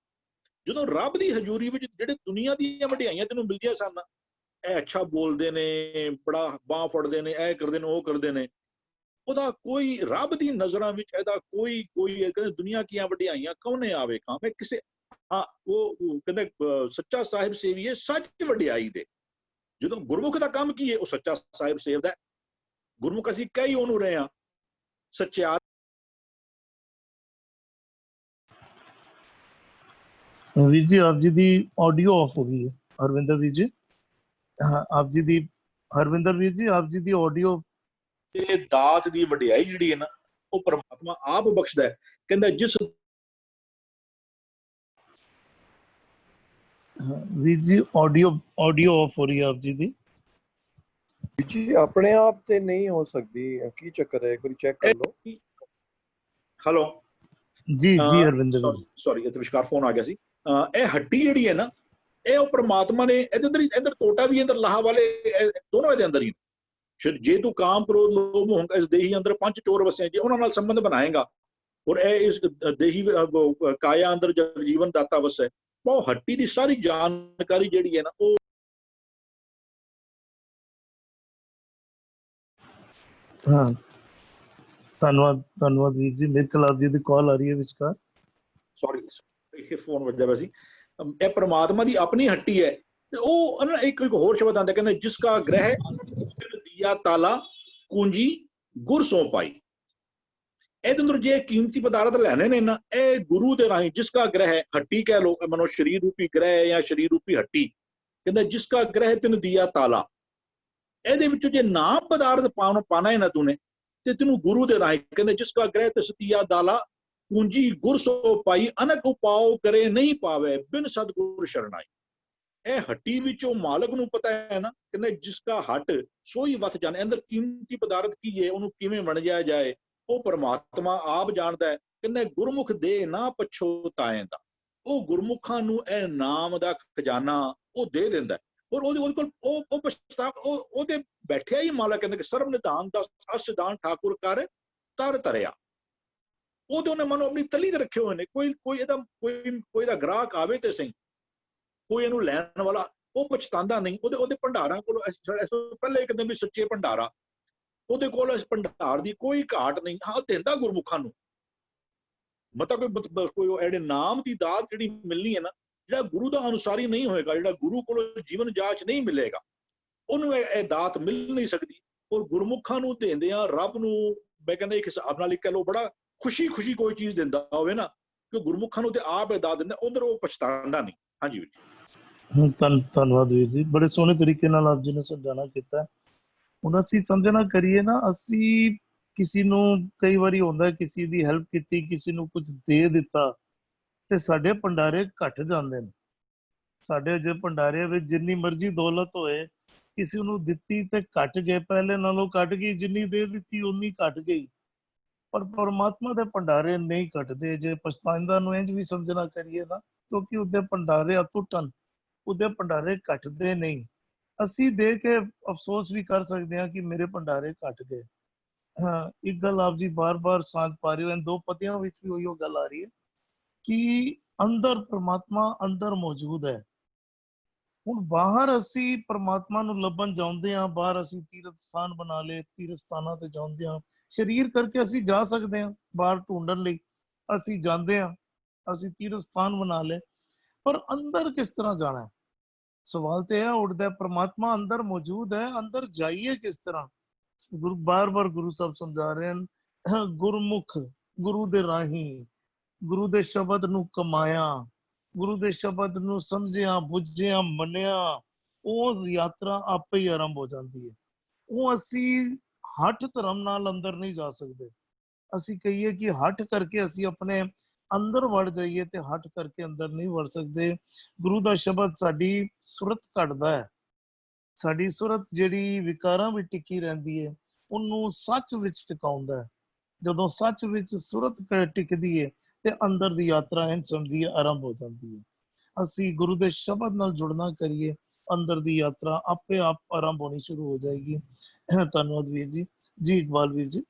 ਜਦੋਂ ਰੱਬ ਦੀ ਹਜ਼ੂਰੀ ਵਿੱਚ ਜਿਹੜੇ ਦੁਨੀਆ ਦੀਆਂ ਵਡਿਆਈਆਂ ਤੈਨੂੰ ਮਿਲਦੀਆਂ ਸਨ, ਇਹ ਅੱਛਾ ਬੋਲਦੇ ਨੇ, ਬੜਾ ਬਾਂਹ ਫੜਦੇ ਨੇ, ਇਹ ਕਰਦੇ ਨੇ, ਉਹ ਕਰਦੇ ਨੇ, ਉਹਦਾ ਕੋਈ ਰੱਬ ਦੀ ਨਜ਼ਰਾਂ ਵਿੱਚ ਇਹਦਾ ਕੋਈ ਕਹਿੰਦੇ ਦੁਨੀਆ ਕੀਆਂ ਵਡਿਆਈਆਂ ਕਵਨੇ ਆਵੇ ਕਾਮ। ਇਹ ਕਿਸੇ ਉਹ ਕਹਿੰਦੇ ਸੱਚਾ ਸਾਹਿਬ ਸੇਵੀਏ ਸੱਚ ਵਡਿਆਈ ਦੇ। ਜਦੋਂ ਗੁਰਮੁਖ ਦਾ ਕੰਮ ਕੀ ਹੈ, ਉਹ ਸੱਚਾ ਸਾਹਿਬ ਸੇਵਦਾ। ਗੁਰਮੁਖ ਅਸੀਂ ਕਈ ਉਹਨੂੰ ਰਹੇ ਹਾਂ ਸੱਚਿਆਰ। ਵੀਰ ਜੀ ਆਪ ਜੀ ਦੀ ਆਡੀਓ ਆਫ ਹੋ ਗਈ ਹੈ। ਹਰਵਿੰਦਰ ਵੀਰ ਜੀ, ਹਾਂ ਆਪ ਜੀ ਦੀ, ਹਰਵਿੰਦਰ ਵੀਰ ਜੀ ਆਪ ਜੀ ਦੀ ਆਡੀਓ। ਇਹ ਦਾਤ ਦੀ ਵਡਿਆਈ ਜਿਹੜੀ ਹੈ ਨਾ, ਉਹ ਪਰਮਾਤਮਾ ਆਪ ਬਖਸ਼ਦਾ ਹੈ। ਕਹਿੰਦਾ ਜਿਸ ਵੀਰ ਜੀ ਆਡੀਓ ਆਫ ਹੋ ਰਹੀ ਹੈ ਆਪ ਜੀ ਦੀ। ਜੀ ਆਪਣੇ ਆਪ ਤੇ ਨਹੀਂ ਹੋ ਸਕਦੀ, ਕੀ ਚੱਕਰ ਹੈ, ਕੋਈ ਚੈੱਕ ਕਰ ਲਓ। ਹੈਲੋ ਜੀ ਹਰਵਿੰਦਰ ਵੀਰ, ਸੌਰੀ ਇਹ ਵਿਸ਼ਕਾਰ ਫੋਨ ਆ ਗਿਆ ਸੀ। ਇਹ ਹੱਟੀ ਜਿਹੜੀ ਹੈ ਨਾ, ਇਹ ਉਹ ਪਰਮਾਤਮਾ ਨੇ ਇਹਦੇ ਅੰਦਰ ਟੋਟਾ ਵੀ ਅੰਦਰ ਲਾਹਾ ਵਾਲੇ ਦੋਨੋਂ ਇਹਦੇ ਅੰਦਰ ਹੀ। ਜੇ ਤੂੰ ਕਾਮ ਕ੍ਰੋਧ ਲੋਭ ਮੋਹ ਇਸ ਦੇਹੀ ਅੰਦਰ ਪੰਜ ਚੋਰ ਵਸੇ, ਜੇ ਉਹਨਾਂ ਨਾਲ ਸੰਬੰਧ ਬਣਾਏਗਾ, ਔਰ ਇਹ ਇਸ ਦੇਹੀ ਕਾਇਆ ਅੰਦਰ ਜੀਵਨ ਦਾਤਾ ਵਸੇ, ਉਹ ਹੱਟੀ ਦੀ ਸਾਰੀ ਜਾਣਕਾਰੀ ਜਿਹੜੀ ਹੈ ਨਾ, ਉਹ ਹਾਂ ਧੰਨਵਾਦ ਵੀਰ ਜੀ। ਮੇਰੇ ਕੋਲ ਆਪ ਜੀ ਦੀ ਕਾਲ ਆ ਰਹੀ ਹੈ ਵਿਚਕਾਰ। ਸੌਰੀ ਇਹ ਫੋਨ ਵੱਜਿਆ ਪਿਆ ਸੀ। ਇਹ ਪਰਮਾਤਮਾ ਦੀ ਆਪਣੀ ਹੱਟੀ ਹੈ। ਤੇ ਉਹ ਇੱਕ ਹੋਰ ਸ਼ਬਦ ਆਉਂਦਾ, ਕਹਿੰਦੇ ਜਿਸ ਕਾ ਗ੍ਰਹਿ ਦੀਆ ਤਾਲਾ ਕੁੰਜੀ ਗੁਰ ਸੋ ਪਾਈ। ਇਹਦੇ ਅੰਦਰ ਜੇ ਕੀਮਤੀ ਪਦਾਰਥ ਲੈਣੇ ਨੇ ਨਾ, ਇਹ ਗੁਰੂ ਦੇ ਰਾਹੀਂ, ਜਿਸ ਕਾ ਗ੍ਰਹਿ ਹੱਟੀ ਕਹਿ ਲੋ, ਮਨੋ ਸਰੀਰ ਰੂਪੀ ਗ੍ਰਹਿ ਜਾਂ ਸਰੀਰ ਰੂਪੀ ਹੱਟੀ। ਕਹਿੰਦਾ ਜਿਸ ਕਾ ਗ੍ਰਹਿ ਤਿਨ ਦੀਆ ਤਾਲਾ। ਇਹਦੇ ਵਿੱਚੋਂ ਜੇ ਨਾਮ ਪਦਾਰਥ ਪਾਣਾ ਹੈ ਨਾ ਤੂਨੇ, ਤੇ ਤੈਨੂੰ ਗੁਰੂ ਦੇ ਰਾਹੀਂ, ਕਹਿੰਦੇ ਜਿਸ ਕਾ ਗ੍ਰਹਿ ਤਿਸ ਦੀਆ ਤਾਲਾ ਕੁੰਜੀ ਗੁਰ ਸੋ ਪਾਈ। ਅਨਕ ਉਪਾਉ ਕਰੇ ਨਹੀਂ ਪਾਵੇ ਬਿਨ ਸਤਿਗੁਰ ਸ਼ਰਨਾਈ। ਇਹ ਹੱਟੀ ਵਿੱਚ ਉਹ ਮਾਲਕ ਨੂੰ ਪਤਾ ਹੈ ਨਾ, ਕਹਿੰਦੇ ਜਿਸ ਕਾ ਹੱਟ ਸੋਈ ਵਤ ਜਾਣੇ। ਅੰਦਰ ਕੀਮਤੀ ਪਦਾਰਥ ਕੀ ਹੈ, ਉਹਨੂੰ ਕਿਵੇਂ ਵੰਡਿਆ ਜਾਏ, ਉਹ ਪਰਮਾਤਮਾ ਆਪ ਜਾਣਦਾ ਹੈ। ਕਹਿੰਦੇ ਗੁਰਮੁਖ ਦੇ ਨਾ ਪਛੋਤਾਏਂਦਾ। ਉਹ ਗੁਰਮੁਖਾਂ ਨੂੰ ਇਹ ਨਾਮ ਦਾ ਖਜ਼ਾਨਾ ਉਹ ਦੇ ਦਿੰਦਾ, ਔਰ ਉਹਦੇ ਕੋਲ ਉਹ ਪਛਤਾ ਉਹਦੇ ਬੈਠਿਆ ਹੀ ਮਾਲਕ। ਕਹਿੰਦੇ ਕਿ ਸਰਬ ਨਿਧਾਨ ਦਾ ਅਸਿਧਾਨ ਠਾਕੁਰ ਕਰ ਤਰ ਤਰਿਆ। ਉਹਦੇ ਉਹਨੇ ਮਨੋਂ ਆਪਣੀ ਤਲੀ ਤੇ ਰੱਖੇ ਹੋਏ ਨੇ। ਕੋਈ ਇਹਦਾ ਗ੍ਰਾਹਕ ਆਵੇ ਤੇ ਸਹੀ, ਕੋਈ ਇਹਨੂੰ ਲੈਣ ਵਾਲਾ ਉਹ ਪਛਤਾਉਂਦਾ ਨਹੀਂ। ਉਹਦੇ ਭੰਡਾਰਾਂ ਕੋਲ ਇਸ ਤੋਂ ਪਹਿਲੇ ਹੀ ਕਹਿੰਦੇ ਵੀ ਸੱਚੇ ਭੰਡਾਰਾ, ਉਹਦੇ ਕੋਲ ਇਸ ਭੰਡਾਰ ਦੀ ਕੋਈ ਘਾਟ ਨਹੀਂ। ਹਾਂ, ਦਿੰਦਾ ਗੁਰਮੁਖਾਂ ਨੂੰ, ਮਤਲਬ ਕੋਈ ਜਿਹੜੇ ਨਾਮ ਦੀ ਦਾਤ ਜਿਹੜੀ ਮਿਲਣੀ ਹੈ ਨਾ, ਜਿਹੜਾ ਗੁਰੂ ਦਾ ਅਨੁਸਾਰੀ ਨਹੀਂ ਹੋਏਗਾ, ਜਿਹੜਾ ਗੁਰੂ ਕੋਲੋਂ ਜੀਵਨ ਜਾਚ ਨਹੀਂ ਮਿਲੇਗਾ, ਉਹਨੂੰ ਇਹ ਦਾਤ ਮਿਲ ਨਹੀਂ ਸਕਦੀ। ਔਰ ਗੁਰਮੁਖਾਂ ਨੂੰ ਦਿੰਦੇ ਆ ਰੱਬ ਨੂੰ, ਮੈਂ ਕਹਿੰਦਾ ਇੱਕ ਹਿਸਾਬ ਨਾਲ ਕਹਿ ਲਓ ਬੜਾ ਖੁਸ਼ੀ ਕੋਈ ਚੀਜ਼ ਦਿੰਦਾ ਹੋਵੇ ਨਾ, ਕਿ ਗੁਰਮੁਖਾਂ ਨੂੰ ਤੇ ਆਪ ਇਹ ਦਾਤ ਦਿੰਦਾ, ਉਧਰ ਉਹ ਪਛਤਾਉਂਦਾ ਨਹੀਂ। ਹਾਂਜੀ ਵੀਰ ਜੀ। ਧੰਨਵਾਦ ਵੀਰ ਜੀ, ਬੜੇ ਸੋਹਣੇ ਤਰੀਕੇ ਨਾਲ ਆਪ ਜੀ ਨੇ ਸਮਝਾਣਾ ਕੀਤਾ। ਹੁਣ ਅਸੀਂ ਸਮਝਣਾ ਕਰੀਏ ਨਾ, ਅਸੀਂ ਕਿਸੇ ਨੂੰ ਕਈ ਵਾਰੀ ਹੁੰਦਾ ਕਿਸੇ ਦੀ ਹੈਲਪ ਕੀਤੀ, ਕਿਸੇ ਨੂੰ ਕੁਝ ਦੇ ਦਿੱਤਾ ਤੇ ਸਾਡੇ ਭੰਡਾਰੇ ਘਟ ਜਾਂਦੇ ਨੇ। ਸਾਡੇ ਜੇ ਭੰਡਾਰੇ ਵਿੱਚ ਜਿੰਨੀ ਮਰਜ਼ੀ ਦੌਲਤ ਹੋਏ, ਕਿਸੇ ਨੂੰ ਦਿੱਤੀ ਤੇ ਘਟ ਗਏ, ਪਹਿਲੇ ਨਾਲੋਂ ਘਟ ਗਈ, ਜਿੰਨੀ ਦੇ ਦਿੱਤੀ ਉਨੀ ਘਟ ਗਈ। ਪਰ ਪਰਮਾਤਮਾ ਦੇ ਭੰਡਾਰੇ ਨਹੀਂ ਘਟਦੇ। ਜੇ ਪਛਤਾਇੰਦਾ ਨੂੰ ਇੰਝ ਵੀ ਸਮਝਣਾ ਕਰੀਏ ਨਾ, ਕਿਉਂਕਿ ਉਹਦੇ ਭੰਡਾਰੇ ਅਟੁੱਟ ਹਨ, ਉਹਦੇ ਭੰਡਾਰੇ ਘਟਦੇ ਨਹੀਂ। ਅਸੀਂ ਦੇ ਕੇ ਅਫਸੋਸ ਵੀ ਕਰ ਸਕਦੇ ਹਾਂ ਕਿ ਮੇਰੇ ਭੰਡਾਰੇ ਘਟ ਗਏ। ਹਾਂ, ਇੱਕ ਗੱਲ ਆਪ ਜੀ ਬਾਰ-ਬਾਰ ਸਾਂਝ ਪਾ ਰਹੇ ਹੋ, ਦੋ ਪਤਿਆਂ ਵਿੱਚ ਵੀ ਉਹੀ ਗੱਲ ਆ ਰਹੀ ਹੈ ਕਿ ਅੰਦਰ ਪ੍ਰਮਾਤਮਾ ਅੰਦਰ ਮੌਜੂਦ ਹੈ। ਹੁਣ ਬਾਹਰ ਅਸੀਂ ਪ੍ਰਮਾਤਮਾ ਨੂੰ ਲੱਭਣ ਜਾਂਦੇ ਹਾਂ, ਬਾਹਰ ਅਸੀਂ ਤੀਰਥ ਸਥਾਨ ਬਣਾ ਲਏ, ਤੀਰਥ ਸਥਾਨਾਂ ਤੇ ਜਾਂਦੇ ਹਾਂ, ਸਰੀਰ ਕਰਕੇ ਅਸੀਂ ਜਾ ਸਕਦੇ ਹਾਂ, ਬਾਹਰ ਢੂੰਡਣ ਲਈ ਅਸੀਂ ਜਾਂਦੇ ਹਾਂ, ਅਸੀਂ ਤੀਰਥ ਸਥਾਨ ਬਣਾ ਲਏ, ਪਰ ਅੰਦਰ ਕਿਸ ਤਰ੍ਹਾਂ ਜਾਣਾ? ਸਵਾਲ ਤੇ ਇਹ ਉੱਠਦਾ, ਪ੍ਰਮਾਤਮਾ ਅੰਦਰ ਮੌਜੂਦ ਹੈ, ਅੰਦਰ ਜਾਈਏ ਕਿਸ ਤਰ੍ਹਾਂ? ਗੁਰੂ ਬਾਰ-ਬਾਰ ਗੁਰੂ ਸਾਹਿਬ ਸਮਝਾ ਰਹੇ ਹਨ, ਗੁਰਮੁਖ ਗੁਰੂ ਦੇ ਰਾਹੀਂ, ਗੁਰੂ ਦੇ ਸ਼ਬਦ ਨੂੰ ਕਮਾਇਆ, ਗੁਰੂ ਦੇ ਸ਼ਬਦ ਨੂੰ ਸਮਝਿਆ, ਬੁੱਝਿਆ, ਮੰਨਿਆ, ਉਸ ਯਾਤਰਾ ਆਪੇ ਹੀ ਆਰੰਭ ਹੋ ਜਾਂਦੀ ਹੈ। ਉਹ ਅਸੀਂ ਹੱਠ ਧਰਮ ਨਾਲ ਅੰਦਰ ਨਹੀਂ ਜਾ ਸਕਦੇ। ਅਸੀਂ ਕਹੀਏ ਕਿ ਹੱਠ ਕਰਕੇ ਅਸੀਂ ਆਪਣੇ ਅੰਦਰ ਵੜ ਜਾਈਏ ਤੇ ਹੱਠ ਕਰਕੇ ਅੰਦਰ ਨਹੀਂ ਵੜ ਸਕਦੇ। ਗੁਰੂ ਦਾ ਸ਼ਬਦ ਸਾਡੀ ਸੁਰਤ ਕੱਢਦਾ ਹੈ, ਸਾਡੀ ਸੁਰਤ ਜਿਹੜੀ ਵਿਕਾਰਾਂ ਵਿੱਚ ਟਿੱਕੀ ਰਹਿੰਦੀ ਹੈ ਉਹਨੂੰ ਸੱਚ ਵਿੱਚ ਟਿਕਾਉਂਦਾ ਹੈ। ਜਦੋਂ ਸੱਚ ਵਿੱਚ ਸੁਰਤ ਟਿਕਦੀ ਹੈ ਤੇ ਅੰਦਰ ਦੀ ਯਾਤਰਾ ਇੰਝ ਸਮਝੀਏ ਆਰੰਭ ਹੋ ਜਾਂਦੀ ਹੈ। ਅਸੀਂ ਗੁਰੂ ਦੇ ਸ਼ਬਦ ਨਾਲ ਜੁੜਨਾ ਕਰੀਏ, ਅੰਦਰ ਦੀ ਯਾਤਰਾ ਆਪੇ ਆਪ ਆਰੰਭ ਹੋਣੀ ਸ਼ੁਰੂ ਹੋ ਜਾਏਗੀ। ਧੰਨਵਾਦ ਵੀਰ ਜੀ। ਜੀ ਇਕਬਾਲ ਵੀਰ ਜੀ।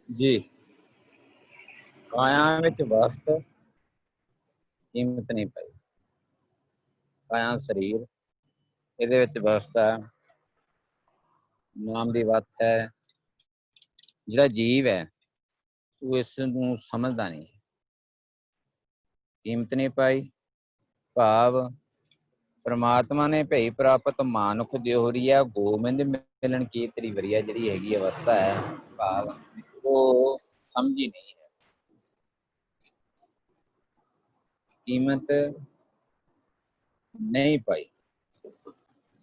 ਜੀ, ਕਾਇਆ ਵਿੱਚ ਵਸਤ ਕੀਮਤ ਨਹੀਂ ਪਾਈ। ਕਾਇਆ ਸਰੀਰ, ਇਹਦੇ ਵਿੱਚ ਵਸਤ ਹੈ, ਨਾਮ ਦੀ ਵੱਤ ਹੈ। ਜਿਹੜਾ ਜੀਵ ਹੈ ਉਹ ਇਸ ਨੂੰ ਸਮਝਦਾ ਨਹੀਂ, ਕੀਮਤ ਨਹੀਂ ਪਾਈ। ਭਾਵ ਪ੍ਰਮਾਤਮਾ ਨੇ ਭਈ ਪ੍ਰਾਪਤ ਮਾਨੁਖ ਦਿਓਰੀਆ ਗੋਬਿੰਦ ਮਿਲਣ ਕੀ ਤੇਰੀ ਵਰੀਆ, ਜਿਹੜੀ ਹੈਗੀ ਅਵਸਥਾ ਹੈ, ਭਾਵ ਉਹ ਸਮਝੀ ਨਹੀਂ ਹੈ, ਕੀਮਤ ਨਹੀਂ ਪਾਈ।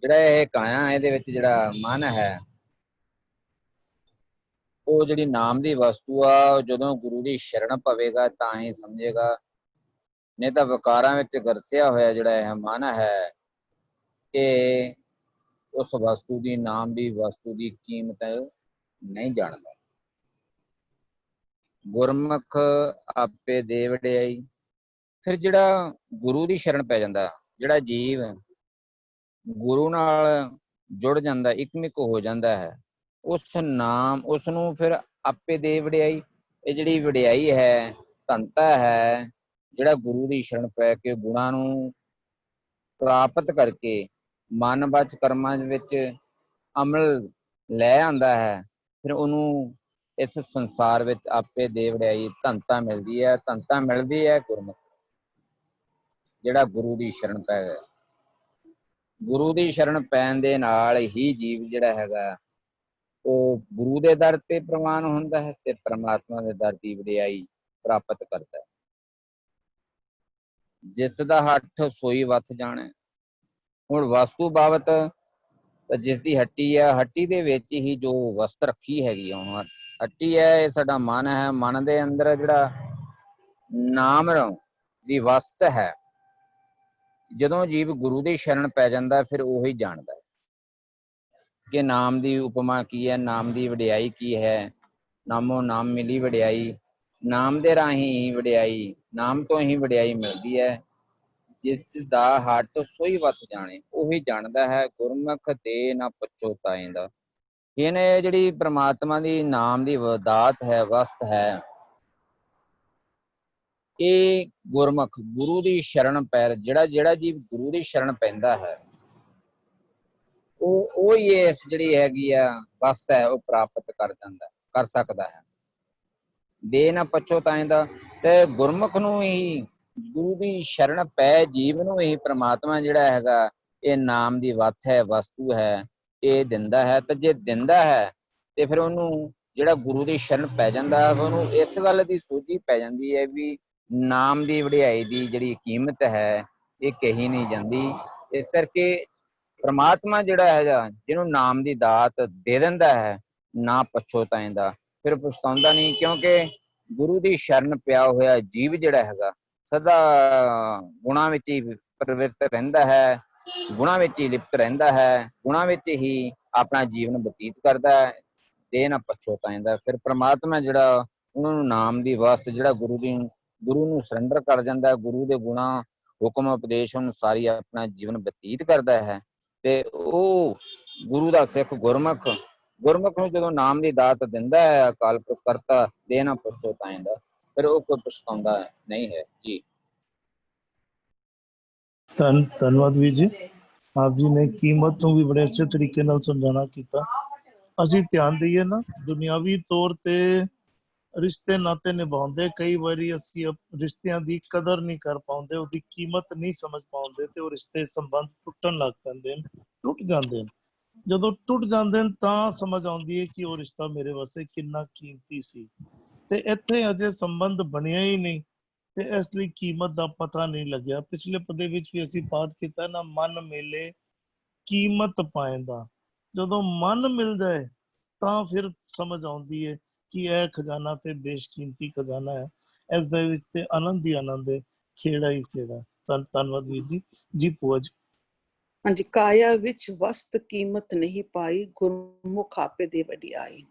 ਜਿਹੜਾ ਇਹ ਕਾਇਆ, ਇਹਦੇ ਵਿੱਚ ਜਿਹੜਾ ਮਨ ਹੈ, ਉਹ ਜਿਹੜੀ ਨਾਮ ਦੀ ਵਸਤੂ ਆ, ਜਦੋਂ ਗੁਰੂ ਦੀ ਸ਼ਰਨ ਪਵੇਗਾ ਤਾਂ ਹੀ ਸਮਝੇਗਾ, ਨਹੀਂ ਤਾਂ ਵਿਕਾਰਾਂ ਵਿੱਚ ਗਰਸਿਆ ਹੋਇਆ ਜਿਹੜਾ ਇਹ ਮਨ ਹੈ, ਇਹ ਉਸ ਵਸਤੂ ਦੀ, ਨਾਮ ਦੀ ਵਸਤੂ ਦੀ ਕੀਮਤ ਨਹੀਂ ਜਾਣਦਾ। ਗੁਰਮੁਖ ਆਪੇ ਦੇ ਵਡਿਆਈ। ਫਿਰ ਜਿਹੜਾ ਗੁਰੂ ਦੀ ਸ਼ਰਨ ਪੈ ਜਾਂਦਾ, ਜਿਹੜਾ ਜੀਵ ਗੁਰੂ ਨਾਲ ਜੁੜ ਜਾਂਦਾ, ਇਕਮਿਕ ਹੋ ਜਾਂਦਾ ਹੈ, ਉਸ ਨਾਮ, ਉਸ ਨੂੰ ਫਿਰ ਆਪੇ ਦੇ ਵਡਿਆਈ। ਇਹ ਜਿਹੜੀ ਵਡਿਆਈ ਹੈ, ਧਨਤਾ ਹੈ, ਜਿਹੜਾ ਗੁਰੂ ਦੀ ਸ਼ਰਨ ਪੈ ਕੇ ਗੁਣਾਂ ਨੂੰ ਪ੍ਰਾਪਤ ਕਰਕੇ ਮਨ ਬਚ ਕਰਮਾਂ ਵਿੱਚ ਅਮਲ ਲੈ ਆਉਂਦਾ ਹੈ, ਫਿਰ ਉਹਨੂੰ ਇਸ ਸੰਸਾਰ ਵਿੱਚ ਆਪੇ ਦੇ ਵਡਿਆਈ, ਧਨਤਾ ਮਿਲਦੀ ਹੈ। ਧਨਤਾ ਮਿਲਦੀ ਹੈ ਗੁਰਮੁਖ, ਜਿਹੜਾ ਗੁਰੂ ਦੀ ਸ਼ਰਨ ਪੈ ਗਿਆ। ਗੁਰੂ ਦੀ ਸ਼ਰਨ ਪੈਣ ਦੇ ਨਾਲ ਹੀ ਜੀਵ ਜਿਹੜਾ ਹੈਗਾ ਉਹ ਗੁਰੂ ਦੇ ਦਰ ਤੇ ਪ੍ਰਵਾਨ ਹੁੰਦਾ ਹੈ ਤੇ ਪ੍ਰਮਾਤਮਾ ਦੇ ਦਰ ਦੀ ਵਡਿਆਈ ਪ੍ਰਾਪਤ ਕਰਦਾ ਹੈ। ਜਿਸ ਦਾ ਹੱਠ ਸੋਈ ਵੱਥ ਜਾਣਾ। ਹੁਣ ਵਸਤੂ ਬਾਬਤ ਜਿਸ ਦੀ ਹੱਟੀ ਹੈ, ਹੱਟੀ ਦੇ ਵਿੱਚ ਹੀ ਜੋ ਵਸਤ ਰੱਖੀ ਹੈਗੀ, ਹੁਣ ਹੱਟੀ ਹੈ, ਇਹ ਸਾਡਾ ਮਨ ਹੈ। ਮਨ ਦੇ ਅੰਦਰ ਜਿਹੜਾ ਨਾਮ ਦੀ ਵਸਤ ਹੈ, ਜਦੋਂ ਜੀਵ ਗੁਰੂ ਦੀ ਸ਼ਰਨ ਪੈ ਜਾਂਦਾ ਫਿਰ ਉਹੀ ਜਾਣਦਾ ਹੈ ਕਿ ਨਾਮ ਦੀ ਉਪਮਾ ਕੀ ਹੈ, ਨਾਮ ਦੀ ਵਡਿਆਈ ਕੀ ਹੈ। ਨਾਮੋ ਨਾਮ ਮਿਲੀ ਵਡਿਆਈ, ਨਾਮ ਦੇ ਰਾਹੀਂ ਹੀ ਵਡਿਆਈ, ਨਾਮ ਤੋਂ ਹੀ ਵਡਿਆਈ ਮਿਲਦੀ ਹੈ। ਜਿਸ ਦਾ ਹੱਟ ਸੋਈ ਵੱਥ ਜਾਣੇ, ਉਹੀ ਜਾਣਦਾ ਹੈ। ਗੁਰਮੁਖ ਦੇ ਨਾ ਪੁੱਛੋ ਤਾਏ ਦਾ। ਇਹਨੇ ਜਿਹੜੀ ਪ੍ਰਮਾਤਮਾ ਦੀ ਨਾਮ ਦੀ ਦਾਤ ਹੈ, ਵਸਤ ਹੈ, ਇਹ ਗੁਰਮੁਖ ਗੁਰੂ ਦੀ ਸ਼ਰਨ ਪੈਰ ਜਿਹੜਾ ਜੀਵ ਗੁਰੂ ਦੀ ਸ਼ਰਨ ਪੈਂਦਾ ਹੈ ਉਹ ਹੀ ਇਸ ਜਿਹੜੀ ਹੈਗੀ ਆ ਵਸਤ ਹੈ ਉਹ ਪ੍ਰਾਪਤ ਕਰ ਸਕਦਾ ਹੈ। ਦੇ ਨਾ ਪਛੋਤਾਇਂਦਾ। ਤੇ ਗੁਰਮੁਖ ਨੂੰ ਹੀ ਗੁਰੂ ਦੀ ਸ਼ਰਨ ਪੈ ਜੀਵ ਨੂੰ ਹੀ ਪ੍ਰਮਾਤਮਾ ਜਿਹੜਾ ਹੈਗਾ ਇਹ ਨਾਮ ਦੀ ਵੱਤ ਹੈ, ਵਸਤੂ ਹੈ, ਇਹ ਦਿੰਦਾ ਹੈ। ਤੇ ਜੇ ਦਿੰਦਾ ਹੈ ਤੇ ਫਿਰ ਉਹਨੂੰ ਜਿਹੜਾ ਗੁਰੂ ਦੀ ਸ਼ਰਨ ਪੈ ਜਾਂਦਾ ਹੈ ਉਹਨੂੰ ਇਸ ਗੱਲ ਦੀ ਸੋਝੀ ਪੈ ਜਾਂਦੀ ਹੈ ਵੀ ਨਾਮ ਦੀ ਵਡਿਆਈ ਦੀ ਜਿਹੜੀ ਕੀਮਤ ਹੈ ਇਹ ਕਹੀ ਨਹੀਂ ਜਾਂਦੀ। ਇਸ ਕਰਕੇ ਪ੍ਰਮਾਤਮਾ ਜਿਹੜਾ ਹੈਗਾ ਜਿਹਨੂੰ ਨਾਮ ਦੀ ਦਾਤ ਦੇ ਦਿੰਦਾ ਹੈ ਨਾ ਪਛੋਤਾਇਂਦਾ, ਫਿਰ ਪਛਤਾਉਂਦਾ ਨਹੀਂ, ਕਿਉਂਕਿ ਗੁਰੂ ਦੀ ਸ਼ਰਨ ਪਿਆ ਹੋਇਆ ਜੀਵ ਜਿਹੜਾ ਹੈਗਾ ਸਦਾ ਗੁਣਾਂ ਵਿੱਚ ਹੀ ਪ੍ਰਵਿਰਤ ਰਹਿੰਦਾ ਹੈ, ਗੁਣਾਂ ਵਿੱਚ ਹੀ ਲਿਪਤ ਰਹਿੰਦਾ ਹੈ, ਗੁਣਾਂ ਵਿੱਚ ਹੀ ਆਪਣਾ ਜੀਵਨ ਬਤੀਤ ਕਰਦਾ ਹੈ, ਤੇ ਨਾ ਪਛੋਤਾਇਂਦਾ। ਫਿਰ ਪ੍ਰਮਾਤਮਾ ਜਿਹੜਾ ਉਹਨਾਂ ਨੂੰ ਨਾਮ ਦੀ ਵਾਸਤੇ ਜਿਹੜਾ ਗੁਰੂ ਨੂੰ ਸਰੈਂਡਰ ਕਰ ਜਾਂਦਾ, ਗੁਰੂ ਦੇ ਗੁਣਾਂ ਹੁਕਮ ਉਪਦੇਸ਼ ਅਨੁਸਾਰ ਹੀ ਆਪਣਾ ਜੀਵਨ ਬਤੀਤ ਕਰਦਾ ਹੈ। ਤੇ ਉਹ ਗੁਰੂ ਦਾ ਸਿੱਖ ਗੁਰਮੁਖ ਨੂੰ ਜਦੋਂ ਨਾਮ ਦੀ ਦਾਤ ਦਿੰਦਾ ਹੈ ਅਕਾਲ ਪੁਰਖ ਕਰਤਾ, ਦੇ ਨਾ ਪਛੋਤਾਇਂਦਾ, ਫਿਰ ਉਹ ਕੋਈ ਪਛਤਾਉਂਦਾ ਨਹੀਂ ਹੈ ਜੀ। ਧੰਨਵਾਦ ਵੀਰ ਜੀ, ਆਪ ਜੀ ਨੇ ਕੀਮਤ ਨੂੰ ਵੀ ਬੜੇ ਅੱਛੇ ਤਰੀਕੇ ਨਾਲ ਸਮਝਾਣਾ ਕੀਤਾ। ਅਸੀਂ ਧਿਆਨ ਦਈਏ ਨਾ, ਦੁਨਿਆਵੀ ਤੌਰ ਤੇ ਰਿਸ਼ਤੇ ਨਾਤੇ ਨਿਭਾਉਂਦੇ ਕਈ ਵਾਰੀ ਅਸੀਂ ਰਿਸ਼ਤਿਆਂ ਦੀ ਕਦਰ ਨਹੀਂ ਕਰ ਪਾਉਂਦੇ, ਉਹਦੀ ਕੀਮਤ ਨਹੀਂ ਸਮਝ ਪਾਉਂਦੇ ਤੇ ਉਹ ਰਿਸ਼ਤੇ ਸੰਬੰਧ ਟੁੱਟਣ ਲੱਗ ਪੈਂਦੇ ਨੇ, ਟੁੱਟ ਜਾਂਦੇ ਨੇ। ਜਦੋਂ ਟੁੱਟ ਜਾਂਦੇ ਨੇ ਤਾਂ ਸਮਝ ਆਉਂਦੀ ਹੈ ਕਿ ਉਹ ਰਿਸ਼ਤਾ ਮੇਰੇ ਵਾਸਤੇ ਕਿੰਨਾ ਕੀਮਤੀ ਸੀ, ਤੇ ਇੱਥੇ ਅਜੇ ਸੰਬੰਧ ਬਣਿਆ ਹੀ ਨਹੀਂ ਤੇ ਇਸ ਲਈ ਕੀਮਤ ਦਾ ਪਤਾ ਨਹੀਂ ਲੱਗਿਆ। ਪਿਛਲੇ ਪਦੇ ਵਿੱਚ ਵੀ ਅਸੀਂ ਪਾਠ ਕੀਤਾ ਨਾ, ਮਨ ਮੇਲੇ ਕੀਮਤ ਪਾਇੰਦਾ। ਜਦੋਂ ਮਨ ਮਿਲ ਜਾਏ ਤਾਂ ਫਿਰ ਸਮਝ ਆਉਂਦੀ ਹੈ ਕਿ ਇਹ ਖਜ਼ਾਨਾ ਤੇ ਬੇਸ਼ਕੀਮਤੀ ਖਜ਼ਾਨਾ ਹੈ, ਇਸ ਦੇ ਵਿੱਚ ਤੇ ਆਨੰਦ ਹੀ ਆਨੰਦ ਹੈ, ਖੇੜਾ ਹੀ ਖੇੜਾ। ਧੰਨਵਾਦ ਵੀਰ ਜੀ। ਜੀ ਭੂਆ ਜੀ। ਹਾਂਜੀ, ਕਾਇਆ ਵਿੱਚ ਵਸਤ ਕੀਮਤ ਨਹੀਂ ਪਾਈ, ਗੁਰਮੁਖ ਆਪੇ ਦੇ ਵਡਿਆਈ।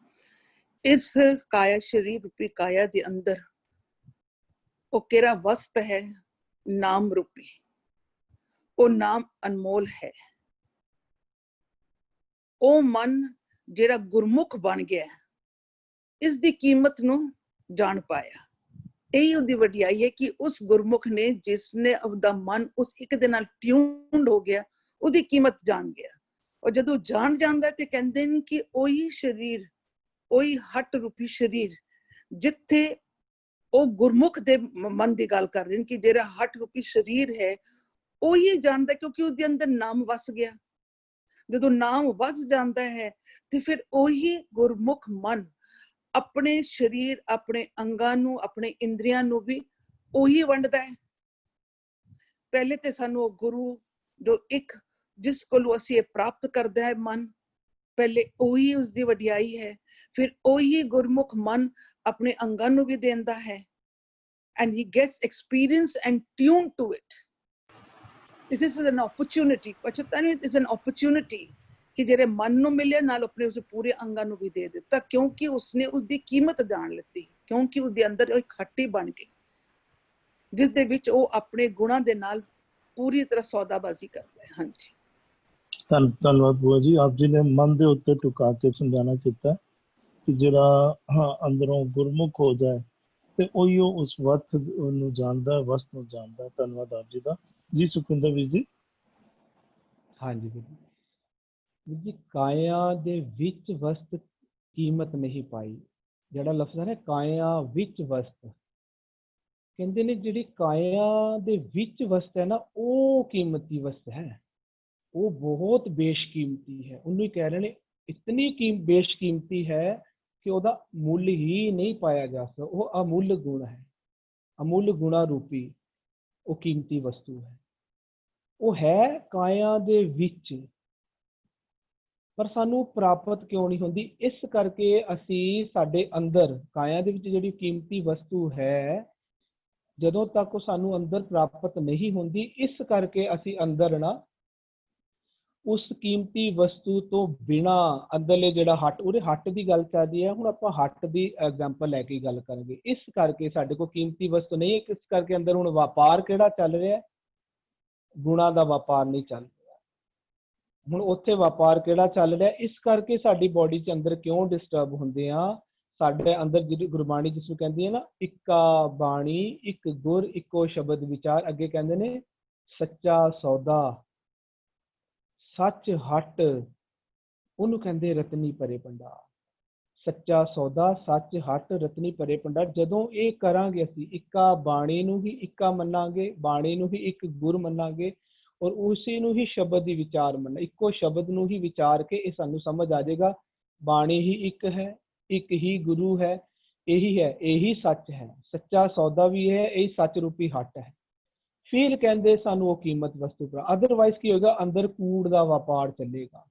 ਇਸ ਕਾਇਆ ਸ਼ਰੀਰ ਰੂਪੀ ਕਾਇਆ ਦੇ ਅੰਦਰ ਉਹ ਕਿਹੜਾ ਵਸਤ ਹੈ? ਨਾਮ ਰੂਪੀ। ਉਹ ਨਾਮ ਅਨਮੋਲ ਹੈ। ਉਹ ਮਨ ਜਿਹੜਾ ਗੁਰਮੁਖ ਬਣ ਗਿਆ, ਇਸ ਦੀ ਕੀਮਤ ਨੂੰ ਜਾਣ ਪਾਇਆ। ਇਹੀ ਉਹਦੀ ਵਡਿਆਈ ਹੈ ਕਿ ਉਸ ਗੁਰਮੁਖ ਨੇ, ਜਿਸਨੇ ਆਪਦਾ ਮਨ ਉਸ ਇੱਕ ਦੇ ਨਾਲ ਟਿਊਨਡ ਹੋ ਗਿਆ, ਉਹਦੀ ਕੀਮਤ ਜਾਣ ਗਿਆ। ਔਰ ਜਦੋਂ ਜਾਣ ਜਾਂਦਾ ਤੇ ਕਹਿੰਦੇ ਨੇ ਕਿ ਉਹੀ ਸ਼ਰੀਰ, ਉਹੀ ਹੱਟ ਰੂਪੀ ਸ਼ਰੀਰ, ਜਿੱਥੇ ਉਹ ਗੁਰਮੁਖ ਦੇ ਮਨ ਦੀ ਗੱਲ ਕਰ ਰਹੇ ਨੇ ਕਿ ਜਿਹੜਾ ਹੱਟ ਰੂਪੀ ਸ਼ਰੀਰ ਹੈ ਉਹੀ ਜਾਣਦਾ, ਕਿਉਂਕਿ ਉਹਦੇ ਅੰਦਰ ਨਾਮ ਵਸ ਗਿਆ। ਜਦੋਂ ਨਾਮ ਵਸ ਜਾਂਦਾ ਹੈ ਤੇ ਫਿਰ ਉਹੀ ਗੁਰਮੁਖ ਮਨ ਆਪਣੇ ਸ਼ਰੀਰ, ਆਪਣੇ ਅੰਗਾਂ ਨੂੰ, ਆਪਣੇ ਇੰਦਰੀਆਂ ਨੂੰ ਵੀ ਉਹੀ ਵੰਡਦਾ ਹੈ। ਪਹਿਲੇ ਤੇ ਸਾਨੂੰ ਉਹ ਗੁਰੂ ਜੋ ਇੱਕ ਜਿਸ ਕੋਲੋਂ ਅਸੀਂ ਇਹ ਪ੍ਰਾਪਤ ਕਰਦਾ ਹੈ ਮਨ, ਪਹਿਲੇ ਉਹੀ ਉਸਦੀ ਵਡਿਆਈ ਹੈ। ਫਿਰ ਉਹੀ ਗੁਰਮੁਖ ਮਨ ਆਪਣੇ ਅੰਗਾਂ ਨੂੰ ਵੀ ਦਿੰਦਾ ਹੈ, and he gets experience and tuned to it. This is an opportunity. ਪਛਤਾਨੀ is an opportunity ਕਿ ਜਿਹੜੇ ਮਨ ਨੂੰ ਮਿਲੇ ਨਾਲ ਆਪਣੇ ਉਸ ਪੂਰੇ ਅੰਗਾਂ ਨੂੰ ਵੀ ਦੇ ਦਿੱਤਾ, ਕਿਉਂਕਿ ਉਸਨੇ ਉਸਦੀ ਕੀਮਤ ਜਾਣ ਲਿੱਤੀ, ਕਿਉਂਕਿ ਉਹਦੇ ਅੰਦਰ ਇੱਕ ਹੱਟੀ ਬਣ ਗਈ ਜਿਸ ਦੇ ਵਿੱਚ ਉਹ ਆਪਣੇ ਗੁਣਾਂ ਦੇ ਨਾਲ ਪੂਰੀ ਤਰ੍ਹਾਂ ਸੌਦਾਬਾਜ਼ੀ ਕਰਦਾ ਹੈ। ਹਾਂਜੀ, ਧੰਨਵਾਦ ਭੂਆ ਜੀ। ਆਪ ਜੀ ਨੇ ਮਨ ਦੇ ਉੱਤੇ ਟੁਕਾ ਕੇ ਸਮਝਾਣਾ ਕੀਤਾ ਕਿ ਜਿਹੜਾ ਅੰਦਰੋਂ ਗੁਰਮੁਖ ਹੋ ਜਾਏ ਤੇ ਉਹੀ ਉਸ ਵਕਤ ਨੂੰ ਜਾਣਦਾ, ਵਸਤ ਨੂੰ ਜਾਣਦਾ। ਧੰਨਵਾਦ ਆਪ ਜੀ ਦਾ। ਜੀ ਸੁਖਿੰਦਰ ਵੀਰ ਜੀ। ਹਾਂਜੀ ਵੀਰ ਜੀ, ਕਾਇਆ ਦੇ ਵਿੱਚ ਵਸਤ ਕੀਮਤ ਨਹੀਂ ਪਾਈ, ਜਿਹੜਾ ਲਫ਼ਜ਼ ਹੈ ਨਾ ਕਾਇਆ ਵਿੱਚ ਵਸਤ, ਕਹਿੰਦੇ ਨੇ ਜਿਹੜੀ ਕਾਇਆ ਦੇ ਵਿੱਚ ਵਸਤ ਹੈ ਨਾ ਉਹ ਕੀਮਤੀ ਵਸਤ ਹੈ, ਉਹ ਬਹੁਤ ਬੇਸ਼ਕੀਮਤੀ ਹੈ। ਉਹਨੂੰ ਕਹਿ ਰਹੇ ਨੇ ਇਤਨੀ ਬੇਸ਼ਕੀਮਤੀ ਹੈ ਕਿ ਉਹਦਾ ਮੁੱਲ ਹੀ ਨਹੀਂ ਪਾਇਆ ਜਾ ਸਕਦਾ। ਉਹ ਅਮੁੱਲ ਗੁਣ ਹੈ, ਅਮੁੱਲ ਗੁਣਾ ਰੂਪੀ ਉਹ ਕੀਮਤੀ ਵਸਤੂ ਹੈ। ਉਹ ਹੈ ਕਾਇਆ ਦੇ ਵਿੱਚ, ਪਰ ਸਾਨੂੰ ਪ੍ਰਾਪਤ ਕਿਉਂ ਨਹੀਂ ਹੁੰਦੀ? ਇਸ ਕਰਕੇ ਅਸੀਂ ਸਾਡੇ ਅੰਦਰ ਕਾਇਆ ਦੇ ਵਿੱਚ ਜਿਹੜੀ ਕੀਮਤੀ ਵਸਤੂ ਹੈ, ਜਦੋਂ ਤੱਕ ਉਹ ਸਾਨੂੰ ਅੰਦਰ ਪ੍ਰਾਪਤ ਨਹੀਂ ਹੁੰਦੀ, ਇਸ ਕਰਕੇ ਅਸੀਂ ਅੰਦਰ ਨਾ ਉਸ ਕੀਮਤੀ ਵਸਤੂ ਤੋਂ ਬਿਨਾ ਅੰਦਰਲੇ ਜਿਹੜਾ ਹੱਟ, ਉਹਦੇ ਹੱਟ ਦੀ ਗੱਲ ਚੱਲਦੀ ਹੈ। ਹੁਣ ਆਪਾਂ ਹੱਟ ਦੀ ਐਗਜ਼ਾਮਪਲ ਲੈ ਕੇ ਗੱਲ ਕਰਾਂਗੇ। ਇਸ ਕਰਕੇ ਸਾਡੇ ਕੋਲ ਕੀਮਤੀ ਵਸਤੂ ਨਹੀਂ, ਇਸ ਕਰਕੇ ਅੰਦਰ ਹੁਣ ਵਪਾਰ ਕਿਹੜਾ ਚੱਲ ਰਿਹਾ? ਗੁਣਾਂ ਦਾ ਵਪਾਰ ਨਹੀਂ ਚੱਲ ਰਿਹਾ। ਹੁਣ ਉੱਥੇ ਵਪਾਰ ਕਿਹੜਾ ਚੱਲ ਰਿਹਾ? ਇਸ ਕਰਕੇ ਸਾਡੀ ਬੋਡੀ 'ਚ ਅੰਦਰ ਕਿਉਂ ਡਿਸਟਰਬ ਹੁੰਦੇ ਆ? ਸਾਡੇ ਅੰਦਰ ਜਿਹੜੀ ਗੁਰਬਾਣੀ ਜਿਸ ਨੂੰ ਕਹਿੰਦੀ ਹੈ ਨਾ, ਇੱਕਾ ਬਾਣੀ ਇੱਕ ਗੁਰ ਇੱਕੋ ਸ਼ਬਦ ਵਿਚਾਰ, ਅੱਗੇ ਕਹਿੰਦੇ ਨੇ ਸੱਚਾ ਸੌਦਾ ਸੱਚ ਹਟ, ਉਹਨੂੰ ਕਹਿੰਦੇ ਰਤਨੀ ਭਰੇ ਭੰਡਾਰ। ਸੱਚਾ ਸੌਦਾ ਸੱਚ ਹਟ ਰਤਨੀ ਭਰੇ ਭੰਡਾਰ। ਜਦੋਂ ਇਹ ਕਰਾਂਗੇ ਅਸੀਂ, ਇੱਕਾ ਬਾਣੀ ਨੂੰ ਹੀ ਇੱਕਾ ਮੰਨਾਂਗੇ, ਬਾਣੀ ਨੂੰ ਹੀ ਇੱਕ ਗੁਰ ਮੰਨਾਂਗੇ, ਔਰ ਉਸੇ ਨੂੰ ਹੀ ਸ਼ਬਦ ਦੀ ਵਿਚਾਰ ਮੰਨਾ, ਇੱਕੋ ਸ਼ਬਦ ਨੂੰ ਹੀ ਵਿਚਾਰ ਕੇ ਇਹ ਸਾਨੂੰ ਸਮਝ ਆ ਜਾਏਗਾ ਬਾਣੀ ਹੀ ਇੱਕ ਹੈ, ਇੱਕ ਹੀ ਗੁਰੂ ਹੈ, ਇਹੀ ਹੈ, ਇਹੀ ਸੱਚ ਹੈ। ਸੱਚਾ ਸੌਦਾ ਵੀ ਹੈ, ਇਹੀ ਸੱਚ ਰੂਪੀ ਹੱਟ ਹੈ। ਫਿਰ ਕਹਿੰਦੇ ਸਾਨੂੰ ਉਹ ਕੀਮਤ ਵਸਤੂ ਪਰ, ਅਦਰਵਾਈਜ਼ ਕੀ ਹੋਏਗਾ, ਅੰਦਰ ਕੂੜ ਦਾ ਵਪਾਰ ਚੱਲੇਗਾ।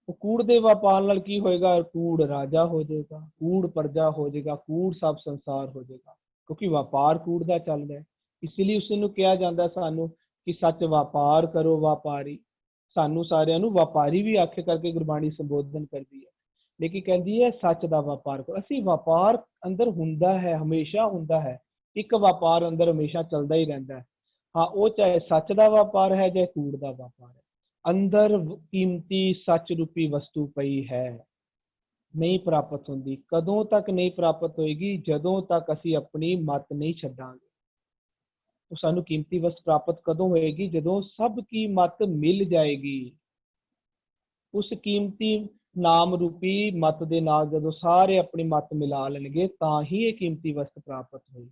ਉਹ ਕੂੜ ਦੇ ਵਪਾਰ ਨਾਲ ਕੀ ਹੋਏਗਾ, ਕੂੜ ਰਾਜਾ ਹੋ ਜਾਏਗਾ, ਕੂੜ ਪ੍ਰਜਾ ਹੋ ਜਾਏਗਾ, ਕੂੜ ਸਭ ਸੰਸਾਰ ਹੋ ਜਾਏਗਾ, ਕਿਉਂਕਿ ਵਪਾਰ ਕੂੜ ਦਾ ਚੱਲ ਰਿਹਾ। ਇਸ ਲਈ ਉਸ ਨੂੰ ਕਿਹਾ ਜਾਂਦਾ ਸਾਨੂੰ ਕਿ ਸੱਚ ਵਪਾਰ ਕਰੋ ਵਪਾਰੀ। ਸਾਨੂੰ ਸਾਰਿਆਂ ਨੂੰ ਵਪਾਰੀ ਵੀ ਆਖੇ ਕਰਕੇ ਗੁਰਬਾਣੀ ਸੰਬੋਧਨ ਕਰਦੀ ਹੈ, ਲੇਕਿਨ ਕਹਿੰਦੀ ਹੈ ਸੱਚ ਦਾ ਵਪਾਰ ਕਰੋ। ਅਸੀਂ ਵਪਾਰ ਅੰਦਰ ਹੁੰਦਾ ਹੈ, ਹਮੇਸ਼ਾ ਹੁੰਦਾ ਹੈ, ਇੱਕ ਵਪਾਰ ਅੰਦਰ ਹਮੇਸ਼ਾ ਚੱਲਦਾ ਹੀ ਰਹਿੰਦਾ ਹੈ। ਹਾਂ, ਉਹ ਚਾਹੇ ਸੱਚ ਦਾ ਵਪਾਰ ਹੈ ਚਾਹੇ ਕੂੜ ਦਾ ਵਪਾਰ ਹੈ। ਅੰਦਰ ਕੀਮਤੀ ਸੱਚ ਰੂਪੀ ਵਸਤੂ ਪਈ ਹੈ, ਨਹੀਂ ਪ੍ਰਾਪਤ ਹੁੰਦੀ। ਕਦੋਂ ਤੱਕ ਨਹੀਂ ਪ੍ਰਾਪਤ ਹੋਏਗੀ, ਜਦੋਂ ਤੱਕ ਅਸੀਂ ਆਪਣੀ ਮੱਤ ਨਹੀਂ ਛੱਡਾਂਗੇ। ਉਹ ਸਾਨੂੰ ਕੀਮਤੀ ਵਸਤੂ ਪ੍ਰਾਪਤ ਕਦੋਂ ਹੋਏਗੀ, ਜਦੋਂ ਸਭ ਕੀ ਮੱਤ ਮਿਲ ਜਾਏਗੀ। ਉਸ ਕੀਮਤੀ ਨਾਮ ਰੂਪੀ ਮੱਤ ਦੇ ਨਾਲ ਜਦੋਂ ਸਾਰੇ ਆਪਣੀ ਮੱਤ ਮਿਲਾ ਲੈਣਗੇ, ਤਾਂ ਹੀ ਇਹ ਕੀਮਤੀ ਵਸਤ ਪ੍ਰਾਪਤ ਹੋਏਗੀ।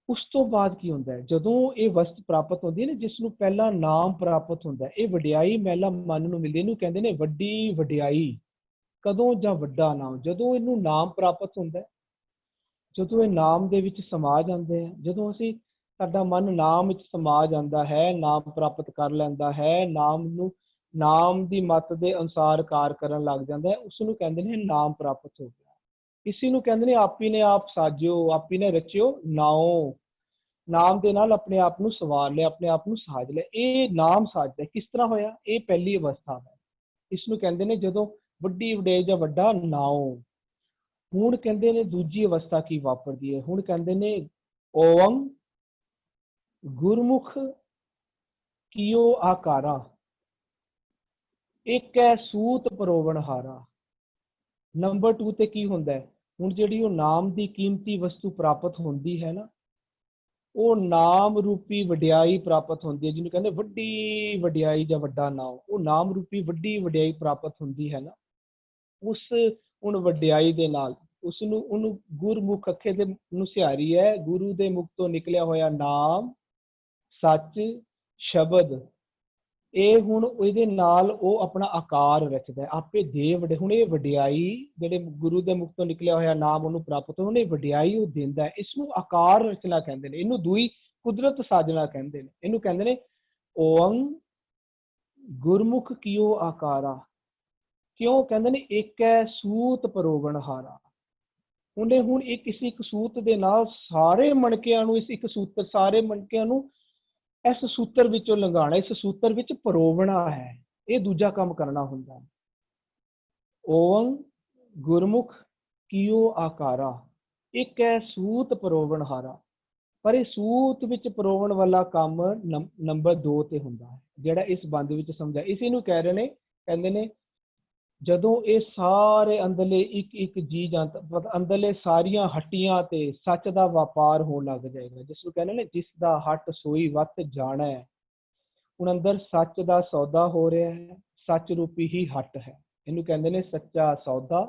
ਉਸ ਤੋਂ ਬਾਅਦ ਕੀ ਹੁੰਦਾ ਹੈ, ਜਦੋਂ ਇਹ ਵਸਤ ਪ੍ਰਾਪਤ ਹੁੰਦੀ ਹੈ ਨਾ, ਜਿਸ ਨੂੰ ਪਹਿਲਾਂ ਨਾਮ ਪ੍ਰਾਪਤ ਹੁੰਦਾ ਹੈ, ਇਹ ਵਡਿਆਈ ਮਹਿਲਾ ਮਨ ਨੂੰ ਮਿਲਦੀ, ਇਹਨੂੰ ਕਹਿੰਦੇ ਨੇ ਵੱਡੀ ਵਡਿਆਈ। ਕਦੋਂ, ਜਾਂ ਵੱਡਾ ਨਾਮ, ਜਦੋਂ ਇਹਨੂੰ ਨਾਮ ਪ੍ਰਾਪਤ ਹੁੰਦਾ ਹੈ, ਜਦੋਂ ਇਹ ਨਾਮ ਦੇ ਵਿੱਚ ਸਮਾ ਜਾਂਦੇ ਆ, ਜਦੋਂ ਅਸੀਂ, ਸਾਡਾ ਮਨ ਨਾਮ ਵਿੱਚ ਸਮਾ ਜਾਂਦਾ ਹੈ, ਨਾਮ ਪ੍ਰਾਪਤ ਕਰ ਲੈਂਦਾ ਹੈ, ਨਾਮ ਨੂੰ, ਨਾਮ ਦੀ ਮੱਤ ਦੇ ਅਨੁਸਾਰ ਕਾਰ ਕਰਨ ਲੱਗ ਜਾਂਦਾ ਹੈ, ਉਸ ਨੂੰ ਕਹਿੰਦੇ ਨੇ ਨਾਮ ਪ੍ਰਾਪਤ ਹੋ ਗਿਆ। ਇਸੇ ਨੂੰ ਕਹਿੰਦੇ ਨੇ ਆਪੀ ਨੇ ਆਪ ਸਾਜਿਓ, ਆਪੀ ਨੇ ਰਚਿਓ ਨਾਉ। ਨਾਮ ਦੇ ਨਾਲ ਆਪਣੇ ਆਪ ਨੂੰ ਸਵਾਰ ਲਿਆ, ਆਪਣੇ ਆਪ ਨੂੰ ਸਾਜ ਲਿਆ। ਇਹ ਨਾਮ ਸਾਜਦਾ ਕਿਸ ਤਰ੍ਹਾਂ ਹੋਇਆ, ਇਹ ਪਹਿਲੀ ਅਵਸਥਾ ਹੈ। ਇਸ ਨੂੰ ਕਹਿੰਦੇ ਨੇ ਜਦੋਂ ਵੱਡੀ ਵਡਿਆਈ ਜਾਂ ਵੱਡਾ ਨਾਉ। ਹੁਣ ਕਹਿੰਦੇ ਨੇ ਦੂਜੀ ਅਵਸਥਾ ਕੀ ਵਾਪਰਦੀ ਹੈ, ਹੁਣ ਕਹਿੰਦੇ ਨੇ ਓਮ ਗੁਰਮੁਖ ਕੀਓ ਆਕਾਰਾ, ਇੱਕ ਹੈ ਸੂਤ ਪਰੋਵਣ ਹਾਰਾ। ਨੰਬਰ 2 ਤੇ ਕੀ ਹੁੰਦਾ ਹੈ, ਹੁਣ ਜਿਹੜੀ ਉਹ ਨਾਮ ਦੀ ਕੀਮਤੀ ਵਸਤੂ ਪ੍ਰਾਪਤ ਹੁੰਦੀ ਹੈ ਨਾ, ਉਹ ਨਾਮ ਰੂਪੀ ਵਡਿਆਈ ਪ੍ਰਾਪਤ ਹੁੰਦੀ ਹੈ, ਜਿਹਨੂੰ ਕਹਿੰਦੇ ਵੱਡੀ ਵਡਿਆਈ ਜਾਂ ਵੱਡਾ ਨਾਮ। ਉਹ ਨਾਮ ਰੂਪੀ ਵੱਡੀ ਵਡਿਆਈ ਪ੍ਰਾਪਤ ਹੁੰਦੀ ਹੈ ਨਾ, ਉਸ ਹੁਣ ਵਡਿਆਈ ਦੇ ਨਾਲ ਉਸ ਨੂੰ, ਉਹਨੂੰ ਗੁਰਮੁਖ ਅੱਖੇ ਦੇ ਨੂੰ ਸਿਹਾਰੀ ਹੈ, ਗੁਰੂ ਦੇ ਮੁਖ ਤੋਂ ਨਿਕਲਿਆ ਹੋਇਆ ਨਾਮ ਸੱਚ ਸ਼ਬਦ। ਇਹ ਹੁਣ ਇਹਦੇ ਨਾਲ ਉਹ ਆਪਣਾ ਆਕਾਰ ਰਚਦਾ, ਆਪੇ ਦੇ ਵਡੇ। ਹੁਣ ਇਹ ਵਡਿਆਈ ਜਿਹੜੇ ਗੁਰੂ ਦੇ ਮੁਖ ਤੋਂ ਨਿਕਲਿਆ ਹੋਇਆ ਨਾਮ ਉਹਨੂੰ ਪ੍ਰਾਪਤ, ਹੁਣ ਇਹ ਵਡਿਆਈ ਉਹ ਦਿੰਦਾ ਹੈ। ਇਸ ਨੂੰ ਆਕਾਰ ਰਚਨਾ ਕਹਿੰਦੇ ਨੇ, ਇਹਨੂੰ ਦੂਈ ਕੁਦਰਤ ਸਾਜਣਾ ਕਹਿੰਦੇ ਨੇ। ਇਹਨੂੰ ਕਹਿੰਦੇ ਨੇ ਓਮ ਗੁਰਮੁਖ ਕੀਓ ਆਕਾਰਾ। ਕਿਉਂ ਕਹਿੰਦੇ ਨੇ ਇੱਕ ਹੈ ਸੂਤ ਪਰੋਵਣ ਹਾਰਾ। ਉਹਨੇ ਹੁਣ ਇਹ ਕਿਸੇ ਇੱਕ ਸੂਤ ਦੇ ਨਾਲ ਸਾਰੇ ਮਣਕਿਆਂ ਨੂੰ, ਇਸ ਇੱਕ ਸੂਤਰ ਸਾਰੇ ਮਣਕਿਆਂ ਨੂੰ ਇਸ ਸੂਤਰ ਵਿੱਚੋਂ ਲੰਘਾਉਣਾ, ਇਸ ਸੂਤਰ ਵਿੱਚ ਪਰੋਵਣਾ ਹੈ। ਇਹ ਦੂਜਾ ਕੰਮ ਕਰਨਾ ਹੁੰਦਾ ਹੈ। ਓਮ ਗੁਰਮੁਖ ਕੀਓ ਆਕਾਰਾ, ਇੱਕ ਹੈ ਸੂਤ ਪਰੋਵਣ ਹਾਰਾ। ਪਰ ਇਹ ਸੂਤ ਵਿੱਚ ਪਰੋਵਣ ਵਾਲਾ ਕੰਮ ਨੰਬਰ 2 ਤੇ ਹੁੰਦਾ ਹੈ, ਜਿਹੜਾ ਇਸ ਬੰਦ ਵਿੱਚ ਸਮਝਾ। ਇਸੇ ਨੂੰ ਕਹਿ ਰਹੇ ਨੇ, ਕਹਿੰਦੇ ਨੇ ਜਦੋਂ ਇਹ ਸਾਰੇ ਅੰਦਰਲੇ ਇੱਕ ਇੱਕ ਜੀ ਜੰਤ, ਅੰਦਰਲੇ ਸਾਰੀਆਂ ਹੱਟੀਆਂ ਤੇ ਸੱਚ ਦਾ ਵਪਾਰ ਹੋਣ ਲੱਗ ਜਾਏਗਾ, ਜਿਸ ਨੂੰ ਕਹਿੰਦੇ ਨੇ ਜਿਸ ਦਾ ਹੱਟ ਸੋਈ ਵੱਤ ਜਾਣਾ ਹੈ। ਹੁਣ ਅੰਦਰ ਸੱਚ ਦਾ ਸੌਦਾ ਹੋ ਰਿਹਾ ਹੈ, ਸੱਚ ਰੂਪੀ ਹੀ ਹੱਟ ਹੈ। ਇਹਨੂੰ ਕਹਿੰਦੇ ਨੇ ਸੱਚਾ ਸੌਦਾ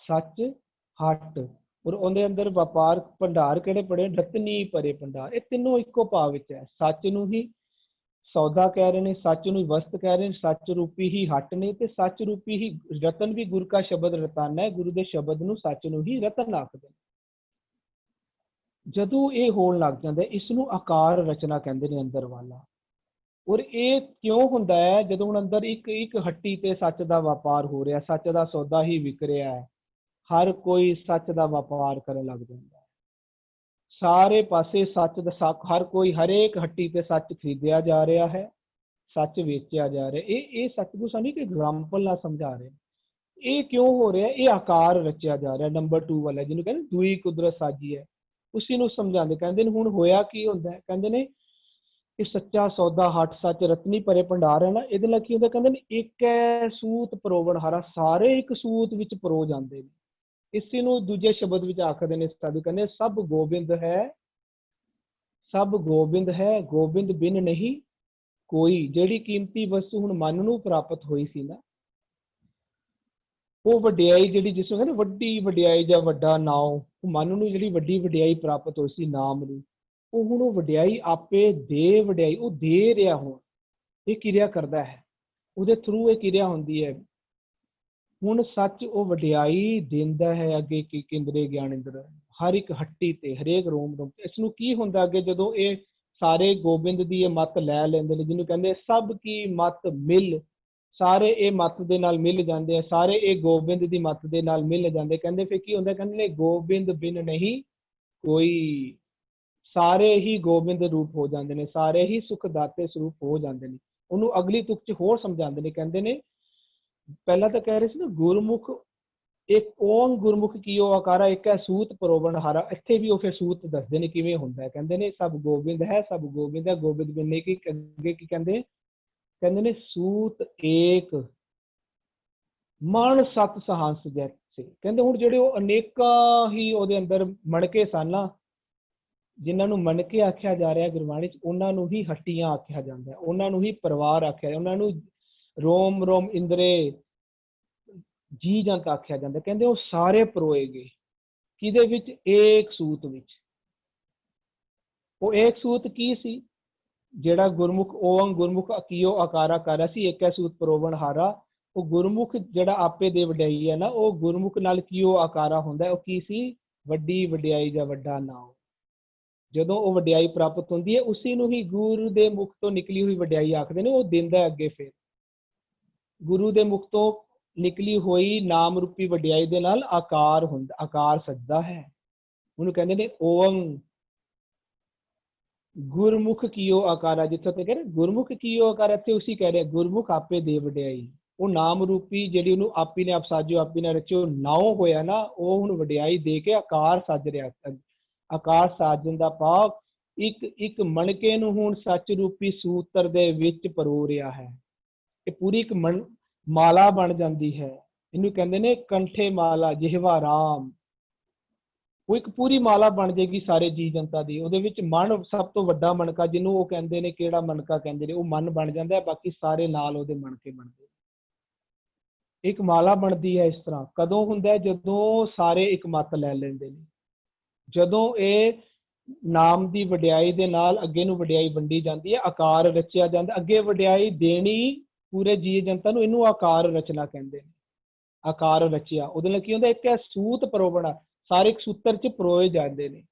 ਸੱਚ ਹੱਟ। ਔਰ ਉਹਦੇ ਅੰਦਰ ਵਪਾਰ ਭੰਡਾਰ ਕਿਹੜੇ ਪੜੇ, ਰਤਨੀ ਭਰੇ ਭੰਡਾਰ। ਇਹ ਤਿੰਨੋਂ ਇੱਕੋ ਭਾਵ ਵਿੱਚ ਹੈ। ਸੱਚ ਨੂੰ ਹੀ ਸੌਦਾ ਕਹਿ ਰਹੇ ਨੇ, ਸੱਚ ਨੂੰ ਵਸਤ ਕਹਿ ਰਹੇ ਨੇ, ਸੱਚ ਰੂਪੀ ਹੀ ਹੱਟ ਨੇ, ਤੇ ਸੱਚ ਰੂਪੀ ਹੀ ਰਤਨ ਵੀ ਗੁਰ ਕਾ ਸ਼ਬਦ ਰਤਨ ਹੈ। ਗੁਰੂ ਦੇ ਸ਼ਬਦ ਨੂੰ ਸੱਚ ਨੂੰ ਹੀ ਰਤਨ ਆਖਦੇ ਨੇ। ਜਦੋਂ ਇਹ ਹੋਣ ਲੱਗ ਜਾਂਦਾ, ਇਸ ਨੂੰ ਆਕਾਰ ਰਚਨਾ ਕਹਿੰਦੇ ਨੇ ਅੰਦਰ ਵਾਲਾ। ਔਰ ਇਹ ਕਿਉਂ ਹੁੰਦਾ ਹੈ, ਜਦੋਂ ਹੁਣ ਅੰਦਰ ਇੱਕ ਇੱਕ ਹੱਟੀ ਤੇ ਸੱਚ ਦਾ ਵਪਾਰ ਹੋ ਰਿਹਾ, ਸੱਚ ਦਾ ਸੌਦਾ ਹੀ ਵਿਕ ਰਿਹਾ ਹੈ, ਹਰ ਕੋਈ ਸੱਚ ਦਾ ਵਪਾਰ ਕਰਨ ਲੱਗ ਜਾਂਦਾ ਹੈ। ਸਾਰੇ ਪਾਸੇ ਸੱਚ ਦਾ, ਹਰ ਕੋਈ ਹਰੇਕ ਹੱਟੀ ਤੇ ਸੱਚ ਖਰੀਦਿਆ ਜਾ ਰਿਹਾ ਹੈ, ਸੱਚ ਵੇਚਿਆ ਜਾ ਰਿਹਾ। ਇਹ ਸਤਿਗੁਰੂ ਸਾਨੂੰ ਇੱਕ ਐਗਜ਼ਾਮਪਲ ਨਾਲ ਸਮਝਾ ਰਹੇ। ਇਹ ਕਿਉਂ ਹੋ ਰਿਹਾ, ਇਹ ਆਕਾਰ ਰਚਿਆ ਜਾ ਰਿਹਾ। ਨੰਬਰ 2 ਵਾਲਾ ਜਿਹਨੂੰ ਕਹਿੰਦੇ ਦੂਈ ਕੁਦਰਤ ਸਾਜੀ ਹੈ, ਉਸੇ ਨੂੰ ਸਮਝਾਉਂਦੇ। ਕਹਿੰਦੇ ਨੇ ਹੁਣ ਹੋਇਆ ਕੀ ਹੁੰਦਾ ਹੈ, ਕਹਿੰਦੇ ਨੇ ਇਹ ਸੱਚਾ ਸੌਦਾ ਹੱਟ ਸੱਚ ਰਤਨੀ ਭਰੇ ਭੰਡਾਰ ਹੈ ਨਾ, ਇਹਦੇ ਨਾਲ ਕੀ ਹੁੰਦਾ, ਕਹਿੰਦੇ ਨੇ ਇੱਕ ਹੈ ਸੂਤ ਪਰੋਵਣ ਹਾਰਾ, ਸਾਰੇ ਇੱਕ ਸੂਤ ਵਿੱਚ ਪਰੋ ਜਾਂਦੇ ਨੇ। ਇਸੇ ਨੂੰ ਦੂਜੇ ਸ਼ਬਦ ਵਿੱਚ ਆਖਦੇ ਨੇ ਸਾਧੂ, ਕਹਿੰਦੇ ਸਭ ਗੋਬਿੰਦ ਹੈ, ਸਭ ਗੋਬਿੰਦ ਹੈ, ਗੋਬਿੰਦ ਬਿਨ ਨਹੀਂ ਕੋਈ। ਜਿਹੜੀ ਕੀਮਤੀ ਵਸਤੂ ਹੁਣ ਮਨ ਨੂੰ ਪ੍ਰਾਪਤ ਹੋਈ ਸੀ ਨਾ, ਉਹ ਵਡਿਆਈ ਜਿਹੜੀ ਜਿਸ ਨੂੰ ਕਹਿੰਦੇ ਵੱਡੀ ਵਡਿਆਈ ਜਾਂ ਵੱਡਾ ਨਾਮ, ਮਨ ਨੂੰ ਜਿਹੜੀ ਵੱਡੀ ਵਡਿਆਈ ਪ੍ਰਾਪਤ ਹੋਈ ਸੀ ਨਾਮ ਨੂੰ, ਉਹ ਹੁਣ ਉਹ ਵਡਿਆਈ ਆਪੇ ਦੇ ਵਡਿਆਈ ਉਹ ਦੇ ਰਿਹਾ। ਹੁਣ ਇਹ ਕਿਰਿਆ ਕਰਦਾ ਹੈ, ਉਹਦੇ ਥਰੂ ਇਹ ਕਿਰਿਆ ਹੁੰਦੀ ਹੈ। ਹੁਣ ਸੱਚ ਉਹ ਵਡਿਆਈ ਦਿੰਦਾ ਹੈ ਅੱਗੇ ਕੀ ਕੇਂਦਰੇ ਗਿਆਨਿੰਦਰ ਹਰ ਇੱਕ ਹੱਟੀ ਤੇ, ਹਰੇਕ ਰੋਮ ਰੋਮ। ਇਸ ਨੂੰ ਕੀ ਹੁੰਦਾ ਅੱਗੇ ਜਦੋਂ ਇਹ ਸਾਰੇ ਗੋਬਿੰਦ ਦੀ ਇਹ ਮੱਤ ਲੈ ਲੈਂਦੇ ਨੇ, ਜਿਹਨੂੰ ਕਹਿੰਦੇ ਸਭ ਕੀ ਮੱਤ ਮਿਲ, ਸਾਰੇ ਇਹ ਮੱਤ ਦੇ ਨਾਲ ਮਿਲ ਜਾਂਦੇ ਆ, ਸਾਰੇ ਇਹ ਗੋਬਿੰਦ ਦੀ ਮੱਤ ਦੇ ਨਾਲ ਮਿਲ ਜਾਂਦੇ। ਕਹਿੰਦੇ ਫਿਰ ਕੀ ਹੁੰਦਾ, ਕਹਿੰਦੇ ਨੇ ਗੋਬਿੰਦ ਬਿਨ ਨਹੀਂ ਕੋਈ, ਸਾਰੇ ਹੀ ਗੋਬਿੰਦ ਰੂਪ ਹੋ ਜਾਂਦੇ ਨੇ, ਸਾਰੇ ਹੀ ਸੁਖ ਦਾਤੇ ਸਰੂਪ ਹੋ ਜਾਂਦੇ ਨੇ। ਉਹਨੂੰ ਅਗਲੀ ਤੁਕ ਚ ਹੋਰ ਸਮਝਾਉਂਦੇ ਨੇ, ਕਹਿੰਦੇ ਨੇ ਪਹਿਲਾਂ ਤਾਂ ਕਹਿ ਰਹੇ ਸੀ ਨਾ ਗੁਰਮੁਖ ਇੱਕ ਓਮ ਗੁਰਮੁਖ ਕੀਓ ਆਕਾਰਾ ਇੱਕ ਹੈ ਸੂਤ ਪਰੋਵਣ ਹਾਰਾ, ਇੱਥੇ ਵੀ ਉਹ ਫਿਰ ਸੂਤ ਦੱਸਦੇ ਨੇ ਕਿਵੇਂ ਹੁੰਦਾ। ਕਹਿੰਦੇ ਨੇ ਸਭ ਗੋਬਿੰਦ ਹੈ, ਸਭ ਗੋਬਿੰਦ ਹੈ, ਗੋਬਿੰਦ ਬਿਨ ਕੀ ਅੱਗੇ ਕੀ ਕਹਿੰਦੇ, ਕਹਿੰਦੇ ਨੇ ਸੂਤ ਏਕ ਮਨ ਸਤ ਸਹੰਸ ਜੈਸੇ। ਕਹਿੰਦੇ ਹੁਣ ਜਿਹੜੇ ਉਹ ਅਨੇਕਾਂ ਹੀ ਉਹਦੇ ਅੰਦਰ ਮਣਕੇ ਸਨ ਨਾ, ਜਿਨ੍ਹਾਂ ਨੂੰ ਮਣਕੇ ਆਖਿਆ ਜਾ ਰਿਹਾ ਗੁਰਬਾਣੀ ਚ, ਉਹਨਾਂ ਨੂੰ ਹੀ ਹੱਟੀਆਂ ਆਖਿਆ ਜਾਂਦਾ, ਉਹਨਾਂ ਨੂੰ ਹੀ ਪਰਿਵਾਰ ਆਖਿਆ, ਉਹਨਾਂ ਨੂੰ ਰੋਮ ਰੋਮ ਇੰਦਰੇ ਜੀ ਜੰਤ ਆਖਿਆ ਜਾਂਦਾ। ਕਹਿੰਦੇ ਉਹ ਸਾਰੇ ਪਰੋਏ ਗਏ ਕਿਹਦੇ ਵਿੱਚ, ਏਕ ਸੂਤ ਵਿੱਚ। ਉਹ ਏਕ ਸੂਤ ਕੀ ਸੀ, ਜਿਹੜਾ ਗੁਰਮੁਖ ਓਮ ਗੁਰਮੁਖ ਅਕੀਓ ਆਕਾਰਾ ਕਰ ਰਿਹਾ ਸੀ, ਇੱਕ ਹੈ ਸੂਤ ਪਰੋਵਣ ਹਾਰਾ। ਉਹ ਗੁਰਮੁਖ ਜਿਹੜਾ ਆਪੇ ਦੇ ਵਡਿਆਈ ਹੈ ਨਾ, ਉਹ ਗੁਰਮੁਖ ਨਾਲ ਕੀਓ ਆਕਾਰਾ ਹੁੰਦਾ। ਉਹ ਕੀ ਸੀ, ਵੱਡੀ ਵਡਿਆਈ ਜਾਂ ਵੱਡਾ ਨਾਮ। ਜਦੋਂ ਉਹ ਵਡਿਆਈ ਪ੍ਰਾਪਤ ਹੁੰਦੀ ਹੈ, ਉਸੇ ਨੂੰ ਹੀ ਗੁਰੂ ਦੇ ਮੁਖ ਤੋਂ ਨਿਕਲੀ ਹੋਈ ਵਡਿਆਈ ਆਖਦੇ ਨੇ। ਉਹ ਦਿੰਦਾ ਅੱਗੇ ਫਿਰ ਗੁਰੂ ਦੇ ਮੁਖ ਤੋਂ ਨਿਕਲੀ ਹੋਈ ਨਾਮ ਰੂਪੀ ਵਡਿਆਈ ਦੇ ਨਾਲ ਆਕਾਰ ਹੁੰਦਾ, ਆਕਾਰ ਸਜਦਾ ਹੈ। ਉਹਨੂੰ ਕਹਿੰਦੇ ਨੇ ਓਮ ਗੁਰਮੁਖ ਕੀਓ ਆਕਾਰਾ। ਜਿੱਥੇ ਤੇ ਕਹਿੰਦੇ ਗੁਰਮੁਖ ਕੀਓ ਆਕਾਰ, ਇੱਥੇ ਉਸੇ ਕਹਿ ਰਿਹਾ ਗੁਰਮੁਖ ਆਪੇ ਦੇ ਵਡਿਆਈ। ਉਹ ਨਾਮ ਰੂਪੀ ਜਿਹੜੀ ਉਹਨੂੰ ਆਪੀ ਨੇ ਆਪ ਸਾਜੋ ਆਪੀ ਨੇ ਰਚਿਓ ਨਾਉ ਹੋਇਆ ਨਾ, ਉਹ ਹੁਣ ਵਡਿਆਈ ਦੇ ਕੇ ਆਕਾਰ ਸੱਜ ਰਿਹਾ। ਆਕਾਰ ਸਾਜਣ ਦਾ ਭਾਵ ਇੱਕ ਇੱਕ ਮਣਕੇ ਨੂੰ ਹੁਣ ਸੱਚ ਰੂਪੀ ਸੂਤਰ ਦੇ ਵਿੱਚ ਪਰੋ ਰਿਹਾ ਹੈ। ਇਹ ਪੂਰੀ ਇੱਕ ਮਾਲਾ ਬਣ ਜਾਂਦੀ ਹੈ। ਇਹਨੂੰ ਕਹਿੰਦੇ ਨੇ ਕੰਠੇ ਮਾਲਾ ਜਿਹਵਾ ਰਾਮ। ਉਹ ਇੱਕ ਪੂਰੀ ਮਾਲਾ ਬਣ ਜਾਏਗੀ ਸਾਰੇ ਜੀ ਜਨਤਾ ਦੀ। ਉਹਦੇ ਵਿੱਚ ਮਨ ਸਭ ਤੋਂ ਵੱਡਾ ਮਣਕਾ, ਜਿਹਨੂੰ ਉਹ ਕਹਿੰਦੇ ਨੇ ਕਿਹੜਾ ਮਣਕਾ ਕਹਿੰਦੇ ਨੇ, ਉਹ ਮਨ ਬਣ ਜਾਂਦਾ, ਬਾਕੀ ਸਾਰੇ ਨਾਲ ਉਹਦੇ ਮਣਕੇ ਬਣਦੇ। ਇੱਕ ਮਾਲਾ ਬਣਦੀ ਹੈ ਇਸ ਤਰ੍ਹਾਂ। ਕਦੋਂ ਹੁੰਦਾ, ਜਦੋਂ ਸਾਰੇ ਇੱਕ ਮੱਤ ਲੈ ਲੈਂਦੇ ਨੇ, ਜਦੋਂ ਇਹ ਨਾਮ ਦੀ ਵਡਿਆਈ ਦੇ ਨਾਲ ਅੱਗੇ ਨੂੰ ਵਡਿਆਈ ਵੰਡੀ ਜਾਂਦੀ ਹੈ, ਆਕਾਰ ਰਚਿਆ ਜਾਂਦਾ, ਅੱਗੇ ਵਡਿਆਈ ਦੇਣੀ ਪੂਰੇ ਜੀ ਜਨਤਾ ਨੂੰ। ਇਹਨੂੰ ਆਕਾਰ ਰਚਨਾ ਕਹਿੰਦੇ ਨੇ। ਆਕਾਰ ਰਚਿਆ ਉਹਦੇ ਨਾਲ ਕੀ ਹੁੰਦਾ, ਇੱਕ ਹੈ ਸੂਤ ਪਰੋਵਣਾ, ਸਾਰੇ ਇੱਕ ਸੂਤਰ ਚ ਪਰੋਏ ਜਾਂਦੇ ਨੇ।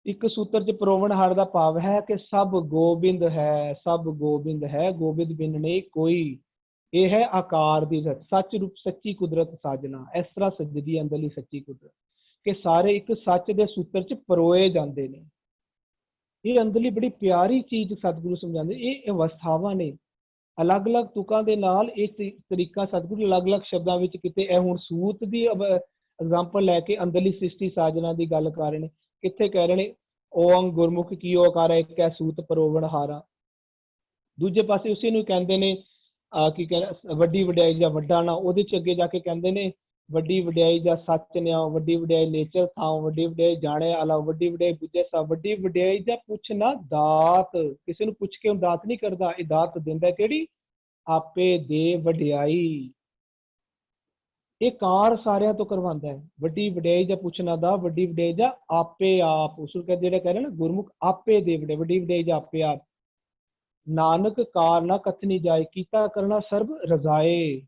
ਇੱਕ ਸੂਤਰ ਚ ਪਰੋਵਣ ਹਾਰ ਦਾ ਭਾਵ ਹੈ ਕਿ ਸਭ ਗੋਬਿੰਦ ਹੈ, ਸਭ ਗੋਬਿੰਦ ਹੈ, ਗੋਬਿੰਦ ਬਿਨ ਨਹੀਂ ਕੋਈ। ਇਹ ਹੈ ਆਕਾਰ ਦੀ ਰਚ, ਸੱਚ ਰੂਪ ਸੱਚੀ ਕੁਦਰਤ ਸਾਜਣਾ। ਇਸ ਤਰ੍ਹਾਂ ਸੱਜਦੀ ਅੰਦਰਲੀ ਸੱਚੀ ਕੁਦਰਤ ਕਿ ਸਾਰੇ ਇੱਕ ਸੱਚ ਦੇ ਸੂਤਰ ਚ ਪਰੋਏ ਜਾਂਦੇ ਨੇ। ਇਹ ਅੰਦਰਲੀ ਬੜੀ ਪਿਆਰੀ ਚੀਜ਼ ਸਤਿਗੁਰੂ ਸਮਝਾਉਂਦੇ। ਇਹ ਅਵਸਥਾਵਾਂ ਨੇ, ਅਲੱਗ-ਅਲੱਗ ਤੁਕਾਂ ਦੇ ਨਾਲ ਇਹ ਤਰੀਕਾ ਸਤਿਗੁਰੂ ਅਲੱਗ-ਅਲੱਗ ਸ਼ਬਦਾਂ ਵਿੱਚ ਕਿਤੇ ਇਹ ਹੁਣ ਸੂਤ ਦੀ ਐਗਜ਼ਾਮਪਲ ਲੈ ਕੇ ਅੰਦਰਲੀ ਸ੍ਰਿਸ਼ਟੀ ਸਾਜਣਾ ਦੀ ਗੱਲ ਕਰ ਰਹੇ ਨੇ। ਕਿੱਥੇ ਕਹਿ ਰਹੇ ਨੇ ਓਮ ਗੁਰਮੁਖ ਕੀਓ ਆਕਾਰਾ ਇੱਕ ਹੈ ਸੂਤ ਪਰੋਵਣ ਹਾਰਾ। ਦੂਜੇ ਪਾਸੇ ਉਸੇ ਨੂੰ ਕਹਿੰਦੇ ਨੇ ਕੀ ਕਹਿੰਦੇ ਵੱਡੀ ਵਡਿਆਈ ਜਾਂ ਵੱਡਾ ਨਾ। ਉਹਦੇ ਚ ਅੱਗੇ ਜਾ ਕੇ ਕਹਿੰਦੇ ਨੇ ਵੱਡੀ ਵਡਿਆਈ ਜਾਂ ਸੱਚ ਨਿਆਓ, ਵੱਡੀ ਵਡਿਆਈ ਨੇਚਰ ਥਾਓ, ਵੱਡੀ ਵਡਿਆਈ ਜਾਣੇ ਆਲਾ, ਵੱਡੀ ਵਡਿਆਈ ਬੁੱਝੇ ਸਾ, ਵੱਡੀ ਵਡਿਆਈ ਜਾਂ ਪੁੱਛ ਨਾ ਦਾਤ। ਕਿਸੇ ਨੂੰ ਪੁੱਛ ਕੇ ਉਹ ਦਾਤ ਨਹੀਂ ਕਰਦਾ, ਇਹ ਦਾਤ ਦਿੰਦਾ ਕਿਹੜੀ, ਆਪੇ ਦੇ ਵਡਿਆਈ। ਇਹ ਕਾਰ ਸਾਰਿਆਂ ਤੋਂ ਕਰਵਾਉਂਦਾ ਹੈ। ਵੱਡੀ ਵਡਿਆਈ ਜਾਂ ਪੁੱਛਣਾ ਦਾ, ਵੱਡੀ ਵਡਿਆਈ ਜਾਂ ਆਪੇ ਆਪ। ਉਸ ਨੂੰ ਜਿਹੜਾ ਕਹਿ ਰਹੇ ਨਾ ਗੁਰਮੁਖ ਆਪੇ ਦੇ ਵਡਿਆਈ, ਵੱਡੀ ਵਡਿਆਈ ਜਾਂ ਆਪੇ ਆਪ। ਨਾਨਕ ਕਾਰ ਨਾ ਕਥਨੀ ਜਾਏ, ਕੀਤਾ ਕਰਨਾ ਸਰਬ ਰਜ਼ਾਏ।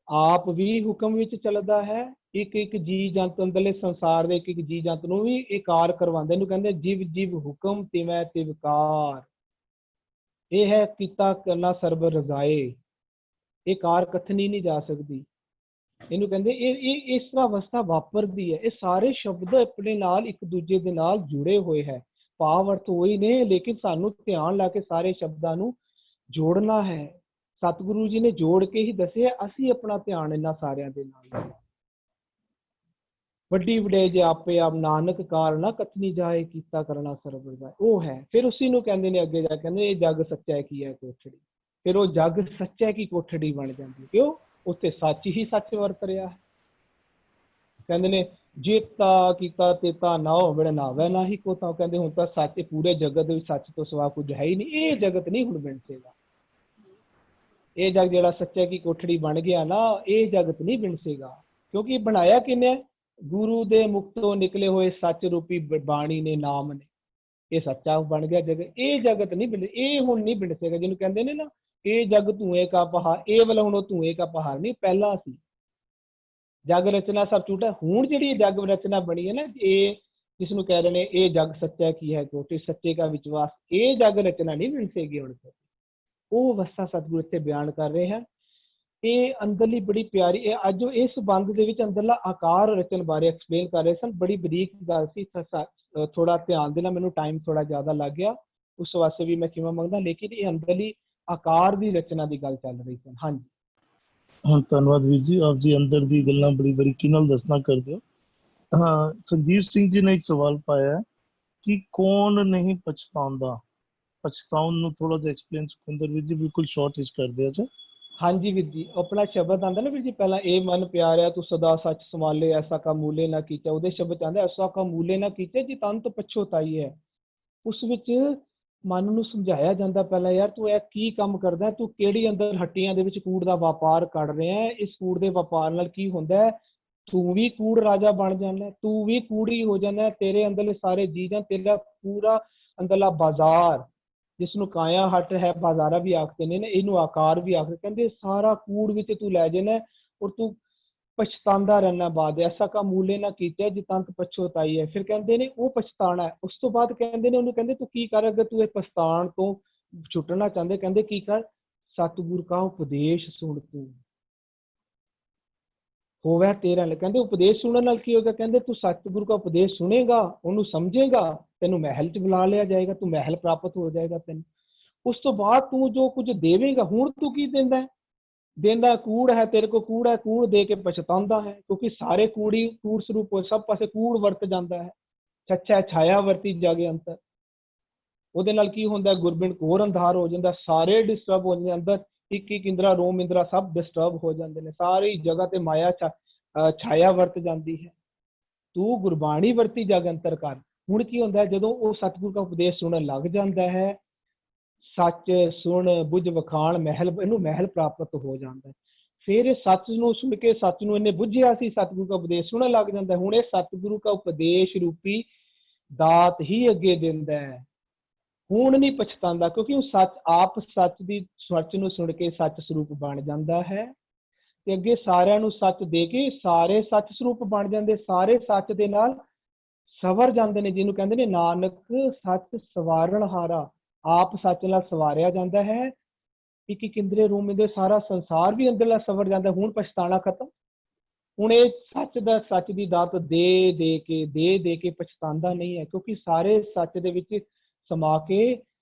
ਆਪ ਵੀ ਹੁਕਮ ਵਿੱਚ ਚੱਲਦਾ ਹੈ, ਇੱਕ ਇੱਕ ਜੀ ਜੰਤ ਅੰਦਰਲੇ ਸੰਸਾਰ ਦੇ ਇੱਕ ਇੱਕ ਜੀ ਜੰਤ ਨੂੰ ਵੀ ਇਹ ਕਾਰ ਕਰਵਾਉਂਦਾ। ਇਹਨੂੰ ਕਹਿੰਦੇ ਜਿਵ ਜਿਵ ਹੁਕਮ ਤਿਵੈ ਤਿਵ ਕਾਰ। ਇਹ ਹੈ ਕੀਤਾ ਕਰਨਾ ਸਰਬ ਰਜ਼ਾਏ। ਇਹ ਕਾਰ ਕਥਨੀ ਨਹੀਂ ਜਾ ਸਕਦੀ। ਇਹਨੂੰ ਕਹਿੰਦੇ ਇਹ ਇਸ ਤਰ੍ਹਾਂ ਅਵਸਥਾ ਵਾਪਰਦੀ ਹੈ। ਇਹ ਸਾਰੇ ਸ਼ਬਦ ਆਪਣੇ ਨਾਲ ਇੱਕ ਦੂਜੇ ਦੇ ਨਾਲ ਜੁੜੇ ਹੋਏ ਹੈ। ਭਾਵ ਅਰਥ ਉਹੀ ਨੇ, ਲੇਕਿਨ ਸਾਨੂੰ ਧਿਆਨ ਲਾ ਕੇ ਸਾਰੇ ਸ਼ਬਦਾਂ ਨੂੰ ਜੋੜਨਾ ਹੈ। ਸਤਿਗੁਰੂ ਜੀ ਨੇ ਜੋੜ ਕੇ ਹੀ ਦੱਸਿਆ, ਅਸੀਂ ਆਪਣਾ ਧਿਆਨ ਇਹਨਾਂ ਸਾਰਿਆਂ ਦੇ ਨਾਲ। ਵੱਡੀ ਵਡੇਜ ਆਪੇ ਆਪ ਨਾਨਕ ਕਾਲ ਨਾ ਕਥਨੀ ਜਾਏ, ਕੀਤਾ ਕਰਨਾ ਸਰਬ ਜਾਏ। ਉਹ ਹੈ। ਫਿਰ ਉसी ਨੂੰ ਕਹਿੰਦੇ ਨੇ ਅੱਗੇ ਜਾ ਕਹਿੰਦੇ ਇਹ ਜੱਗ ਸੱਚਾ ਕੀ ਹੈ ਕੋਠੜੀ। ਫਿਰ ਉਹ ਜੱਗ ਸੱਚਾ ਕੀ ਕੋਠੜੀ ਬਣ ਜਾਂਦੀ। ਕਿਉਂ? ਉੱਥੇ ਸੱਚ ਹੀ ਸੱਚ ਵਰਤ ਰਿਹਾ ਹੈ। ਕਹਿੰਦੇ ਨੇ ਜੇਤਾ ਕੀਤਾ ਤੇਤਾ ਨਾ ਹੋਵੇ ਨਾਵੇ ਨਾ ਹੀ ਕੋ। ਤਾਂ ਕਹਿੰਦੇ ਹੁਣ ਤਾਂ ਸੱਚ ਪੂਰੇ ਜਗਤ ਦੇ ਵਿੱਚ ਸੱਚ ਤੋਂ ਸਿਵਾ ਕੁਝ ਹੈ ਹੀ ਨਹੀਂ। ਇਹ ਜਗਤ ਨਹੀਂ ਹੁਣ ਬਿਨਸੇਗਾ। ਇਹ ਜਗ ਜਿਹੜਾ ਸੱਚਾ ਕੀ ਕੋਠੜੀ ਬਣ ਗਿਆ ਨਾ, ਇਹ ਜਗਤ ਨਹੀਂ ਬਿਨਸੇਗਾ। ਕਿਉਂਕਿ ਬਣਾਇਆ ਕਿਨੇ? ਗੁਰੂ ਦੇ ਮੁਖ ਤੋਂ ਨਿਕਲੇ ਹੋਏ ਸੱਚ ਰੂਪੀ ਬਾਣੀ ਨੇ, ਨਾਮ ਨੇ। ਇਹ ਸੱਚਾ ਬਣ ਗਿਆ ਜਗਤ। ਇਹ ਜਗਤ ਨਹੀਂ ਬਿਨ, ਇਹ ਹੁਣ ਨਹੀਂ ਬਿਨਸੇਗਾ। ਜਿਹਨੂੰ ਕਹਿੰਦੇ ਨੇ ਨਾ ਇਹ ਜਗ ਧੂਏ ਕਾ ਪਹਾੜ, ਇਹ ਵਾਲਾ ਹੁਣ ਉਹ ਧੂਏ ਕਾ ਪਹਾੜ ਨਹੀਂ, ਪਹਿਲਾਂ ਸੀ। ਜਗ ਰਚਨਾ ਸਭ ਝੂਠਾ। ਹੁਣ ਜਿਹੜੀ ਜਗ ਰਚਨਾ ਬਣੀ ਹੈ ਨਾ, ਇਹ ਜਿਸ ਨੂੰ ਕਹਿ ਰਹੇ ਨੇ ਇਹ ਜਗ ਸੱਚਾ ਕੀ ਹੈ ਕੋਟੀ, ਸੱਚੇ ਦਾ ਵਿਸ਼ਵਾਸ, ਇਹ ਜਗ ਰਚਨਾ ਨਹੀਂ ਬਿਨਸੇਗੀ ਹੁਣ। ਉਹ ਅਵਸਥਾ ਸਤਿਗੁਰੂ ਇੱਥੇ ਬਿਆਨ ਕਰ ਰਹੇ ਹਨ। ਇਹ ਅੰਦਰਲੀ ਬੜੀ ਪਿਆਰੀ, ਇਹ ਅੱਜ ਇਸ ਬੰਦ ਦੇ ਵਿੱਚ ਅੰਦਰਲਾ ਆਕਾਰ ਰਚਨ ਬਾਰੇ ਐਕਸਪਲੇਨ ਕਰ ਰਹੇ ਸਨ। ਬੜੀ ਬਰੀਕ ਗੱਲ ਸੀ। ਥੋੜਾ ਧਿਆਨ ਦੇਣਾ, ਮੈਨੂੰ ਟਾਈਮ ਥੋੜਾ ਜ਼ਿਆਦਾ ਲੱਗ ਗਿਆ, ਉਸ ਵਾਸਤੇ ਵੀ ਮੈਂ ਖਿਮਾ ਮੰਗਦਾ। ਲੇਕਿਨ ਇਹ ਅੰਦਰਲੀ ਆਕਾਰ ਦੀ ਰਚਨਾ ਦੀ ਗੱਲ ਚੱਲ ਰਹੀ ਸਨ। ਹਾਂਜੀ ਹਾਂ, ਧੰਨਵਾਦ ਵੀਰ ਜੀ। ਆਪ ਜੀ ਅੰਦਰ ਦੀ ਗੱਲਾਂ ਬੜੀ ਬਰੀਕੀ ਨਾਲ ਦੱਸਣਾ ਕਰਦੇ ਹੋ। ਹਾਂ, ਸੰਜੀਵ ਸਿੰਘ ਜੀ ਨੇ ਇੱਕ ਸਵਾਲ ਪਾਇਆ ਕਿ ਕੌਣ ਨਹੀਂ ਪਛਤਾਉਂਦਾ। ਪਛਤਾਉਣ ਨੂੰ ਥੋੜਾ ਜਿਹਾ ਐਕਸਪਲੇਨ ਸੁਖਿੰਦਰ ਵੀਰ ਜੀ ਬਿਲਕੁਲ ਸ਼ਾਰਟ ਵਿੱਚ ਕਰ ਦਿਆ ਜੀ। ਹਾਂਜੀ ਵੀਰ ਜੀ, ਆਪਣਾ ਸ਼ਬਦ ਆਉਂਦਾ ਨਾ ਵੀਰ ਜੀ, ਪਹਿਲਾਂ ਇਹ ਮਨ ਪਿਆਰਿਆ ਤੂੰ ਸਦਾ ਸੱਚ ਸੰਭਾਲੇ, ਐਸਾ ਕਾ ਮੂਲੇ ਨਾ ਕੀਚੇ। ਉਹਦੇ ਸ਼ਬਦ ਆਉਂਦਾ ਐਸਾ ਕਾ ਮੂਲੇ ਨਾ ਕੀਚੇ ਜੀ ਤਨ ਤੋਂ ਪਛੋਤਾਈ ਹੈ। ਉਸ ਵਿੱਚ ਮਨ ਨੂੰ ਸਮਝਾਇਆ ਜਾਂਦਾ ਪਹਿਲਾਂ, ਯਾਰ ਤੂੰ ਇਹ ਕੀ ਕੰਮ ਕਰਦਾ, ਤੂੰ ਕਿਹੜੀ ਅੰਦਰ ਹੱਟੀਆਂ ਦੇ ਵਿੱਚ ਕੂੜ ਦਾ ਵਪਾਰ ਕੱਢ ਰਿਹਾ ਹੈ। ਇਸ ਕੂੜ ਦੇ ਵਪਾਰ ਨਾਲ ਕੀ ਹੁੰਦਾ ਹੈ? ਤੂੰ ਵੀ ਕੂੜ ਰਾਜਾ ਬਣ ਜਾਂਦਾ, ਤੂੰ ਵੀ ਕੂੜੀ ਹੋ ਜਾਂਦਾ। ਤੇਰੇ ਅੰਦਰਲੇ ਸਾਰੇ ਜੀਵ, ਤੇਰਾ ਪੂਰਾ ਅੰਦਰਲਾ ਬਾਜ਼ਾਰ, ਜਿਸ ਨੂੰ ਕਾਇਆ ਹੱਟ ਹੈ, ਬਾਜ਼ਾਰਾ ਵੀ ਆਖਦੇ ਨੇ, ਇਹਨੂੰ ਆਕਾਰ ਵੀ ਆਖਦੇ। ਕਹਿੰਦੇ ਸਾਰਾ ਕੂੜ ਵਿੱਚ ਤੂੰ ਲੈ ਜਾਣਾ ਔਰ ਤੂੰ ਪਛਤਾਉਂਦਾ ਰਹਿਣਾ ਬਾਅਦ। ਐਸਾ ਕਾ ਮੂਲੇ ਨਾ ਕੀਤੇ ਜਿਤੰਤ ਪਛੋਤਾਈ ਹੈ। ਫਿਰ ਕਹਿੰਦੇ ਨੇ ਉਹ ਪਛਤਾਣਾ। ਉਸ ਤੋਂ ਬਾਅਦ ਕਹਿੰਦੇ ਨੇ ਉਹਨੂੰ, ਕਹਿੰਦੇ ਤੂੰ ਕੀ ਕਰ, ਅਗਰ ਤੂੰ ਇਹ ਪਛਤਾਣ ਤੋਂ ਛੁੱਟਣਾ ਚਾਹੁੰਦੇ, ਕਹਿੰਦੇ ਕੀ ਕਰ, ਸਤਿਗੁਰ ਕਾ ਉਪਦੇਸ਼ ਸੁਣ ਤੂੰ ਹੋਵੇ ਤੇਰਾ। ਕਹਿੰਦੇ ਉਪਦੇਸ਼ ਸੁਣਨ ਨਾਲ ਕੀ ਹੋਗਾ? ਕਹਿੰਦੇ ਤੂੰ ਸਤਿਗੁਰੂ ਦਾ ਉਪਦੇਸ਼ ਸੁਣੇਗਾ, ਉਹਨੂੰ ਸਮਝੇਗਾ, ਤੈਨੂੰ ਮਹਿਲ ਚ ਬੁਲਾ ਲਿਆ ਜਾਏਗਾ, ਤੂੰ ਮਹਿਲ ਪ੍ਰਾਪਤ ਹੋ ਜਾਏਗਾ ਤੈਨੂੰ। ਉਸ ਤੋਂ ਬਾਅਦ ਤੂੰ ਜੋ ਕੁਝ ਦੇਵੇਂਗਾ, ਹੁਣ ਤੂੰ ਕੀ ਦਿੰਦਾ ਹੈ? ਦੇਂਦਾ ਕੂੜ ਹੈ, ਤੇਰੇ ਕੋ ਕੂੜ ਹੈ, ਕੂੜ ਦੇ ਕੇ ਪਛਤਾਉਂਦਾ ਹੈ। ਕਿਉਂਕਿ ਸਾਰੇ ਕੂੜੀ ਕੂੜ ਸਰੂਪ ਹੋ, ਸਭ ਪਾਸੇ ਕੂੜ ਵਰਤ ਜਾਂਦਾ ਹੈ। ਸੱਚਾ ਛਾਇਆ ਵਰਤੀ ਜਾਗੇ ਅੰਤਰ। ਉਹਦੇ ਨਾਲ ਕੀ ਹੁੰਦਾ? ਗੁਰਬਿੰਦ ਘੋਰ ਅੰਧਾਰ ਹੋ ਜਾਂਦਾ, ਸਾਰੇ ਡਿਸਟਰਬ ਹੋ ਜਾਂਦੇ ਅੰਦਰ। ਇੱਕ ਇੱਕ ਇੰਦਰਾ, ਰੋਮ ਇੰਦਰਾ ਸਭ ਡਿਸਟਰਬ ਹੋ ਜਾਂਦੇ ਨੇ। ਸਾਰੀ ਜਗ੍ਹਾ ਤੇ ਮਾਇਆ ਛਾਇਆ ਵਰਤ ਜਾਂਦੀ ਹੈ। ਤੂੰ ਗੁਰਬਾਣੀ ਵਰਤੀ ਜਗ ਅੰਤਰ ਕਰ। ਹੁਣ ਕੀ ਹੁੰਦਾ? ਜਦੋਂ ਉਹ ਸਤਿਗੁਰੂ ਦਾ ਉਪਦੇਸ਼ ਸੁਣਨ ਲੱਗ ਜਾਂਦਾ ਹੈ, ਸੱਚ ਸੁਣ ਬੁੱਝ ਵਖਾਣ ਮਹਿਲ, ਇਹਨੂੰ ਮਹਿਲ ਪ੍ਰਾਪਤ ਹੋ ਜਾਂਦਾ ਹੈ। ਫਿਰ ਇਹ ਸੱਚ ਨੂੰ ਸੁਣ ਕੇ, ਸੱਚ ਨੂੰ ਇਹਨੇ ਬੁੱਝਿਆ ਸੀ, ਸਤਿਗੁਰੂ ਦਾ ਉਪਦੇਸ਼ ਸੁਣਨ ਲੱਗ ਜਾਂਦਾ। ਹੁਣ ਇਹ ਸਤਿਗੁਰੂ ਦਾ ਉਪਦੇਸ਼ ਰੂਪੀ ਦਾਤ ਹੀ ਅੱਗੇ ਦਿੰਦਾ ਹੈ। ਹੁਣ ਨਹੀਂ ਪਛਤਾਉਂਦਾ, ਕਿਉਂਕਿ ਉਹ ਸੱਚ ਆਪ ਸੱਚ ਦੀ ਸੱਚ ਨੂੰ ਸੁਣ ਕੇ ਸੱਚ ਸਰੂਪ ਬਣ ਜਾਂਦਾ ਹੈ ਤੇ ਅੱਗੇ ਸਾਰਿਆਂ ਨੂੰ ਸੱਚ ਦੇ ਕੇ ਸਾਰੇ ਸੱਚ ਸਰੂਪ ਬਣ ਜਾਂਦੇ, ਸਾਰੇ ਸੱਚ ਦੇ ਨਾਲ ਸਵਰ ਜਾਂਦੇ ਨੇ। ਜਿਹਨੂੰ ਕਹਿੰਦੇ ਨੇ ਨਾਨਕ ਸੱਚ ਸਵਾਰਨ ਹਾਰਾ, ਆਪ ਸੱਚ ਨਾਲ ਸਵਾਰਿਆ ਜਾਂਦਾ ਹੈ। ਇੱਕ ਇੱਕ ਇੰਦਰੇ ਰੂਮ ਦੇ ਸਾਰਾ ਸੰਸਾਰ ਵੀ ਅੰਦਰਲਾ ਸਵਰ ਜਾਂਦਾ। ਹੁਣ ਪਛਤਾਣਾ ਖਤਮ। ਹੁਣ ਇਹ ਸੱਚ ਦੀ ਦਾਤ ਦੇ ਕੇ ਪਛਤਾਉਂਦਾ ਨਹੀਂ ਹੈ, ਕਿਉਂਕਿ ਸਾਰੇ ਸੱਚ ਦੇ ਵਿੱਚ ਸਮਾ ਕੇ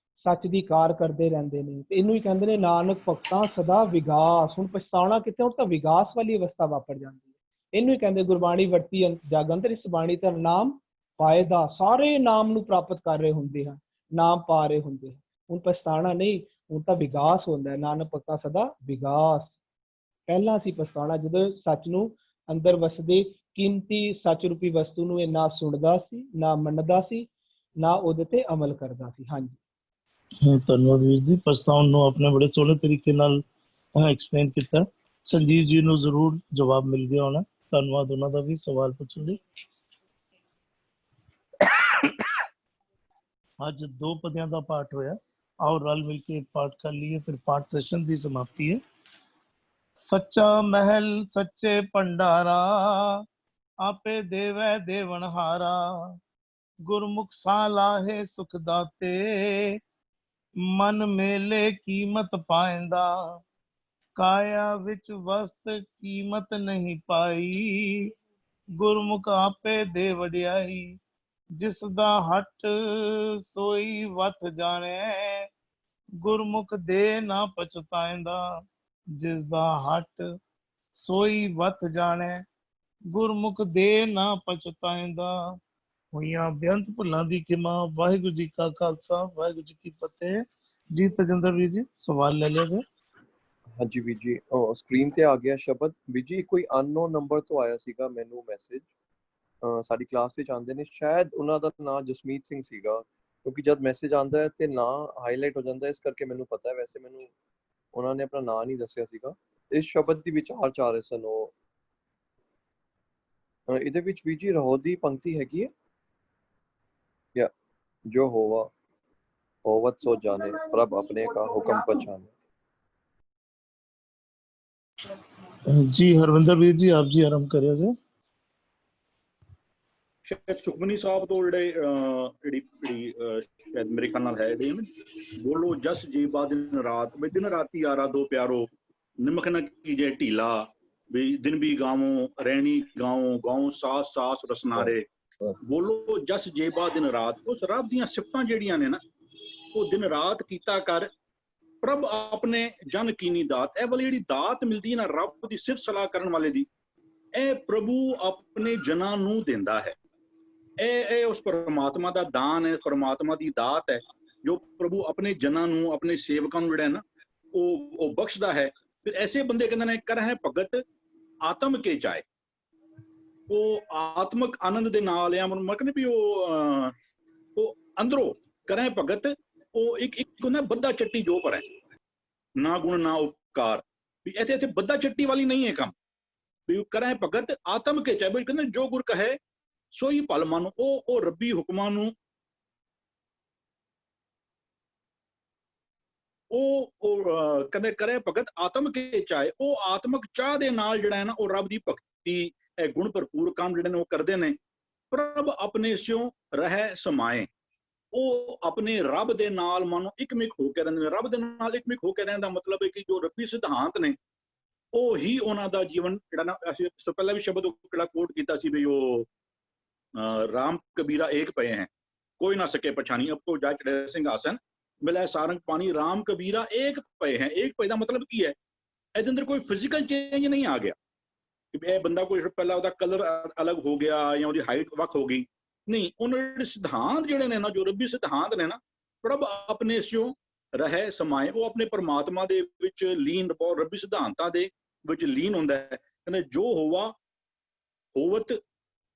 ਸੱਚ ਦੀ ਕਾਰ ਕਰਦੇ ਰਹਿੰਦੇ ਨੇ। ਤੇ ਇਹਨੂੰ ਹੀ ਕਹਿੰਦੇ ਨੇ ਨਾਨਕ ਭਗਤਾਂ ਸਦਾ ਵਿਗਾਸ। ਹੁਣ ਪਛਤਾਉਣਾ ਕਿੱਥੇ? ਹੁਣ ਤਾਂ ਵਿਗਾਸ ਵਾਲੀ ਅਵਸਥਾ ਵਾਪਰ ਜਾਂਦੀ ਹੈ। ਇਹਨੂੰ ਹੀ ਕਹਿੰਦੇ ਗੁਰਬਾਣੀ ਵਰਤੀ ਜਗ ਅੰਤਰ, ਇਸ ਬਾਣੀ ਦਾ ਨਾਮ ਫਾਇਦਾ। ਸਾਰੇ ਨਾਮ ਨੂੰ ਪ੍ਰਾਪਤ ਕਰ ਰਹੇ ਹੁੰਦੇ ਹਨ, ਨਾਮ ਪਾ ਰਹੇ ਹੁੰਦੇ ਹਨ। ਹੁਣ ਪਛਤਾਉਣਾ ਨਹੀਂ, ਹੁਣ ਤਾਂ ਵਿਗਾਸ ਹੁੰਦਾ ਹੈ। ਨਾਨਕ ਭਗਤਾਂ ਸਦਾ ਵਿਗਾਸ। ਪਹਿਲਾਂ ਸੀ ਪਛਤਾਉਣਾ, ਜਦੋਂ ਸੱਚ ਨੂੰ ਅੰਦਰ ਵਸਦੇ ਕੀਮਤੀ ਸੱਚ ਰੂਪੀ ਵਸਤੂ ਨੂੰ ਇਹ ਨਾ ਸੁਣਦਾ ਸੀ, ਨਾ ਮੰਨਦਾ ਸੀ, ਨਾ ਉਹਦੇ ਤੇ ਅਮਲ ਕਰਦਾ ਸੀ। ਹਾਂਜੀ ਧੰਨਵਾਦ ਵੀਰ ਜੀ। ਪਛਤਾਉਣ ਨੂੰ ਆਪਣੇ ਬੜੇ ਸੋਹਣੇ ਤਰੀਕੇ ਨਾਲ ਐਕਸਪਲੇਨ ਕੀਤਾ। ਸੰਜੀਵ ਜੀ ਨੂੰ ਜ਼ਰੂਰ ਜਵਾਬ ਮਿਲ ਗਿਆ ਹੋਣਾ। ਧੰਨਵਾਦ ਉਹਨਾਂ ਦਾ ਵੀ ਸਵਾਲ ਪੁੱਛਣ ਲਈ। ਅੱਜ 2 ਪਦਿਆਂ ਦਾ ਪਾਠ ਹੋਇਆ। आओ रल मिल के पाठ कर लिए, फिर पाठ सेशन की समाप्ति है। सच्चा महल सच्चे भंडारा, आपे देवै देवनहारा। गुरमुख सालाहे सुख दाते, मन मेले कीमत पाएंदा। काया विच वस्त कीमत नहीं पाई, गुरमुख आपे दे वड्याई। जिस दा हट सोई वत जाने, गुरमुख दे ना पछताएंदा। जिस दा हट सोई वत जाने, ਗੁਰਮੁਖ ਦੇ ਨਾ ਪਛਤਾਇਂਦਾ। ਹੋਈਆਂ ਬੇਅੰਤ ਭੁੱਲਾਂ ਦੀ ਖਿਮਾ। ਵਾਹਿਗੁਰੂ ਜੀ ਕਾ ਖਾਲਸਾ, ਵਾਹਿਗੁਰੂ ਜੀ ਕੀ ਫਤਿਹ। ਜੀ ਤਜਿੰਦਰ ਵੀਰ ਜੀ, ਸਵਾਲ ਲੈ ਲਿਆ ਜੀ। ਹਾਂਜੀ ਵੀਰ ਜੀ, ਸਕਰੀਨ ਤੇ ਆ ਗਿਆ ਸ਼ਬਦ। ਵੀਰ ਜੀ ਕੋਈ ਅਨਨੋਨ ਨੰਬਰ ਤੋਂ ਆਇਆ ਸੀਗਾ ਮੈਨੂੰ ਮੈਸੇਜ। ਸਾਡੀ ਕਲਾਸ ਵਿੱਚ ਆਉਂਦੇ ਨੇ, ਸ਼ਾਇਦ ਉਹਨਾਂ ਦਾ ਨਾਮ ਜਸਮੀਤ ਸਿੰਘ ਸੀਗਾ, ਕਿਉਂਕਿ ਜਦ ਮੈਸੇਜ ਆਉਂਦਾ ਹੈ ਤੇ ਨਾਂ ਹਾਈਲਾਈਟ ਹੋ ਜਾਂਦਾ ਹੈ, ਇਸ ਕਰਕੇ ਮੈਨੂੰ ਪਤਾ ਹੈ। ਵੈਸੇ ਮੈਨੂੰ ਉਹਨਾਂ ਨੇ ਆਪਣਾ ਨਾਂ ਨਹੀਂ ਦੱਸਿਆ ਸੀਗਾ। ਇਸ ਸ਼ਬਦ ਦੀ ਵਿਚਾਰ ਚ ਆ ਰਹੇ ਸਨ ਉਹ। ਇਹਦੇ ਵਿੱਚ ਵੀਰ ਜੀ ਰਹੋ ਦੀ ਪੰਕਤੀ ਹੈਗੀ ਹੈ, या जो होवा होवत सो जाने, प्रभ अपने का हुक्म पछाने। जी हरविंदर ਵੀਰ ਜੀ, ਆਪ ਜੀ ਆਰੰਭ ਕਰਿਓ ਜੀ। ਸ਼ਾਇਦ ਸੁਖਮਨੀ ਸਾਹਿਬ ਤੋਂ ਜਿਹੜੀ ਸ਼ਾਇਦ ਮੇਰੇ ਖਿਆਲ ਨਾਲ ਹੈ ਇਹਦੇ ਬੋਲੋ ਜਸ ਜੀ ਬਾ ਦਿਨ ਰਾਤ, ਵੀ ਦਿਨ ਰਾਤੀ ਯਾਰਾ ਦੋ ਪਿਆਰੋ, ਨਿਮਕ न कीजे ढीला, ਵੀ ਦਿਨ ਵੀ ਗਾਵੋਂ ਰਹਿਣੀ ਗਾਵੋਂ, ਗਾਵੋਂ ਸਾਸ ਸਾਸ ਰਸਨਾਰੇ। ਬੋਲੋ ਜਸ ਜੇਬਾ ਦਿਨ ਰਾਤ, ਉਸ ਰੱਬ ਦੀਆਂ ਸਿਫਤਾਂ ਜਿਹੜੀਆਂ ਨੇ ਨਾ, ਉਹ ਦਿਨ ਰਾਤ ਕੀਤਾ ਕਰ। ਪ੍ਰਭ ਆਪਣੇ ਜਨ ਕੀਨੀ ਦਾਤ, ਇਹ ਵਾਲੀ ਜਿਹੜੀ ਦਾਤ ਮਿਲਦੀ ਹੈ ਨਾ ਰੱਬ ਦੀ ਸਿਫਤ ਸਲਾਹ ਕਰਨ ਵਾਲੇ ਦੀ, ਇਹ ਪ੍ਰਭੂ ਆਪਣੇ ਜਨਾਂ ਨੂੰ ਦਿੰਦਾ ਹੈ। ਇਹ ਉਸ ਪਰਮਾਤਮਾ ਦਾ ਦਾਨ ਹੈ, ਪਰਮਾਤਮਾ ਦੀ ਦਾਤ ਹੈ, ਜੋ ਪ੍ਰਭੂ ਆਪਣੇ ਜਨਾਂ ਨੂੰ, ਆਪਣੇ ਸੇਵਕਾਂ ਨੂੰ ਜਿਹੜਾ ਹੈ ਨਾ ਉਹ ਬਖਸ਼ਦਾ ਹੈ। ਫਿਰ ਐਸੇ ਬੰਦੇ ਕਹਿੰਦੇ ਨੇ ਕਰ ਹੈ ਭਗਤ ਆਤਮ ਕੇ ਚਾਏ, ਉਹ ਆਤਮਕ ਆਨੰਦ ਦੇ ਨਾਲ ਆ ਮੈਂ ਕਹਿੰਦੇ ਵੀ ਉਹ ਅੰਦਰੋਂ ਕਰੇ ਭਗਤ। ਉਹ ਇੱਕ ਹੁੰਦਾ ਬੱਧਾ ਚੱਟੀ ਜੋ ਪਰ ਹੈ, ਨਾ ਗੁਣ ਨਾ ਉਪਕਾਰ, ਵੀ ਇੱਥੇ ਬੱਧਾ ਚੱਟੀ ਵਾਲੀ ਨਹੀਂ ਹੈ ਕੰਮ, ਵੀ ਕਰੇ ਭਗਤ ਆਤਮ ਕੇ ਚਾਹੇ। ਵੀ ਕਹਿੰਦੇ ਜੋ ਗੁਰ ਕਹੇ ਸੋਈ ਭਲ ਮਨ, ਉਹ ਰੱਬੀ ਹੁਕਮਾਂ ਨੂੰ ਉਹ ਕਹਿੰਦੇ ਕਰੇ ਭਗਤ ਆਤਮ ਕੇ ਚਾਹੇ। ਉਹ ਆਤਮਕ ਚਾਹ ਦੇ ਨਾਲ ਜਿਹੜਾ ਹੈ ਨਾ ਉਹ ਰੱਬ ਦੀ ਭਗਤੀ, ਇਹ ਗੁਣ ਭਰਪੂਰ ਕੰਮ ਜਿਹੜੇ ਨੇ ਉਹ ਕਰਦੇ ਨੇ। ਪ੍ਰਭ ਆਪਣੇ ਸਿਉ ਰਹਿ ਸਮਾਏ, ਉਹ ਆਪਣੇ ਰੱਬ ਦੇ ਨਾਲ ਮਨੋਂ ਇੱਕਮਿਕ ਹੋ ਕੇ ਰਹਿੰਦੇ ਨੇ। ਰੱਬ ਦੇ ਨਾਲ ਇੱਕਮਿਕ ਹੋ ਕੇ ਰਹਿਣ ਦਾ ਮਤਲਬ ਹੈ ਕਿ ਜੋ ਰੱਬੀ ਸਿਧਾਂਤ ਨੇ ਉਹ ਹੀ ਉਹਨਾਂ ਦਾ ਜੀਵਨ ਜਿਹੜਾ ਨਾ, ਅਸੀਂ ਇਸ ਤੋਂ ਪਹਿਲਾਂ ਵੀ ਸ਼ਬਦ ਕਿਹੜਾ ਕੋਟ ਕੀਤਾ ਸੀ ਵੀ ਉਹ ਰਾਮ ਕਬੀਰਾ ਏਕ ਪਏ ਹੈ, ਕੋਈ ਨਾ ਸਕੇ ਪਛਾਣੀ, ਅਬ ਤੋਂ ਜਾ ਚੜੇ ਸਿੰਘਾਸਨ ਮਿਲੇ ਸਾਰੰਗ ਪਾਣੀ। ਰਾਮ ਕਬੀਰਾ ਏਕ ਪਏ ਹੈ, ਏਕ ਪਏ ਦਾ ਮਤਲਬ ਕੀ ਹੈ? ਇਹਦੇ ਅੰਦਰ ਕੋਈ ਫਿਜ਼ੀਕਲ ਚੇਂਜ ਨਹੀਂ ਆ ਗਿਆ ਕਿ ਇਹ ਬੰਦਾ ਕੋਈ ਪਹਿਲਾਂ ਉਹਦਾ ਕਲਰ ਅਲੱਗ ਹੋ ਗਿਆ ਜਾਂ ਉਹਦੀ ਹਾਈਟ ਵੱਖ ਹੋ ਗਈ, ਨਹੀਂ। ਉਹਨਾਂ ਦੇ ਸਿਧਾਂਤ ਜਿਹੜੇ ਨੇ ਨਾ, ਜੋ ਰੱਬੀ ਸਿਧਾਂਤ ਨੇ ਨਾ, ਪ੍ਰਭ ਆਪਣੇ ਸਿਉ ਰਹਿ ਸਮਾਏ, ਉਹ ਆਪਣੇ ਪਰਮਾਤਮਾ ਦੇ ਵਿੱਚ ਲੀਨ, ਬਹੁਤ ਰੱਬੀ ਸਿਧਾਂਤਾਂ ਦੇ ਵਿੱਚ ਲੀਨ ਹੁੰਦਾ ਹੈ। ਕਹਿੰਦੇ ਜੋ ਹੋਵਾ ਹੋਵਤ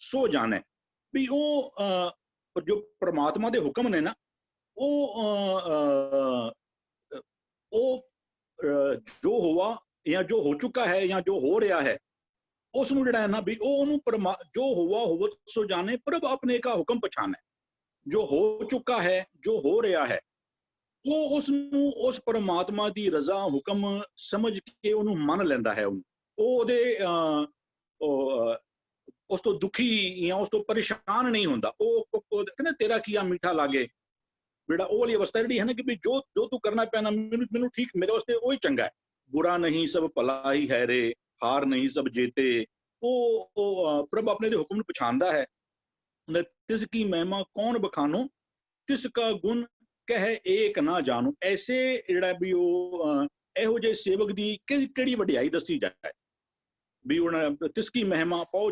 ਸੋ ਜਾਣੇ, ਵੀ ਉਹ ਜੋ ਪਰਮਾਤਮਾ ਦੇ ਹੁਕਮ ਨੇ ਨਾ, ਉਹ ਜੋ ਹੋਵਾ ਜਾਂ ਜੋ ਹੋ ਚੁੱਕਾ ਹੈ ਜਾਂ ਜੋ ਹੋ ਰਿਹਾ ਹੈ, ਉਸ ਨੂੰ ਜਿਹੜਾ ਹੈ ਨਾ ਵੀ ਉਹਨੂੰ ਜੋ ਹੋਵਾ ਹੋਵਤ ਸੋ ਜਾਣੇ, ਪ੍ਰਭ ਆਪਣੇ ਕਾ ਹੁਕਮ ਪਛਾਣੇ। ਜੋ ਹੋ ਚੁੱਕਾ ਹੈ, ਜੋ ਹੋ ਰਿਹਾ ਹੈ, ਉਹ ਉਸ ਨੂੰ ਉਸ ਪਰਮਾਤਮਾ ਦੀ ਰਜ਼ਾ ਹੁਕਮ ਸਮਝ ਕੇ ਉਹਨੂੰ ਮੰਨ ਲੈਂਦਾ ਹੈ। ਉਹਦੇ ਉਸ ਤੋਂ ਦੁਖੀ ਜਾਂ ਉਸ ਤੋਂ ਪਰੇਸ਼ਾਨ ਨਹੀਂ ਹੁੰਦਾ। ਉਹ ਕਹਿੰਦੇ ਤੇਰਾ ਕੀਆ ਮਿੱਠਾ ਲਾਗੇ, ਜਿਹੜਾ ਉਹ ਵਾਲੀ ਅਵਸਥਾ ਜਿਹੜੀ ਹੈ ਨਾ ਕਿ ਵੀ ਜੋ ਤੂੰ ਕਰਨਾ ਪੈਣਾ ਮੈਨੂੰ ਠੀਕ, ਮੇਰੇ ਵਾਸਤੇ ਉਹੀ ਚੰਗਾ ਹੈ। ਬੁਰਾ ਨਹੀਂ ਸਭ ਭਲਾ ਹੀ ਹੈ ਰੇ, ਹਾਰ ਨਹੀਂ ਸਭ ਜੇਤੇ। ਉਹ ਪ੍ਰਭ ਆਪਣੇ ਦੇ ਹੁਕਮ ਨੂੰ ਪਛਾਣਦਾ ਹੈ। ਤਿਸ ਕੀ ਮਹਿਮਾ ਕੌਣ ਬਖਾਨੋ, ਤਿਸ ਕਾ ਗੁਣ ਕਹਿ ਏਕ ਨਾ ਜਾਣੋ। ਐਸੇ ਜਿਹੜਾ ਵੀ ਉਹ ਇਹੋ ਜਿਹੇ ਸੇਵਕ ਦੀ ਕਿਹੜੀ ਵਡਿਆਈ ਦੱਸੀ ਜਾਏ ਵੀ ਉਹਨਾਂ ਤਿਸ ਕੀ ਮਹਿਮਾ ਪਾਓ,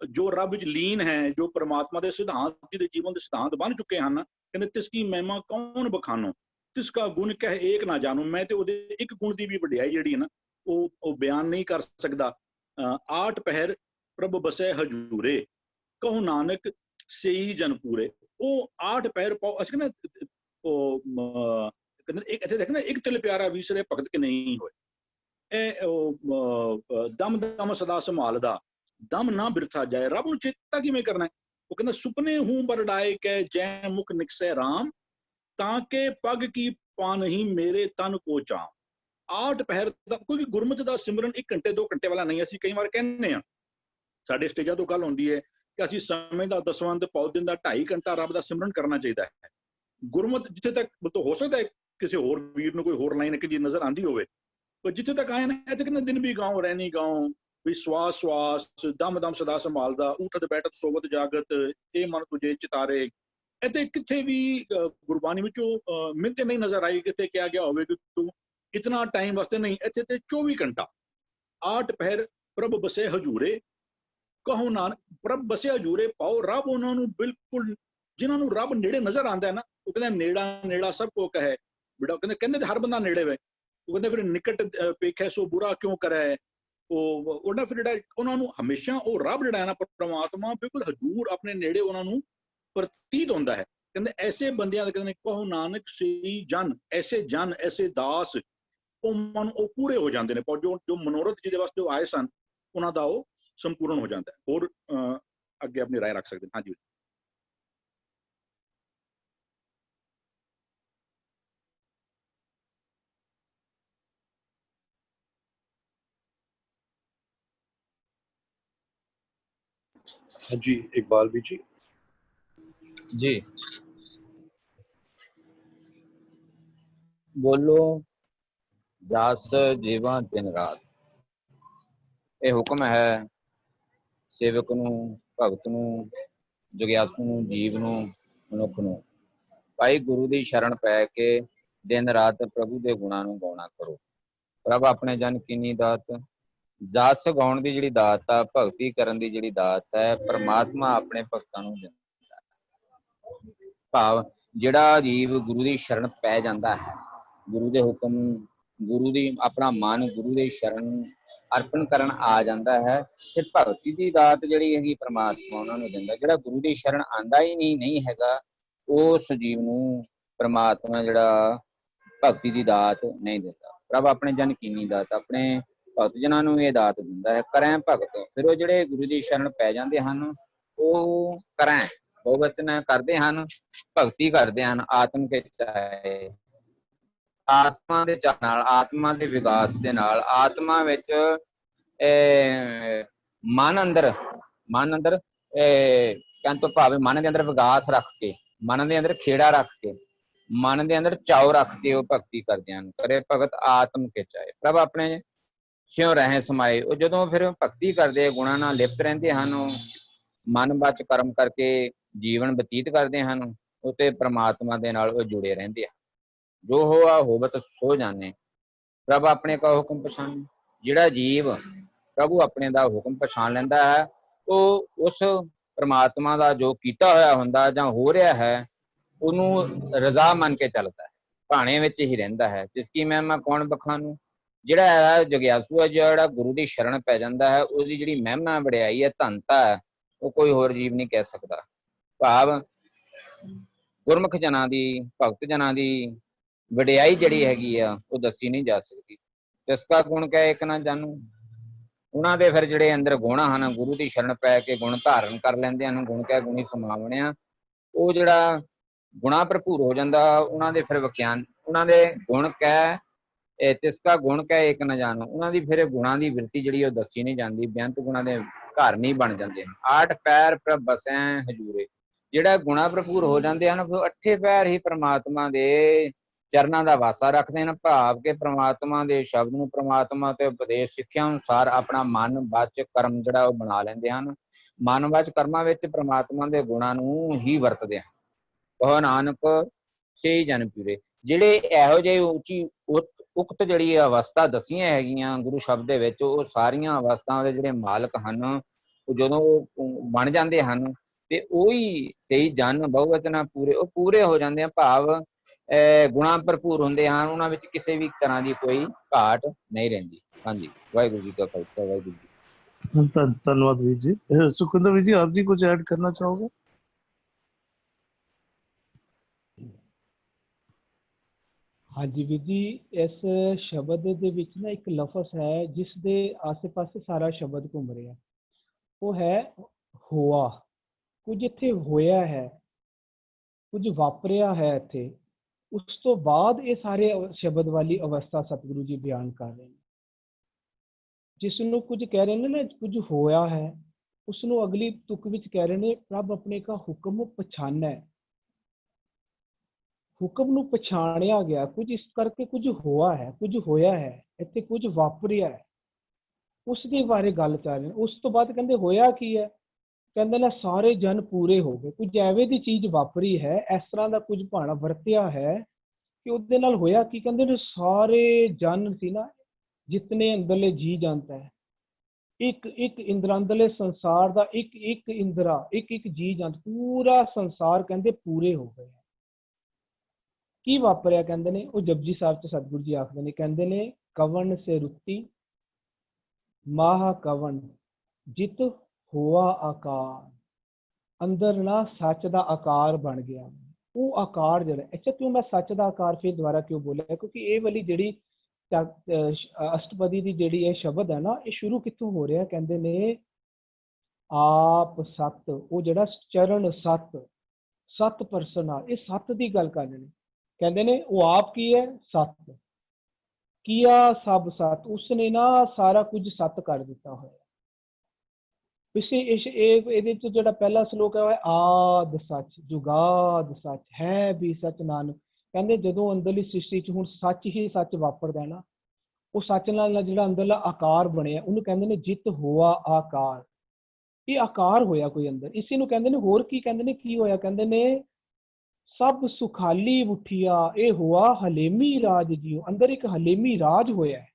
ਜੋ ਰੱਬ ਵਿੱਚ ਲੀਨ ਹੈ, ਜੋ ਪਰਮਾਤਮਾ ਦੇ ਸਿਧਾਂਤ ਜਿਹਦੇ ਜੀਵਨ ਦੇ ਸਿਧਾਂਤ ਬਣ ਚੁੱਕੇ ਹਨ। ਕਹਿੰਦੇ ਤਿਸ ਕੀ ਮਹਿਮਾ ਕੌਣ ਬਖਾਨੋ, ਤਿਸ ਕਾ ਗੁਣ ਕਹਿ ਏਕ ਨਾ ਜਾਣੋ। ਮੈਂ ਤੇ ਉਹਦੇ ਇੱਕ ਗੁਣ ਦੀ ਵੀ ਵਡਿਆਈ ਜਿਹੜੀ ਹੈ ਨਾ ਉਹ ਬਿਆਨ ਨਹੀਂ ਕਰ ਸਕਦਾ। ਆਠ ਪਹਿਰ ਪ੍ਰਭ ਬਸੈ ਹਜੂਰੇ, ਕਹੋ ਨਾਨਕ ਸਈ ਜਨ ਪੂਰੇ। ਉਹ ਆਠ ਪਹਿਰ ਪਾਓ। ਅਸੀਂ ਕਹਿੰਦੇ ਉਹ ਕਹਿੰਦੇ ਇੱਕ ਇੱਥੇ ਦੇਖਣਾ, ਇੱਕ ਤਿਲ ਪਿਆਰਾ ਵਿਸਰੇ ਭਗਤ ਕੇ ਨਹੀਂ ਹੋਏ। ਇਹ ਦਮ ਦਮ ਸਦਾ ਸੰਭਾਲਦਾ, ਦਮ ਨਾ ਬਿਰਥਾ ਜਾਏ। ਰੱਬ ਨੂੰ ਚੇਤਾ ਕਿਵੇਂ ਕਰਨਾ ਹੈ? ਉਹ ਕਹਿੰਦਾ ਸੁਪਨੇ ਹੂੰ ਬਰਡਾਏ ਕੈ ਜੈ ਮੁਖ ਨਿਕਸੈ ਰਾਮ, ਤਾਂ ਕਿ ਪਗ ਕੀ ਪਾ ਨਹੀਂ ਮੇਰੇ ਤਨ ਕੋ ਚਾਮ। ਆਠ ਪਹਿਰ ਦਾ, ਕਿਉਂਕਿ ਗੁਰਮਤਿ ਦਾ ਸਿਮਰਨ 1 ਘੰਟੇ 2 ਘੰਟੇ ਵਾਲਾ ਨਹੀਂ। ਅਸੀਂ ਕਈ ਵਾਰ ਕਹਿੰਦੇ ਹਾਂ, ਸਾਡੇ ਸਟੇਜਾਂ ਤੋਂ ਗੱਲ ਹੁੰਦੀ ਹੈ ਕਿ ਅਸੀਂ ਸਮੇਂ ਦਾ ਦਸਵੰਧ ਪੌ ਦਿਨ ਦਾ 2.5 ਘੰਟਾ ਰੱਬ ਦਾ ਸਿਮਰਨ ਕਰਨਾ ਚਾਹੀਦਾ ਹੈ। ਗੁਰਮਤਿ ਜਿੱਥੇ ਤੱਕ ਹੋ ਸਕਦਾ ਹੈ ਕਿਸੇ ਹੋਰ ਵੀਰ ਨੂੰ ਕੋਈ ਹੋਰ ਲਾਈਨ ਇੱਕ ਜੀ ਨਜ਼ਰ ਆਉਂਦੀ ਹੋਵੇ, ਪਰ ਜਿੱਥੇ ਤੱਕ ਆਏ ਨਾ ਇੱਥੇ ਕਹਿੰਦੇ ਦਿਨ ਵੀ ਗਾਉ ਰਹਿਣੀ ਗਾਉ, ਵੀ ਸਵਾਸ ਸਵਾਸ ਦਮ ਦਮ ਸਦਾ ਸੰਭਾਲਦਾ, ਉਠਤ ਬੈਠਤ ਸੋਵਤ ਜਾਗਤ, ਇਹ ਮਨ ਤੁਝੇ ਚਿਤਾਰੇ। ਇੱਥੇ ਕਿੱਥੇ ਵੀ ਗੁਰਬਾਣੀ ਵਿੱਚੋਂ ਮਿੰਟ ਨਹੀਂ ਨਜ਼ਰ ਆਈ ਕਿਤੇ ਕਿਹਾ ਗਿਆ ਹੋਵੇ ਕਿ ਤੂੰ ਇਤਨਾ ਟਾਈਮ ਵਾਸਤੇ ਨਹੀਂ। ਇੱਥੇ ਤੇ 24 ਘੰਟਾ ਆਠ ਪਹਿਰ ਪ੍ਰਭ ਬਸੇ ਹਜੂਰੇ, ਕਹੋ ਨਾਨਕ ਪ੍ਰਭ ਬਸਿਆ ਜੂਰੇ ਪਾਓ। ਰੱਬ ਉਹਨਾਂ ਨੂੰ ਬਿਲਕੁਲ, ਜਿਨ੍ਹਾਂ ਨੂੰ ਰੱਬ ਨੇੜੇ ਨਜ਼ਰ ਆਉਂਦਾ ਹੈ ਨਾ, ਉਹ ਕਹਿੰਦੇ ਨੇੜਾ ਨੇੜਾ ਸਭ ਕੋ ਕਹੇ ਬੇਟਾ, ਕਹਿੰਦੇ ਹਰ ਬੰਦਾ ਨੇੜੇ ਵੇ। ਉਹ ਕਹਿੰਦੇ ਫਿਰ ਨਿਕਟ ਪੇਖੇ ਸੋ ਬੁਰਾ ਕਿਉਂ ਕਰੇ। ਉਹਨਾਂ ਫਿਰ ਜਿਹੜਾ ਉਹਨਾਂ ਨੂੰ ਹਮੇਸ਼ਾ ਉਹ ਰੱਬ ਜਿਹੜਾ ਹੈ ਨਾ, ਪਰਮਾਤਮਾ ਬਿਲਕੁਲ ਹਜ਼ੂਰ ਆਪਣੇ ਨੇੜੇ ਉਹਨਾਂ ਨੂੰ ਪ੍ਰਤੀਤ ਹੁੰਦਾ ਹੈ। ਕਹਿੰਦੇ ਐਸੇ ਬੰਦਿਆਂ ਦੇ ਕਹਿੰਦੇ ਕਹੋ ਨਾਨਕ ਸਹੀ ਜਨ, ਐਸੇ ਦਾਸ, ਉਹ ਮਨ ਉਹ ਪੂਰੇ ਹੋ ਜਾਂਦੇ ਨੇ, ਪਰ ਜੋ ਮਨੋਰਥ ਜਿਹਦੇ ਵਾਸਤੇ ਉਹ ਆਏ ਸਨ ਉਹਨਾਂ ਦਾ ਉਹ ਸੰਪੂਰਨ ਹੋ ਜਾਂਦਾ ਹੈ। ਹੋਰ ਅੱਗੇ ਆਪਣੀ ਰਾਏ ਰੱਖ ਸਕਦੇ ਹਾਂ। जी इकबाल भी जी। जी बोलो। दास जीवा दिन रात, ये हुक्म है सेवक नूं, भगत नूं, जग्यासू नूं, जीव नूं, मनुख नूं, भाई गुरु की शरण पै के दिन रात प्रभु के गुणां नूं गाउणा करो। प्रभ अपने जन कीनी दात, जस गाउण की जिहड़ी दात आ, भगती करन की जिहड़ी दात है, परमात्मा अपने भगतां नूं दिंदा है। भाव जिहड़ा जीव गुरु की शरण पै जांदा है, गुरु के हुक्म, गुरु की अपना मन गुरु की शरण अर्पण करन आ जाता है, फिर भगती की दात जिहड़ी हैगी परमात्मा उन्हां नूं दिंदा। जिहड़ा गुरु की शरण आंदा ही नहीं हैगा, उस जीव नूं परमात्मा जिहड़ा भगती की दात नहीं दिंदा। प्रभ अपने जन कीनी दात, अपने भगत जनां नूं ये दात दिंदा है। करें भगत, फिर वो जिहड़े गुरु की शरण पै जांदे हन, ਉਹ करें बहुवचन करते हैं, भगती करते हैं आत्म के चाहे, आत्मा के चाह नाल, आत्मा के विकास के नाल, आत्मा विच मन अंदर कहण तो भाव मन के अंदर विकास रख के, मन के अंदर खेड़ा रख के, मन के अंदर चाव रख के वो भगती करते हैं। करे भगत आत्म के चाहे, प्रभ अपने स्यों रहे समाए। वो जदों फिर भगती करते गुणां नाल लिप्त रहंदे हन, मन बच कर्म करके जीवन बतीत करते हैं, उते परमात्मा दे नाल वो जुड़े रहंदे हैं। जो होआ होवत सो जाने, प्रभ अपने का हुक्म पछाने। जिहड़ा जीव प्रभु अपने दा हुक्म पछाण लैंदा है, वो उस परमात्मा दा जो कीता होया हुंदा जां हो रहा है उहनूं रजा मन के चलदा है, भाणे विच ही रहिंदा है। जिसकी महिमा कौन बखानू। जिहड़ा है जग्यासू है, जिहड़ा गुरु की शरण पै जांदा है, उसदी जिहड़ी महिमा वडियाई है, धनता है, वो कोई होर जीव नहीं कह सकदा। भाव गुरमुख जनां दी, भगत जनां दी वडियाई जिहड़ी हैगी आ वो दसी नहीं जा सकती। जिसका गुण कहे एक ना जानू। उन्हां दे फिर जिहड़े अंदर गुण हन, गुरु की शरण पै के गुण धारण कर लैंदे हन, गुण कह गुणी समावणिया, वो जिहड़ा गुणा भरपूर हो जाता। उन्हां दे फिर विख्यान, उन्हां दे गुण कह तिसका गुण कह एक न जानो, उन्हां दी फिर गुणां दी वृत्ति जिहड़ी वो दसी नहीं जाती, बेअंत गुणां दे घर नहीं बन जाते। आठ पैर प्रभ बसै हजूरे, जिहड़ा गुणा भरपूर हो जाते हैं, फिर अठे पैर ही परमात्मा दे चरणों का वासा रखते हैं। भाव के परमात्मा के शब्द नूं, परमात्मा ते उपदेश सिੱਖਿਆ अनुसार अपना मन वच कर्म जिहड़ा वो बना लैंदे हन। मन वच कर्मां विच परमात्मा के गुणां नूं ही वरतदे हन। कहो नानक सही जन पीरे, जिहड़े इहो ਜਿਹੇ ਉੱਚੀ उक्त जिहड़ी अवस्था दसियां हैगियां गुरु शब्द दे विच, ਉਹ ਸਾਰੀਆਂ ਅਵਸਥਾਵਾਂ ਦੇ ਜਿਹੜੇ ਮਾਲਕ ਹਨ, ਉਹ ਜਦੋਂ ਬਣ ਜਾਂਦੇ ਹਨ ਤੇ ਉਹੀ ਸਹੀ ਜਨ ਬਹੁਵਚਨ ਪੂਰੇ, ਉਹ ਪੂਰੇ ਹੋ ਜਾਂਦੇ ਆ। ਭਾਵ गुणा भरपूर होंदे हैं, उन्हां विच किसी भी तरह की कोई घाट नहीं रहिंदी। हाँ जी, वाहिगुरू जी का खालसा, वाहिगुरू जी। धन्यवाद वीर जी। सुखविंदर वीर जी, आप जी कुछ ऐड करना चाहोगे? हाँ जी वीर जी, इस शब्द दे विच ना एक लफज है जिस दे आसे पासे सारा शब्द घूम रहा, वो है होआ। कुछ इत्थे होया है, कुछ वापरिया है इत्थे, उस तो बाद ये सारे शब्द वाली अवस्था सतगुरु जी बयान कर रहे हैं। जिसनों कुछ कह रहे हैं ना, कुछ होया है, उसनों अगली तुक विच कह रहे हैं प्रभ अपने का हुक्म पछाना है। हुक्म नूं पछाणिया गया, कुछ इस करके कुछ हुआ है, कुछ होया है, इत्थे कुछ वापरिया है, उसके बारे गल कर रहे हैं। उस तो बाद कहते होया की है, कहते ना सारे जन पूरे हो गए। कुछ एवें दी चीज वापरी है, इस तरह का कुछ भाणा वरतिया है कि उसदे नाल होया की, कहते ने सारे जन सी ना, जितने अंदरले जी जानता है, ਇੱਕ ਇੱਕ ਇੰਦਰਾਂ ਅੰਦਰਲੇ ਸੰਸਾਰ ਦਾ ਇੱਕ ਇੱਕ ਇੰਦਰਾ, ਇੱਕ ਇੱਕ ਜੀ ਜੰਤ, ਪੂਰਾ ਸੰਸਾਰ ਕਹਿੰਦੇ ਪੂਰੇ ਹੋ ਗਏ। ਕੀ ਵਾਪਰਿਆ ਕਹਿੰਦੇ ਨੇ, ਉਹ ਜਪਜੀ ਸਾਹਿਬ ਚ ਸਤਿਗੁਰੂ ਜੀ ਆਖਦੇ ਨੇ, ਕਹਿੰਦੇ ਨੇ ਕਵਨ ਸੇ ਰੁੱਤੀ ਮਾਹ ਕਵਨ ਜਿਤ ਹੋਆ ਆਕਾਰ। ਅੰਦਰ ਨਾ ਸੱਚ ਦਾ ਆਕਾਰ ਬਣ ਗਿਆ। ਉਹ ਆਕਾਰ ਜਿਹੜਾ, ਅੱਛਾ ਕਿਉਂ ਮੈਂ ਸੱਚ ਦਾ ਆਕਾਰ ਫਿਰ ਦੁਬਾਰਾ ਕਿਉਂ ਬੋਲਿਆ, ਕਿਉਂਕਿ ਇਹ ਵਾਲੀ ਜਿਹੜੀ ਅਸ਼ਟਪਦੀ ਦੀ ਜਿਹੜੀ ਇਹ ਸ਼ਬਦ ਹੈ ਨਾ, ਇਹ ਸ਼ੁਰੂ ਕਿੱਥੋਂ ਹੋ ਰਿਹਾ, ਕਹਿੰਦੇ ਨੇ ਆਪ ਸਤ, ਉਹ ਜਿਹੜਾ ਚਰਨ ਸਤ, ਸਤ ਪਰਸਨ ਆ, ਇਹ ਸਤ ਦੀ ਗੱਲ ਕਰ ਰਹੇ ਨੇ। ਕਹਿੰਦੇ ਨੇ ਉਹ ਆਪ ਕੀ ਹੈ, ਸਤ, ਕੀਆ ਸਭ ਸਤ, ਉਸਨੇ ਨਾ ਸਾਰਾ ਕੁਝ ਸਤ ਕਰ ਦਿੱਤਾ ਹੋਇਆ। ਇਹਦੇ ਚ ਜਿਹੜਾ ਪਹਿਲਾ ਸ਼ਲੋਕ ਹੈ ਆਦ ਸੱਚ ਜੁਗਾਦ ਸੱਚ ਹੈ ਵੀ ਸੱਚ ਨਾਨਕ। ਕਹਿੰਦੇ ਜਦੋਂ ਅੰਦਰਲੀ ਸ੍ਰਿਸ਼ਟੀ ਚ ਹੁਣ ਸੱਚ ਹੀ ਸੱਚ ਵਾਪਰਦਾ ਨਾ, ਉਹ ਸੱਚ ਨਾਲ ਜਿਹੜਾ ਅੰਦਰਲਾ ਆਕਾਰ ਬਣਿਆ ਉਹਨੂੰ ਕਹਿੰਦੇ ਨੇ ਜਿਤ ਹੋਆ ਆਕਾਰ। ਇਹ ਆਕਾਰ ਹੋਇਆ ਕੋਈ ਅੰਦਰ, ਇਸੇ ਨੂੰ ਕਹਿੰਦੇ ਨੇ। ਹੋਰ ਕੀ ਕਹਿੰਦੇ ਨੇ, ਕੀ ਹੋਇਆ, ਕਹਿੰਦੇ ਨੇ ਸਭ ਸੁਖਾਲੀ ਉਠਿਆ ਇਹ ਹੋਆ ਹਲੇਮੀ ਰਾਜ ਜੀਓ। ਅੰਦਰ ਇੱਕ ਹਲੇਮੀ ਰਾਜ ਹੋਇਆ ਹੈ,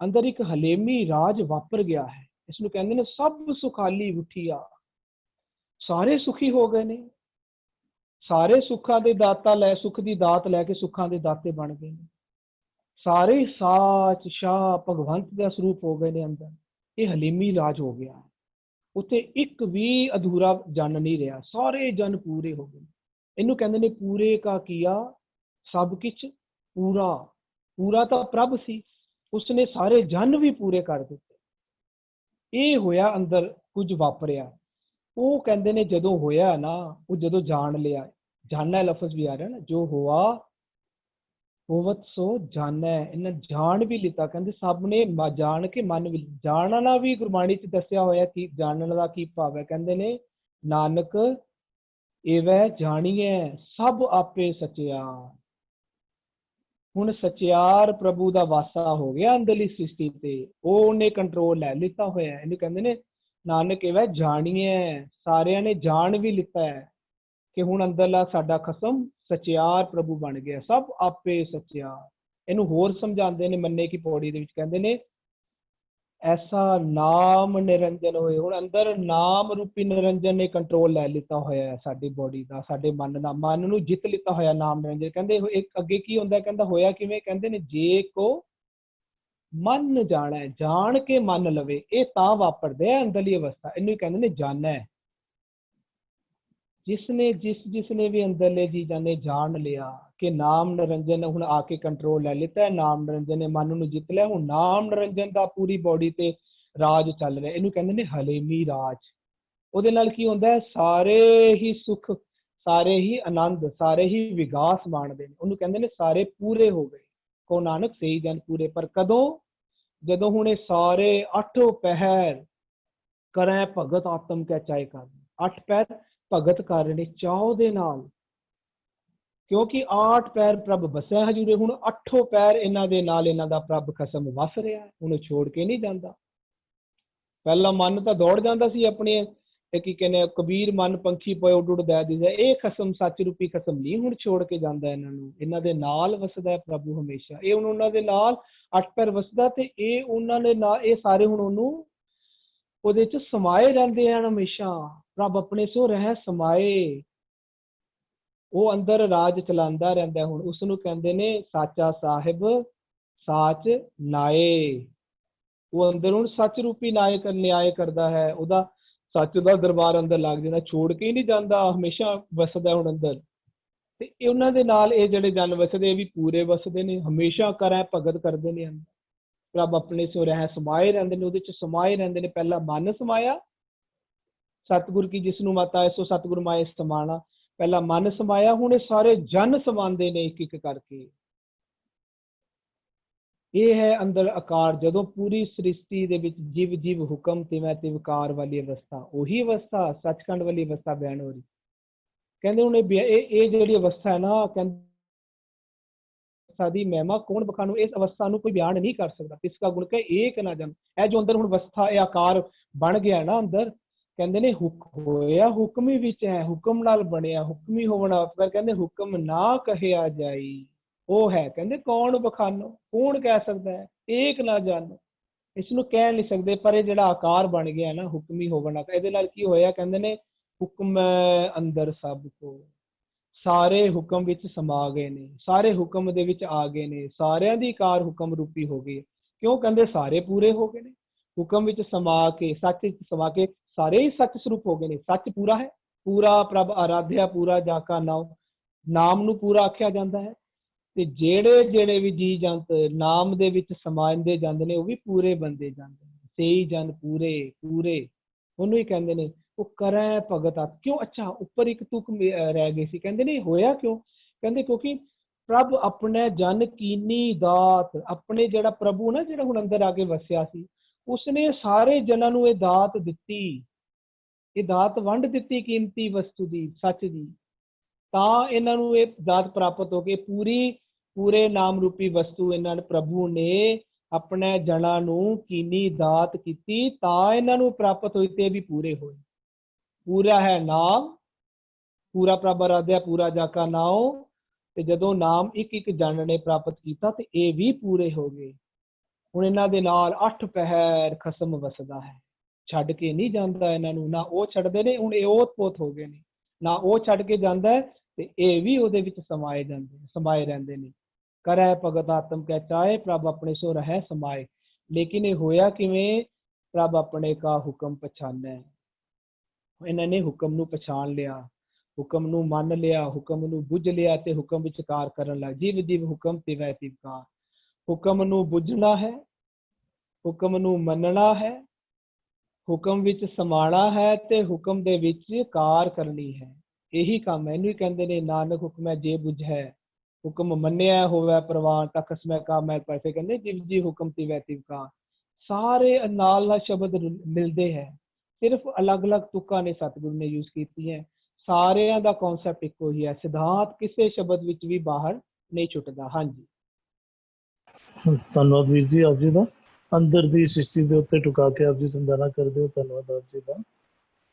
ਅੰਦਰ ਇੱਕ ਹਲੇਮੀ ਰਾਜ ਵਾਪਰ ਗਿਆ ਹੈ। ਇਸ ਨੂੰ ਕਹਿੰਦੇ ਨੇ ਸਭ ਸੁਖਾਲੀ ਉਠਿਆ, ਸਾਰੇ ਸੁਖੀ ਹੋ ਗਏ ਨੇ, ਸਾਰੇ ਸੁੱਖਾਂ ਦੇ ਦਾਤਾ ਲੈ, ਸੁੱਖ ਦੀ ਦਾਤ ਲੈ ਕੇ ਸੁੱਖਾਂ ਦੇ ਦਾਤੇ ਬਣ ਗਏ ਨੇ, ਸਾਰੇ ਸਾਚ ਸ਼ਾਹ ਭਗਵੰਤ ਦਾ ਸਰੂਪ ਹੋ ਗਏ ਨੇ ਅੰਦਰ। ਇਹ ਹਲੀਮੀ ਰਾਜ ਹੋ ਗਿਆ, ਉੱਥੇ ਇੱਕ ਵੀ ਅਧੂਰਾ ਜਨ ਨਹੀਂ ਰਿਹਾ, ਸਾਰੇ ਜਨ ਪੂਰੇ ਹੋ ਗਏ। ਇਹਨੂੰ ਕਹਿੰਦੇ ਨੇ ਪੂਰੇ ਕਾ ਕੀਆ ਸਭ ਕਿਛ ਪੂਰਾ। ਪੂਰਾ ਤਾਂ ਪ੍ਰਭ ਸੀ, ਉਸਨੇ ਸਾਰੇ ਜਨ ਵੀ ਪੂਰੇ ਕਰ ਦਿੱਤੇ। ਇਹ ਹੋਇਆ ਅੰਦਰ ਕੁਝ ਵਾਪਰਿਆ। ਉਹ ਕਹਿੰਦੇ ਨੇ ਜਦੋਂ ਹੋਇਆ ਨਾ, ਉਹ ਜਦੋਂ ਜਾਣ ਲਿਆ, ਜਾਨਣਾ ਲਫ਼ਜ਼ ਵੀ ਆ ਰਿਹਾ ਨਾ, ਜੋ ਹੋਆ ਹੋਵਤ ਸੋ ਜਾਣੈ, ਇਹਨਾਂ ਜਾਣ ਵੀ ਲਿੱਤਾ। ਕਹਿੰਦੇ ਸਭ ਨੇ ਜਾਣ ਕੇ ਮਨ ਵੀ, ਜਾਣਨਾ ਵੀ ਗੁਰਬਾਣੀ ਚ ਦੱਸਿਆ ਹੋਇਆ ਕਿ ਜਾਣਨ ਦਾ ਕੀ ਭਾਵ ਹੈ। ਕਹਿੰਦੇ ਨੇ ਨਾਨਕ ਏਵੈ ਜਾਣੀਐ ਸਭ ਆਪੇ ਸਚਿਆਰ। ਹੁਣ ਸਚਿਆਰ ਪ੍ਰਭੂ ਦਾ ਵਾਸਾ ਹੋ ਗਿਆ ਅੰਦਰਲੀ ਸ੍ਰਿਸ਼ਟੀ ਤੇ, ਉਹਨੇ ਕੰਟਰੋਲ ਲੈ ਲਿੱਤਾ ਹੋਇਆ। ਇਹਨੂੰ ਕਹਿੰਦੇ ਨੇ ਨਾਨਕ ਏਵੈ ਜਾਣੀਐ, ਸਾਰਿਆਂ ਨੇ ਜਾਣ ਵੀ ਲਿੱਤਾ ਹੈ ਕਿ ਹੁਣ ਅੰਦਰਲਾ ਸਾਡਾ ਖਸਮ ਸਚਿਆਰ ਪ੍ਰਭੂ ਬਣ ਗਿਆ, ਸਭ ਆਪੇ ਸਚਿਆਰ। ਇਹਨੂੰ ਹੋਰ ਸਮਝਾਉਂਦੇ ਨੇ ਮੰਨੇ ਕੀ ਪੌੜੀ ਦੇ ਵਿੱਚ, ਕਹਿੰਦੇ ਨੇ ਐਸਾ ਨਾਮ ਨਿਰੰਜਨ ਹੋਏ। ਹੁਣ ਅੰਦਰ ਨਾਮ ਰੂਪੀ ਨਿਰੰਜਨ ਨੇ ਕੰਟਰੋਲ ਲੈ ਲਿੱਤਾ ਹੋਇਆ ਹੈ ਸਾਡੀ ਬੋਡੀ ਦਾ, ਸਾਡੇ ਮਨ ਦਾ, ਮਨ ਨੂੰ ਜਿੱਤ ਲਿੱਤਾ ਹੋਇਆ ਨਾਮ ਨਿਰੰਜਨ। ਕਹਿੰਦੇ ਇੱਕ ਅੱਗੇ ਕੀ ਹੁੰਦਾ, ਕਹਿੰਦਾ ਹੋਇਆ ਕਿਵੇਂ, ਕਹਿੰਦੇ ਨੇ ਜੇ ਕੋ ਮਨ ਜਾਣੈ, ਜਾਣ ਕੇ ਮੰਨ ਲਵੇ, ਇਹ ਤਾਂ ਵਾਪਰਦੇ ਆ ਅੰਦਰਲੀ ਅਵਸਥਾ। ਇਹਨੂੰ ਕਹਿੰਦੇ ਨੇ ਜਾਣੈ। ਜਿਸਨੇ ਵੀ ਅੰਦਰਲੇ ਚੀਜ਼ਾਂ ਨੇ ਜਾਣ ਲਿਆ ਕਿ ਨਾਮ ਨਿਰੰਜਨ ਹੁਣ ਆ ਕੇ ਕੰਟਰੋਲ ਲੈ ਲਿੱਤਾ ਹੈ, ਨਾਮ ਨਿਰੰਜਨ ਨੇ ਮਨ ਨੂੰ ਜਿੱਤ ਲਿਆ, ਹੁਣ ਨਾਮ ਨਿਰੰਜਨ ਦਾ ਪੂਰੀ ਬੋਡੀ ਤੇ ਰਾਜ ਚੱਲ ਰਿਹਾ। ਇਹਨੂੰ ਕਹਿੰਦੇ ਨੇ ਹਲੇਮੀ ਰਾਜ। ਉਹਦੇ ਨਾਲ ਕੀ ਹੁੰਦਾ ਹੈ, ਸਾਰੇ ਹੀ ਸੁੱਖ, ਸਾਰੇ ਹੀ ਆਨੰਦ, ਸਾਰੇ ਹੀ ਵਿਗਾਸ ਮਾਣਦੇ ਨੇ। ਉਹਨੂੰ ਕਹਿੰਦੇ ਨੇ ਸਾਰੇ ਪੂਰੇ ਹੋ ਗਏ, ਕੋ ਨਾਨਕ ਸਹੀ ਜਨ ਪੂਰੇ। ਪਰ ਕਦੋਂ, ਜਦੋਂ ਹੁਣ ਇਹ ਸਾਰੇ ਅੱਠੋ ਪਹਿਰ ਕਰੈ ਭਗਤ ਆਤਮ ਕੈ ਚਾਇ ਕਰ, 8 ਪੈਰ ਭਗਤ ਕਰ ਰਹੇ ਨੇ ਚਾਅ ਦੇ ਨਾਲ, ਕਿਉਂਕਿ 8 ਪੈਰ ਪ੍ਰਭ ਬਸਿਆ ਹਜੂਰੇ। ਹੁਣ 8 ਪੈਰ ਇਹਨਾਂ ਦੇ ਨਾਲ ਇਹਨਾਂ ਦਾ ਪ੍ਰਭ ਖਸਮ ਵਸ ਰਿਹਾ, ਹੁਣ ਛੋੜ ਕੇ ਨਹੀਂ ਜਾਂਦਾ। ਪਹਿਲਾਂ ਮਨ ਤਾਂ ਦੌੜ ਜਾਂਦਾ ਸੀ ਆਪਣੇ, ਤੇ ਕੀ ਕਹਿੰਦੇ ਕਬੀਰ ਮਨ ਪੰਖੀ ਪਏ ਉੱਡ ਉੱਡ ਦੈ ਦਿਸਦਾ। ਇਹ ਖਸਮ ਸੱਚ ਰੂਪੀ ਖਸਮ ਨਹੀਂ ਹੁਣ ਛੋੜ ਕੇ ਜਾਂਦਾ ਇਹਨਾਂ ਨੂੰ, ਇਹਨਾਂ ਦੇ ਨਾਲ ਵਸਦਾ ਹੈ ਪ੍ਰਭੂ ਹਮੇਸ਼ਾ। ਇਹ ਹੁਣ ਉਹਨਾਂ ਦੇ ਨਾਲ 8 ਪੈਰ ਵਸਦਾ, ਤੇ ਇਹ ਉਹਨਾਂ ਦੇ ਨਾਲ ਇਹ ਸਾਰੇ ਹੁਣ ਉਹਨੂੰ ਉਹਦੇ ਚ ਸਮਾਏ ਰਹਿੰਦੇ ਹਨ ਹਮੇਸ਼ਾ। ਪ੍ਰਭ ਆਪਣੇ ਸੋ ਰਹਿ ਸਮਾਏ, ਉਹ ਅੰਦਰ ਰਾਜ ਚਲਾਉਂਦਾ ਰਹਿੰਦਾ। ਹੁਣ ਉਸ ਨੂੰ ਕਹਿੰਦੇ ਨੇ ਸਾਚਾ ਸਾਹਿਬ ਸਾਚ ਨਾਏ। ਉਹ ਅੰਦਰ ਹੁਣ ਸੱਚ ਰੂਪੀ ਨਿਆਏ ਕਰਦਾ ਹੈ, ਉਹਦਾ ਸੱਚ ਦਾ ਦਰਬਾਰ ਅੰਦਰ ਲੱਗ ਜਾਂਦਾ, ਛੋੜ ਕੇ ਹੀ ਨਹੀਂ ਜਾਂਦਾ, ਹਮੇਸ਼ਾ ਵਸਦਾ ਹੁਣ ਅੰਦਰ। ਤੇ ਉਹਨਾਂ ਦੇ ਨਾਲ ਇਹ ਜਿਹੜੇ ਜਨ ਵਸਦੇ, ਇਹ ਵੀ ਪੂਰੇ ਵਸਦੇ ਨੇ, ਹਮੇਸ਼ਾ ਕਰੈ ਭਗਤ ਕਰਦੇ ਨੇ ਅੰਦਰ। ਪ੍ਰਭ ਆਪਣੇ ਸੋ ਰਹਿ ਸਮਾਏ ਰਹਿੰਦੇ ਨੇ, ਉਹਦੇ ਚ ਸਮਾਏ ਰਹਿੰਦੇ ਨੇ। ਪਹਿਲਾਂ ਮਨ ਸਮਾਇਆ, ਸਤਿਗੁਰ ਕੀ ਜਿਸ ਨੂੰ ਮਤ ਆਏ ਸੋ ਸਤਿਗੁਰ ਮਾਏ ਸਮਾਣਾ, ਪਹਿਲਾਂ ਮਨ ਸਮਾਇਆ, ਹੁਣ ਇਹ ਸਾਰੇ ਜਨ ਸਮਾਉਂਦੇ ਨੇ ਇੱਕ ਇੱਕ ਕਰਕੇ। ਇਹ ਹੈ ਅੰਦਰ ਆਕਾਰ। ਜਦੋਂ ਪੂਰੀ ਸ੍ਰਿਸ਼ਟੀ ਦੇ ਵਿੱਚ ਜਿਵ ਜਿਵ ਹੁਕਮ ਤਿਵੈ ਤਿਵਕਾਰ ਵਾਲੀ ਅਵਸਥਾ, ਉਹੀ ਅਵਸਥਾ ਸੱਚਖੰਡ ਵਾਲੀ ਅਵਸਥਾ ਬਿਆਨ ਹੋ ਰਹੀ। ਕਹਿੰਦੇ ਹੁਣ ਇਹ ਜਿਹੜੀ ਅਵਸਥਾ ਹੈ ਨਾ, ਕਹਿੰਦੇ ਦੀ ਮਹਿਮਾ ਕੌਣ ਬਖਾਨੂ, ਇਸ ਅਵਸਥਾ ਨੂੰ ਕੋਈ ਬਿਆਨ ਨਹੀਂ ਕਰ ਸਕਦਾ। ਇਸ ਦਾ ਗੁਣ ਕਹੇ ਏਕ ਨਾ ਜਨ। ਇਹ ਜੋ ਅੰਦਰ ਹੁਣ ਅਵਸਥਾ, ਇਹ ਆਕਾਰ ਬਣ ਗਿਆ ਨਾ ਅੰਦਰ, ਕਹਿੰਦੇ ਨੇ ਹੋਇਆ ਹੁਕਮੀ ਵਿੱਚ ਹੈ, ਹੁਕਮ ਨਾਲ ਬਣਿਆ, ਹੁਕਮੀ ਹੋਣਾ। ਪਰ ਕਹਿੰਦੇ ਹੁਕਮ ਨਾ ਕਹਿਆ ਜਾਈ, ਉਹ ਹੈ ਕਹਿੰਦੇ ਕੌਣ ਬਖਾਨੋ, ਕੌਣ ਕਹਿ ਸਕਦਾ ਹੈ, ਏਕ ਨਾ ਜਾਣੋ। ਇਸ ਨੂੰ ਕਹਿ ਨਹੀਂ ਸਕਦੇ, ਪਰ ਇਹ ਜਿਹੜਾ ਆਕਾਰ ਬਣ ਗਿਆ ਨਾ ਹੁਕਮੀ ਹੋਵਣਾ, ਇਹਦੇ ਨਾਲ ਕੀ ਹੋਇਆ, ਕਹਿੰਦੇ ਨੇ ਹੁਕਮ ਅੰਦਰ ਸਭ ਕੋ, ਸਾਰੇ ਹੁਕਮ ਵਿੱਚ ਸਮਾ ਗਏ ਨੇ, ਸਾਰੇ ਹੁਕਮ ਦੇ ਵਿੱਚ ਆ ਗਏ ਨੇ, ਸਾਰਿਆਂ ਦੀ ਕਾਰ ਹੁਕਮ ਰੂਪੀ ਹੋ ਗਈ। ਕਿਉਂ ਕਹਿੰਦੇ ਸਾਰੇ ਪੂਰੇ ਹੋ ਗਏ ਨੇ, ਹੁਕਮ ਵਿੱਚ ਸਮਾ ਕੇ, ਸੱਚ ਵਿੱਚ ਸਮਾ ਕੇ ਸਾਰੇ ਹੀ ਸੱਚ ਸਰੂਪ ਹੋ ਗਏ ਨੇ। ਸੱਚ ਪੂਰਾ ਹੈ, ਪੂਰਾ ਪ੍ਰਭ ਆਰਾਧਿਆ, ਪੂਰਾ ਜਾ ਕਾ ਨਾਮ ਨੂੰ ਪੂਰਾ ਆਖਿਆ ਜਾਂਦਾ ਹੈ। ਤੇ ਜਿਹੜੇ ਵੀ ਜੀ ਜੰਤ ਨਾਮ ਦੇ ਵਿੱਚ ਸਮਾਉਂਦੇ ਜਾਂਦੇ ਨੇ ਉਹ ਵੀ ਪੂਰੇ ਬੰਦੇ ਜਾਂਦੇ ਨੇ। ਸਹੀ ਜਨ ਪੂਰੇ ਪੂਰੇ ਉਹਨੂੰ ਹੀ ਕਹਿੰਦੇ ਨੇ। ਉਹ ਕਰੈ ਭਗਤ ਕਿਉਂ, ਅੱਛਾ ਉੱਪਰ ਇੱਕ ਤੁਕ ਰਹਿ ਗਈ ਸੀ, ਕਹਿੰਦੇ ਨੇ ਹੋਇਆ ਕਿਉਂ, ਕਹਿੰਦੇ ਕਿਉਂਕਿ ਪ੍ਰਭ ਆਪਣੇ ਜਨ ਕੀਨੀ ਦਾਤ, ਆਪਣੇ ਜਿਹੜਾ ਪ੍ਰਭੂ ਨਾ ਜਿਹੜਾ ਹੁਣ ਅੰਦਰ ਆ ਕੇ ਵਸਿਆ ਸੀ, ਉਸਨੇ ਸਾਰੇ ਜਨਾਂ ਨੂੰ ਇਹ ਦਾਤ ਦਿੱਤੀ, ਇਹ ਦਾਤ ਵੰਡ ਦਿੱਤੀ ਕੀਮਤੀ ਵਸਤੂ ਦੀ, ਸੱਚ ਦੀ। ਤਾਂ ਇਹਨਾਂ ਨੂੰ ਇਹ ਦਾਤ ਪ੍ਰਾਪਤ ਹੋ ਕੇ ਪੂਰੇ ਨਾਮ ਰੂਪੀ ਵਸਤੂ ਇਹਨਾਂ ਨੇ ਪ੍ਰਭੂ ਨੇ ਆਪਣੇ ਜਨਾਂ ਨੂੰ ਕੀਨੀ ਦਾਤ ਕੀਤੀ, ਤਾਂ ਇਹਨਾਂ ਨੂੰ ਪ੍ਰਾਪਤ ਹੋਈ ਤੇ ਵੀ ਪੂਰੇ ਹੋਏ। ਪੂਰਾ ਹੈ ਨਾਮ, ਪੂਰਾ ਪ੍ਰਭ ਆਰਾਧਿਆ, ਪੂਰਾ ਜਾ ਕਾ ਨਾਉ। ਤੇ ਜਦੋਂ ਨਾਮ ਇੱਕ ਇੱਕ ਜਨ ਨੇ ਪ੍ਰਾਪਤ ਕੀਤਾ ਤੇ ਇਹ ਵੀ ਪੂਰੇ ਹੋ ਗਏ। ਹੁਣ ਇਹਨਾਂ ਦੇ ਨਾਲ 8 ਪਹਿਰ ਖਸਮ ਵਸਦਾ ਹੈ, ਛੱਡ ਕੇ ਨਹੀਂ ਜਾਂਦਾ ਇਹਨਾਂ ਨੂੰ, ਨਾ ਉਹ ਛੱਡਦੇ ਨੇ। ਹੁਣ ਇਹ ਓਤ ਪੋਤ ਹੋ ਗਏ ਨੇ, ਨਾ ਉਹ ਛੱਡ ਕੇ ਜਾਂਦਾ ਹੈ ਤੇ ਇਹ ਵੀ ਉਹਦੇ ਵਿੱਚ ਸਮਾਏ ਰਹਿੰਦੇ ਨੇ। ਕਰੈ ਭਗਤ ਆਤਮ ਕੈ ਚਾਹੇ, ਪ੍ਰਭ ਆਪਣੇ ਸੋ ਰਹਿ ਸਮਾਏ। ਲੇਕਿਨ ਇਹ ਹੋਇਆ ਕਿਵੇਂ, ਪ੍ਰਭ ਆਪਣੇ ਕਾ ਹੁਕਮ ਪਛਾਨੈ। ਇਹਨਾਂ ਨੇ ਹੁਕਮ ਨੂੰ ਪਛਾਣ ਲਿਆ, ਹੁਕਮ ਨੂੰ ਮੰਨ ਲਿਆ, ਹੁਕਮ ਨੂੰ ਬੁੱਝ ਲਿਆ ਤੇ ਹੁਕਮ ਵਿੱਚ ਕਾਰ ਕਰਨ ਲੱਗ। ਜਿਵ ਜਿਵ ਹੁਕਮ ਤਿਵੈ ਤਿਵ ਕਾਰ। ਹੁਕਮ ਨੂੰ ਬੁੱਝਣਾ ਹੈ, ਹੁਕਮ ਨੂੰ ਮੰਨਣਾ ਹੈ, ਹੁਕਮ ਵਿੱਚ ਸਮਾਣਾ ਹੈ ਤੇ ਹੁਕਮ ਦੇ ਵਿੱਚ ਕਾਰ ਕਰਨੀ ਹੈ। ਇਹੀ ਕੰਮ ਹੈ। ਇਹਨੂੰ ਹੀ ਕਹਿੰਦੇ ਨੇ ਨਾਨਕ ਹੁਕਮੈ ਜੇ ਬੁਝੈ, ਹੁਕਮ ਮੰਨਿਆ ਹੋਵੇ ਪ੍ਰਵਾਨ ਤਾਂ ਕਸਮੈ ਕਾ ਮੈਂ ਪੈਸੇ। ਕਹਿੰਦੇ ਜਿਵ ਜੀ ਹੁਕਮ ਤਿਵੈ ਤਿਵ ਕਾਰ। ਸਾਰੇ ਨਾਲ ਸ਼ਬਦ ਮਿਲਦੇ ਹੈ, ਸਿਰਫ ਅਲੱਗ-ਅਲੱਗ ਤੁਕਾਂ ਨੇ ਸਤਿਗੁਰੂ ਨੇ ਯੂਜ਼ ਕੀਤੀ ਹੈ। ਸਾਰਿਆਂ ਦਾ ਕਨਸੈਪਟ ਇੱਕੋ ਹੀ ਹੈ, ਸਿਧਾਂਤ ਕਿਸੇ ਸ਼ਬਦ ਵਿੱਚ ਵੀ ਬਾਹਰ ਨਹੀਂ ਛੁੱਟਦਾ। ਹਾਂਜੀ, ਧੰਨਵਾਦ ਵੀਰ ਜੀ ਆਪ ਜੀ ਦਾ, ਅੰਦਰ ਦੀ ਸ੍ਰਿਸ਼ਟੀ ਦੇ ਉੱਤੇ ਟੁਕਾ ਕੇ ਆਪ ਜੀ ਸਮਝਾਣਾ ਕਰਦੇ ਹੋ। ਧੰਨਵਾਦ ਆਪ ਜੀ ਦਾ।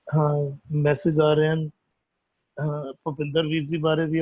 ਹਾਂ, ਮੈਸੇਜ ਆ ਰਹੇ ਹਨ ਭੁਪਿੰਦਰ ਵੀਰ ਜੀ ਬਾਰੇ ਵੀ